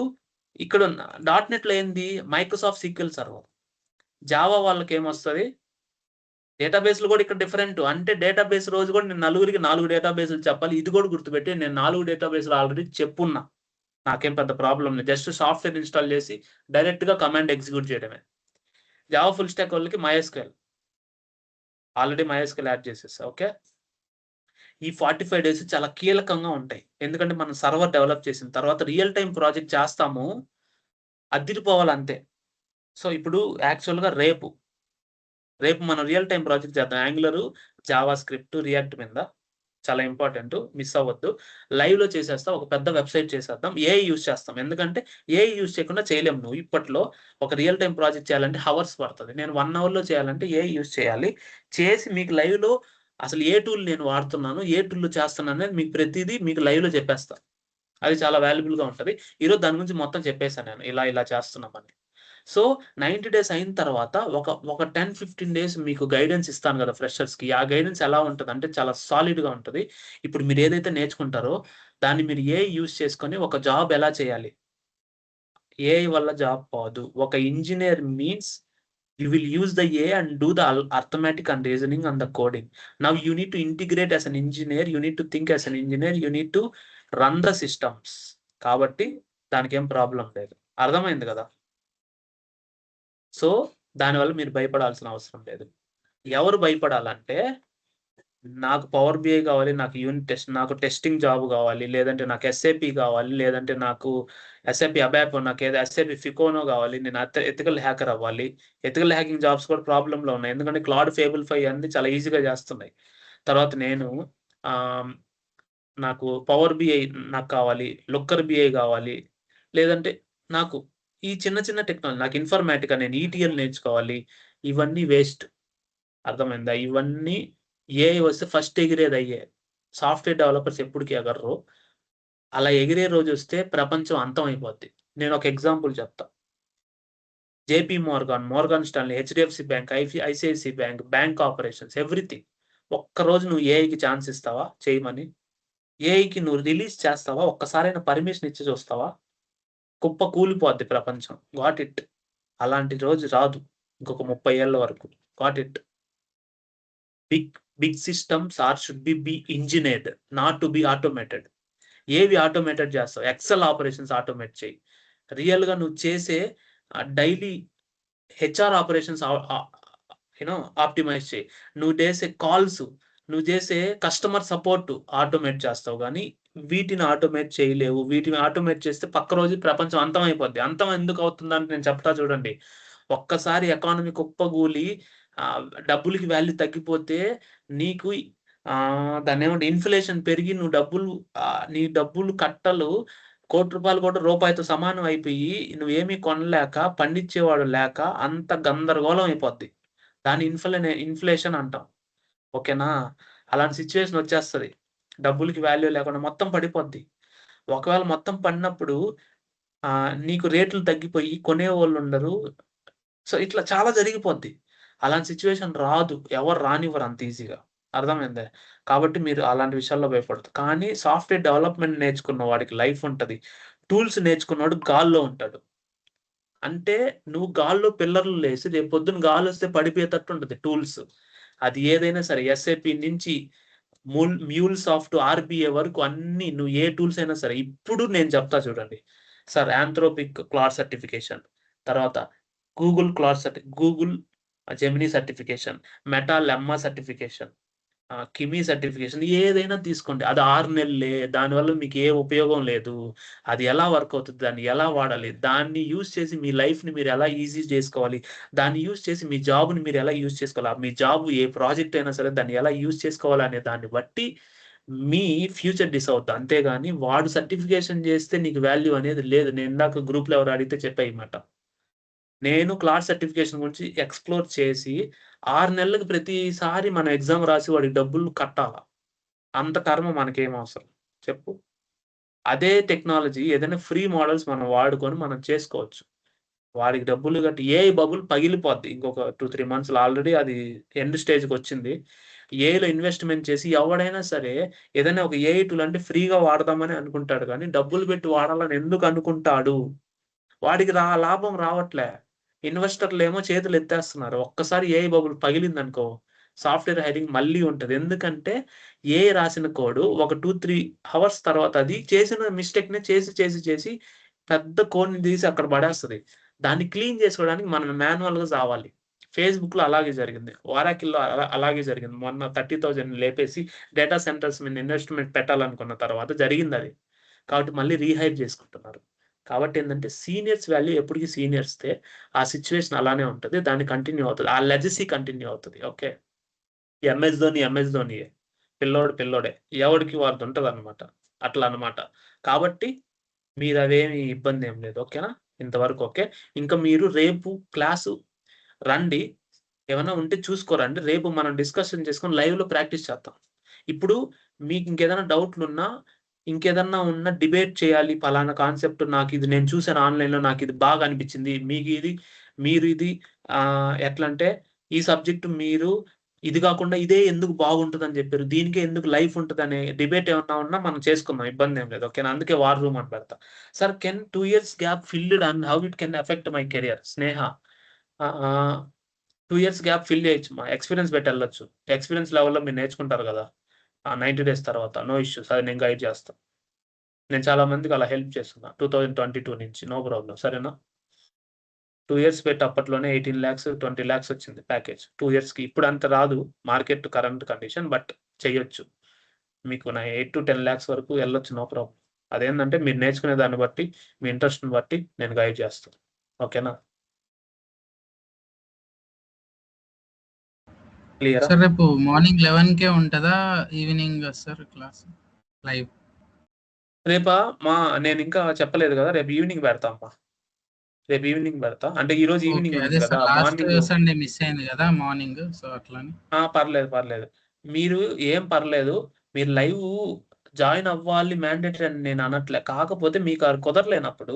ఇక్కడ డాట్ నెట్‌లో ఏంది మైక్రోసాఫ్ట్ సీక్వెల్ సర్వర్. జావా వాళ్ళకేమొస్తది? డేటాబేస్‌లు కూడా ఇక్కడ డిఫరెంట్. అంటే డేటాబేస్ రోజు కూడా నేను నలుగురికి 4 డేటాబేస్‌లు చెప్పాలి. ఇది కూడా గుర్తుపెట్టి నేను 4 డేటాబేస్‌లు ఆల్రెడీ చెప్పున్నా. నాకేం పెద్ద ప్రాబ్లమ్ లేదు. జస్ట్ సాఫ్ట్‌వేర్ ఇన్‌స్టాల్ చేసి డైరెక్ట్‌గా కమాండ్ ఎగ్జిక్యూట్ చేయడమే. జావా ఫుల్ స్టాక్ వాళ్ళకి MySQL. ఆల్రెడీ MySQL యాడ్ చేసేసా. ఓకే. ఈ 45 డేస్ చాలా కీలకంగా ఉంటాయి. ఎందుకంటే మనం సర్వర్ డెవలప్ చేసిన తర్వాత రియల్ టైమ్ ప్రాజెక్ట్ చేస్తాము. అద్దిరిపోవాలంతే. సో, ఇప్పుడు యాక్చువల్‌గా రేపు మనం రియల్ టైమ్ ప్రాజెక్ట్ చేద్దాం. యాంగులర్, జావా స్క్రిప్ట్, రియాక్ట్ మీద. చాలా ఇంపార్టెంట్. మిస్ అవ్వద్దు. లైవ్‌లో చేసేస్తా. ఒక పెద్ద వెబ్‌సైట్ చేసేద్దాం. ఏఐ యూజ్ చేస్తాం. ఎందుకంటే ఏఐ యూజ్ చేయకుండా చేయలేము నువ్వు. ఇప్పట్లో ఒక రియల్ టైమ్ ప్రాజెక్ట్ చేయాలంటే హవర్స్ పడతది. నేను 1 అవర్‌లో చేయాలంటే ఏఐ యూజ్ చేయాలి. చేసి మీకు లైవ్‌లో అసలు ఏ టూల్ నేను వాడుతున్నాను, ఏ టూల్‌లో చేస్తున్నాను అనేది మీకు ప్రతీదీ మీకు లైవ్‌లో చెప్పేస్తా. అది చాలా వాల్యుబుల్‌గా ఉంటది. ఈరోజు దాని గురించి మొత్తం చెప్పేసాను నేను. ఇలా చేస్తున్నామని. సో, 90 డేస్ అయిన తర్వాత ఒక 10, 15 డేస్ మీకు గైడెన్స్ ఇస్తాను గదా! ఫ్రెషర్స్‌కి. ఆ గైడెన్స్ ఎలా ఉంటదంటే చాలా సాలిడ్‌గా ఉంటది. ఇప్పుడు మీరు ఏదైతే నేర్చుకుంటారో దాన్ని మీరు ఏఐ యూజ్ చేసుకొని ఒక జాబ్ ఎలా చేయాలి? ఏఐ వల్ల జాబ్ పోదు. ఒక engineer means you will use the AI and do the arithmetic and reasoning and the coding. Now you need to integrate as an engineer, you need to think as an engineer, you need to run the systems. కాబట్టి దానికేం problem లేదు. అర్థమైంది గదా! So, దానివల్ల మీరు భయపడాల్సిన అవసరం లేదు. ఎవరు భయపడాలంటే నాకు పవర్ బిఐ కావాలి, నాకు యూనిట్ టెస్ట్, నాకు టెస్టింగ్ జాబ్ కావాలి, లేదంటే నాకు ఎస్ఏపి కావాలి, లేదంటే నాకు ఎస్ఏపి అబాప్, నాకేదో ఎస్ఏపి ఫికోనో కావాలి. నేను ఎథికల్ హ్యాకర్ అవ్వాలి. ఎథికల్ హ్యాకింగ్ జాబ్స్ కూడా ప్రాబ్లమ్‌లో ఉన్నాయి. ఎందుకంటే క్లౌడ్ ఫేబుల్ 5 అన్నీ చాలా ఈజీగా చేస్తున్నాయి. తర్వాత నేను ఆహ్, నాకు పవర్ బిఐ నాకు కావాలి, లుక్కర్ బిఐ కావాలి. లేదంటే నాకు ఈ చిన్న చిన్న టెక్నాలజీ నాకు ఇన్ఫర్మాటికా నేను ఈటీఎల్ నేర్చుకోవాలి. ఇవన్నీ వేస్ట్. అర్థమైందా? ఇవన్నీ ఏఐ వస్తే ఫస్ట్ ఎగిరేది అయ్యే. సాఫ్ట్‌వేర్ డెవలపర్స్ ఎప్పటికి ఎగరరు. అలా ఎగిరే రోజొస్తే ప్రపంచం అంతం అయిపోద్ది. నేనొక ఎగ్జాంపుల్ చెప్తా. JP Morgan, Morgan Stanley, HDFC bank, ICICI bank, bank operations everything. ఒక్కరోజు నువ్వు ఏఐకి ఛాన్స్ ఇస్తావా చేయమని? ఏఐకి నువ్వు రిలీజ్ చేస్తావా? ఒక్కసారైనా పర్మిషన్ ఇచ్చి చూస్తావా? కుప్ప కూలిపోద్ది ప్రపంచం. Got it. అలాంటి రోజు రాదు. ఇంకొక 30 ఏళ్ల వరకు. Got it. Big systems should be engineered, not to be automated. ఏవి ఆటోమేటెడ్ చేస్తావు? ఎక్సెల్ ఆపరేషన్స్ ఆటోమేట్ చెయ్యి. రియల్‌గా నువ్వు చేసే డైలీ హెచ్ఆర్ ఆపరేషన్స్ ఆప్టిమైజ్ చెయి. నువ్వు చేసే కాల్స్, నువ్వు చేసే కస్టమర్ సపోర్ట్ ఆటోమేట్ చేస్తావు గానీ, వీటిని ఆటోమేట్ చేయలేవు. వీటిని ఆటోమేట్ చేస్తే పక్క రోజు ప్రపంచం అంతమైపోద్ది. అంతం ఎందుకు అవుతుందంటే నేను చెప్తా చూడండి. ఒక్కసారి ఎకానమీ కుప్పగూలి డబ్బులకి వాల్యూ తగ్గిపోతే నీకు దాన్నేమంటే ఇన్‌ఫ్లేషన్ పెరిగి నీ డబ్బులు కట్టలు ₹1,00,00,000 కూడా రూపాయితో సమానం అయిపోయి, నువ్వేమీ కొనలేక, పండించేవాడు లేక అంత గందరగోళం అయిపోద్ది. దాన్ని ఇన్‌ఫ్లేషన్ అంటాం. ఓకేనా? అలాంటి సిట్యుయేషన్ వచ్చేస్తది. డబ్బులకి వాల్యూ లేకుండా మొత్తం పడిపోద్ది. ఒకవేళ మొత్తం పడినప్పుడు నీకు రేట్లు తగ్గిపోయి కొనేవోళ్ళుండరు. సో, ఇట్లా చాలా జరిగిపోద్ది. అలాంటి సిట్యుయేషన్ రాదు. ఎవరు రానివ్వరు అంత ఈజీగా. అర్థమైందా? కాబట్టి మీరు అలాంటి విషయాల్లో భయపడొద్దు. కానీ సాఫ్ట్‌వేర్ డెవలప్‌మెంట్ నేర్చుకున్న వాడికి లైఫ్ ఉంటది. టూల్స్ నేర్చుకున్నోడు గాల్లో ఉంటాడు. అంటే నువ్వు గాల్లో పిల్లర్లు లేసి రేపొద్దున గాలొస్తే పడిపోయేటట్టు ఉంటది టూల్స్. అది ఏదైనా సరే ఎస్ఏపీ నుంచి మ్యూల్‌సాఫ్ట్, ఆర్‌బీఐ వరకు అన్నీ నువ్వు ఏ టూల్స్ అయినా సరే. ఇప్పుడు నేను చెప్తా చూడండి. Sir Anthropic Claude certification. తర్వాత Google Gemini certification, Meta Llama certification, Kimi certification ఏదైనా తీసుకోండి. అది 6 నెలలే. దానివల్ల మీకు ఏ ఉపయోగం లేదు. అది ఎలా వర్క్ అవుతది? దాన్ని ఎలా వాడాలి? దాన్ని యూజ్ చేసి మీ లైఫ్‌ని మీరు ఎలా ఈజీ చేసుకోవాలి? దాన్ని యూజ్ చేసి మీ జాబ్‌ని మీరు ఎలా యూజ్ చేసుకోవాలి? మీ జాబ్ ఏ ప్రాజెక్ట్ అయినా సరే దాన్ని ఎలా యూజ్ చేసుకోవాలనే దాన్ని బట్టి మీ ఫ్యూచర్ డిసైడ్ అవుద్ది. అంతేగాని వాడు సర్టిఫికేషన్ చేస్తే నీకు వాల్యూ అనేది లేదు. నేను ఇందాక గ్రూప్‌లో ఎవరో అడిగితే చెప్పా ఈ మాట. నేను క్లాడ్ సర్టిఫికేషన్ గురించి ఎక్స్‌ప్లోర్ చేసి 6 నెలలకి ప్రతిసారి మనం ఎగ్జామ్ రాసి వాడికి డబ్బులు కట్టాల. అంత కర్మ మనకేం అవసరం చెప్పు? అదే టెక్నాలజీ ఏదైనా ఫ్రీ మోడల్స్ మనం వాడుకొని మనం చేసుకోవచ్చు. వాడికి డబ్బులు కట్టి ఏఐ బబుల్ పగిలిపోద్ది. ఇంకొక 2, 3 మంత్స్‌లో ఆల్రెడీ అది ఎండ్ స్టేజ్‌కొచ్చింది. ఏఐలో ఇన్వెస్ట్‌మెంట్ చేసి ఎవడైనా సరే ఏదైనా ఒక ఏఐ టూల్ అంటే ఫ్రీగా వాడదామని అనుకుంటాడు గానీ, డబ్బులు పెట్టి వాడాలని ఎందుకు అనుకుంటాడు? వాడికి లాభం రావట్లే. ఇన్వెస్టర్‌లేమో చేతులెత్తేస్తున్నారు. ఒక్కసారి ఏఐ బబుల్ పగిలిందనుకో, సాఫ్ట్‌వేర్ హైరింగ్ మళ్ళీ ఉంటది. ఎందుకంటే ఏఐ రాసిన కోడ్ ఒక 2, 3 హవర్స్ తర్వాత అది చేసిన మిస్టేక్‌నే చేసి పెద్ద కోడ్‌ని తీసి అక్కడ పడేస్తది. దాన్ని క్లీన్ చేసుకోవడానికి మనం మాన్యువల్‌గా సావాలి. ఫేస్‌బుక్‌లో అలాగే జరిగింది. ఒరాకిల్‌లో అలాగే జరిగింది. మొన్న 30,000 లేపేసి డేటా సెంటర్స్ మీద ఇన్వెస్ట్‌మెంట్ పెట్టాలనుకున్న తర్వాత జరిగిందది. కాబట్టి మళ్ళీ రీహైర్ చేసుకుంటున్నారు. కాబట్టి ఏందంటే సీనియర్స్ వాల్యూ ఎప్పటికి సీనియర్స్‌దే. ఆ సిట్యుయేషన్ అలానే ఉంటది. దాన్ని కంటిన్యూ అవుతది. ఆ లెగసీ కంటిన్యూ అవుతది. ఓకే. ఎంఎస్ ధోని ఎంఎస్ ధోనియే. పిల్లోడు పిల్లోడే. ఎవడికి వాడిది ఉంటదన్నమాట. అట్లా అన్నమాట. కాబట్టి మీరదేమి ఇబ్బందేం లేదు. ఓకేనా? ఇంతవరకు ఓకే. ఇంకా మీరు రేపు క్లాసు రండి. ఏమన్నా ఉంటే చూసుకోరండి. రేపు మనం డిస్కషన్ చేసుకొని లైవ్‌లో ప్రాక్టీస్ చేద్దాం. ఇప్పుడు మీకింకేదైనా డౌట్‌లున్నా, ఇంకేదన్నా ఉన్నా డిబేట్ చేయాలి. పలానా కాన్సెప్ట్ నాకిది నేను చూసాను ఆన్‌లైన్‌లో నాకిది బాగా అనిపిచ్చింది. మీరు ఇది ఎట్లంటే ఈ సబ్జెక్ట్ మీరు ఇది గాకుండా ఇదే ఎందుకు బాగుంటదని జెప్పారు. దీనికే ఎందుకు లైఫ్ ఉంటదనే డిబేట్ ఏమన్నా ఉన్నా మనం చేసుకుందాం. ఇబ్బందేం లేదు. ఓకేనా? అందుకే వార్ రూమ్ అని పెడతా. Sir can 2 years gap filled and how it can effect my career? Sneha. Ah, 2 years gap fill చేయొచ్చమ్మా. ఎక్స్‌పీరియన్స్ పెట్టి ఎళ్ళొచ్చు. ఎక్స్‌పీరియన్స్ లెవెల్‌లో మీరు నేర్చుకుంటారు గదా! ఆ 90 డేస్ తర్వాత. No issues. అది నేను గైడ్ చేస్తా. నేను చాలా మందికి అలా హెల్ప్ చేస్తున్నా. 2022 నుంచి. No problem. సరేనా? 2 ఇయర్స్ పెట్టి అప్పట్లోనే 18,00,000, 20,00,000 వచ్చింది ప్యాకేజ్. 2 ఇయర్స్‌కి. ఇప్పుడంత రాదు మార్కెట్ కరెంట్ కండిషన్. బట్ చెయ్యొచ్చు. మీకు 8-10,00,000 వరకు ఎళ్ళొచ్చు. No problem. అదేందంటే మీరు నేర్చుకునే దాన్ని బట్టి, మీ ఇంట్రెస్ట్‌ని బట్టి నేను గైడ్ చేస్తా. ఓకేనా? క్లియరా? సార్ రేపు మార్నింగ్ 11కే ఉంటదా? Evening sir class live? రేపా నేనింకా చెప్పలేదు గదా! రేపు ఈవినింగ్ పెడతా అమ్మా. రేపు ఈవినింగ్ పెడతా. అంటే ఈరోజు ఓకే. ఈవినింగ్ అదే ఉంది సార్ గదా! లాస్ట్ మార్నింగు సండే మిస్ అయింది గదా! మార్నింగ్. సో, అట్లని. పర్లేదు. మీరు ఏం పర్లేదు. మీరు లైవ్ జాయిన్ అవ్వాలి మ్యాండేటరీ అని నేను అనట్లే. కాకపోతే మీకు అది కుదరలేనప్పుడు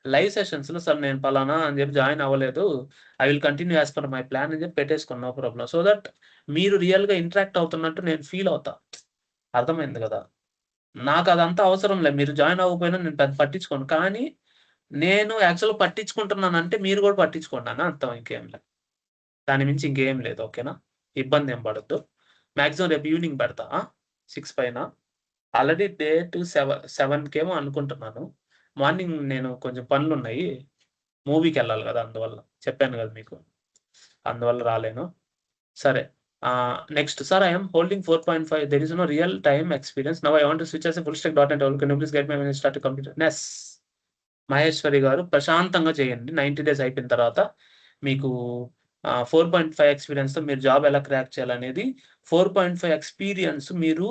లైవ్ సెషన్స్‌లో సార్ నేను పలానా అని చెప్పి జాయిన్ అవ్వలేదు. I will continue as per my plan అని చెప్పి పెట్టేసుకోండి. No problem. సో థట్ మీరు రియల్‌గా ఇంటరాక్ట్ అవుతున్నట్టు నేను ఫీల్ అవుతా. అర్థమైంది గదా! నాకదంతా అవసరం లే. మీరు జాయిన్ అవ్వకపోయినా నేను పెద్ద పట్టించుకోను. కానీ నేను యాక్చువల్‌గా పట్టించుకుంటున్నానంటే మీరు గూడా పట్టించుకోండి అని అర్థం ఇంకేం లేదు. దాని మించి ఇంకేం లేదు. ఓకేనా? ఇబ్బందేం పడొద్దు. మాక్సిమం రేపు ఈవినింగ్ పెడతా. 6 పైన. ఆల్రెడీ డేట్ 7కేమో అనుకుంటున్నాను. మార్నింగ్ నేను కొంచెం పనులున్నాయి. మూవీకెళ్ళాలి గదా! అందువల్ల. చెప్పాను గదా మీకు. అందువల్ల రాలేను. సరే. Next sir I am holding 4.5 there is no real time experience. Now I want to switch as a full stack dot net developer. Can you please guide me when I start to complete? Yes. Maheshwari గారు ప్రశాంతంగా చేయండి. 90 days అయిపోయిన తర్వాత మీకు 4.5 ఎక్స్‌పీరియన్స్‌తో మీరు job ఎలా crack చేయాలనేది 4.5 ఎక్స్‌పీరియన్స్ మీరు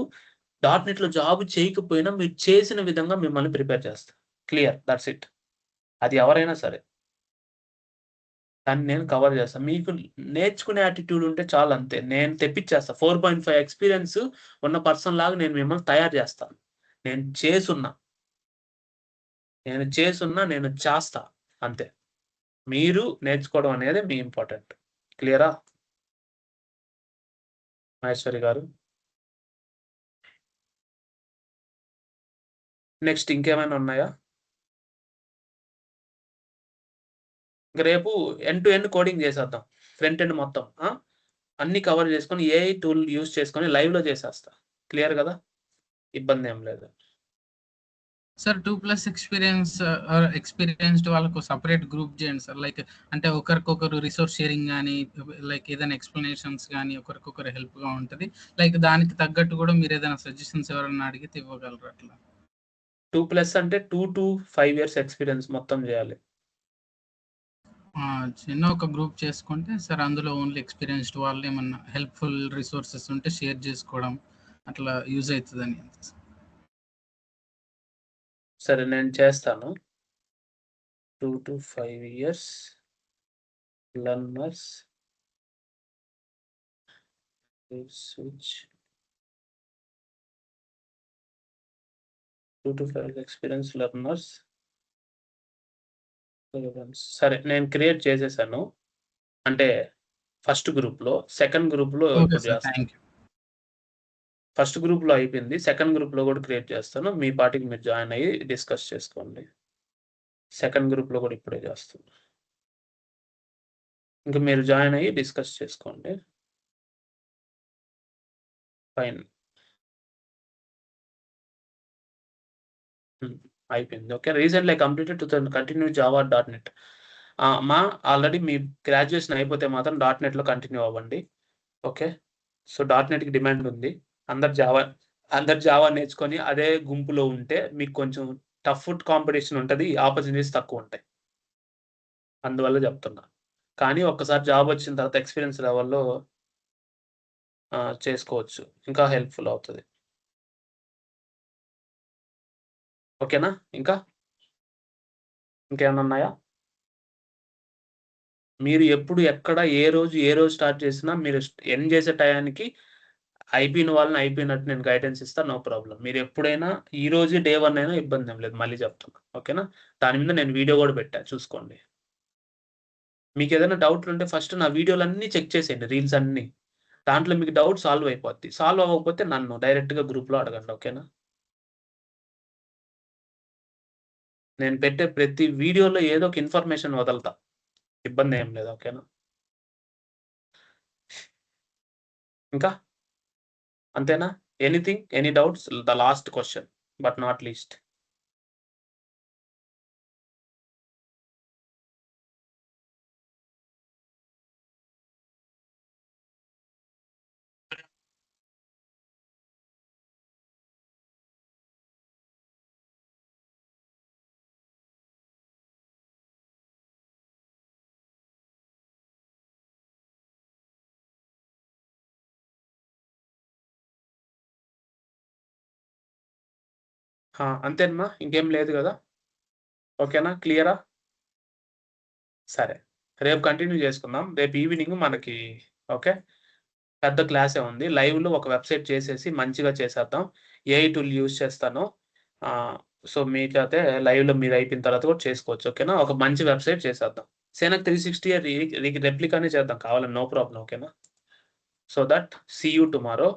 డాట్‌నెట్‌లో జాబ్ చేయకపోయినా మీరు చేసిన విధంగా మిమ్మల్ని ప్రిపేర్ చేస్తా. క్లియర్. That's it. అది ఎవరైనా సరే. దాన్ని నేను కవర్ చేస్తా. మీకు నేర్చుకునే యాటిట్యూడ్ ఉంటే చాలంతే. నేను తెప్పిచ్చేస్తా. 4.5 ఎక్స్‌పీరియన్స్ ఉన్న పర్సన్ లాగా నేను మిమ్మల్ని తయారు చేస్తాను. నేను చేసున్నా. నేను చేస్తా. అంతే. మీరు నేర్చుకోవడం అనేది మీ ఇంపార్టెంట్. క్లియరా? మహేశ్వరి గారు. నెక్స్ట్ ఇంకేమైనా ఉన్నాయా? ఇంక రేపు ఎండ్ టు ఎండ్ కోడింగ్ చేసేద్దాం. ఫ్రంట్ ఎండ్ మొత్తం. అన్నీ కవర్ చేసుకొని ఏఐ టూల్ యూజ్ చేసుకొని లైవ్‌లో చేసేస్తా. క్లియర్ గదా! ఇబ్బందేం లేదు. సార్ 2+ ఎక్స్‌పీరియన్స్‌డ్ వాళ్ళకు సెపరేట్ గ్రూప్ చేయండి సార్. లైక్ అంటే ఒకరికొకరు రిసోర్స్ షేరింగ్ గాని, లైక్ ఏదైనా ఎక్స్‌ప్లనేషన్స్ గాని ఒకరికొకరు హెల్ప్‌గా ఉంటది. లైక్ దానికి తగ్గట్టు కూడా మీరేదైనా సజెషన్స్ ఎవరైనా అడిగితే ఇవ్వగలరు అట్లా. 2+ అంటే 2-5 ఇయర్స్ ఎక్స్‌పీరియన్స్ మొత్తం జేయాలి. చిన్న ఒక గ్రూప్ చేసుకుంటే సార్ అందులో ఓన్లీ ఎక్స్‌పీరియన్స్‌డ్ వాళ్ళు ఏమన్నా హెల్ప్‌ఫుల్ రిసోర్సెస్ ఉంటే షేర్ చేసుకోవడం అట్లా యూజ్ అయితదని. సరే నేను చేస్తాను. 2-5 years learners will switch 2 to 5 experience learners. సరే నేను క్రియేట్ చేసేసాను. అంటే ఫస్ట్ గ్రూప్‌లో, సెకండ్ గ్రూప్‌లో ఓకే ఇప్పుడు సార్. చేస్తాను. Thank you. ఫస్ట్ గ్రూప్‌లో అయిపోయింది. సెకండ్ గ్రూప్‌లో కూడా క్రియేట్ చేస్తాను. మీ పాటికి మీరు జాయిన్ అయ్యి డిస్కస్ చేసుకోండి. సెకండ్ గ్రూప్‌లో కూడా ఇప్పుడే చేస్తాను. ఇంక మీరు జాయిన్ అయ్యి డిస్కస్ చేసుకోండి. ఫైన్. అయిపోయింది. Okay. Recently I completed to continue Java .NET. Already me graduation అయిపోతే మాత్రం .NET‌లో కంటిన్యూ అవ్వండి. ఓకే. సో, .NET‌కి డిమాండ్ ఉంది. అందరు జావా నేర్చుకొని అదే గుంపులో ఉంటే మీకు కొంచెం టఫ్ కాంపిటీషన్ ఉంటది. ఆపర్చునిటీస్ తక్కువుంటాయి. అందువల్ల చెప్తున్నా. కానీ ఒక్కసారి జాబ్ వచ్చిన తర్వాత ఎక్స్‌పీరియన్స్ లెవెల్‌లో చేసుకోవచ్చు. ఇంకా హెల్ప్‌ఫుల్ అవుతది. ఓకేనా? ఇంకేమన్నా ఉన్నాయా? మీరు ఎప్పుడు, ఎక్కడ, ఏ రోజు స్టార్ట్ చేసినా మీరు ఎండ్ చేసే టయానికి అయిపోయిన వాళ్ళని అయిపోయినట్టు నేను గైడెన్స్ ఇస్తా. No problem. మీరు ఎప్పుడైనా ఈ రోజే డే 1 అయినా ఇబ్బందేం లేదు. మళ్ళీ చెప్తున్నా. ఓకేనా? దాని మీద నేను వీడియో కూడా పెట్టా చూసుకోండి. మీకేదైనా డౌట్లుంటే ఫస్ట్ నా వీడియోలన్నీ చెక్ చేసేయండి. రీల్స్ అన్నీ. దాంట్లో మీకు డౌట్ సాల్వ్ అయిపోద్ది. సాల్వ్ అవ్వకపోతే నన్ను డైరెక్ట్‌గా గ్రూప్‌లో అడగండి. ఓకేనా? నేను పెట్టే ప్రతి వీడియోలో ఏదో ఒక ఇన్ఫర్మేషన్ వదలుతా. ఇబ్బందేం లేదు. ఓకేనా? ఇంకా? అంతేనా? Anything? Any doubts? The last question but not least. అంతేనమ్మా? ఇంకేం లేదు గదా? ఓకేనా? క్లియరా? సరే. రేపు కంటిన్యూ చేసుకుందాం. రేపు ఈవినింగ్ మనకి ఓకే. పెద్ద క్లాసే ఉంది. లైవ్‌లో ఒక వెబ్‌సైట్ చేసేసి మంచిగా చేసేద్దాం. ఏఐ టూల్ యూజ్ చేస్తాను. సో, మీకైతే లైవ్‌లో మీదయిపోయిన తర్వాత కూడా చేసుకోవచ్చు. ఓకేనా? ఒక మంచి వెబ్‌సైట్ చేసేద్దాం. సేనక్ 360 రెప్లికానే చేద్దాం కావాలని. No problem. ఓకేనా? So that see you tomorrow.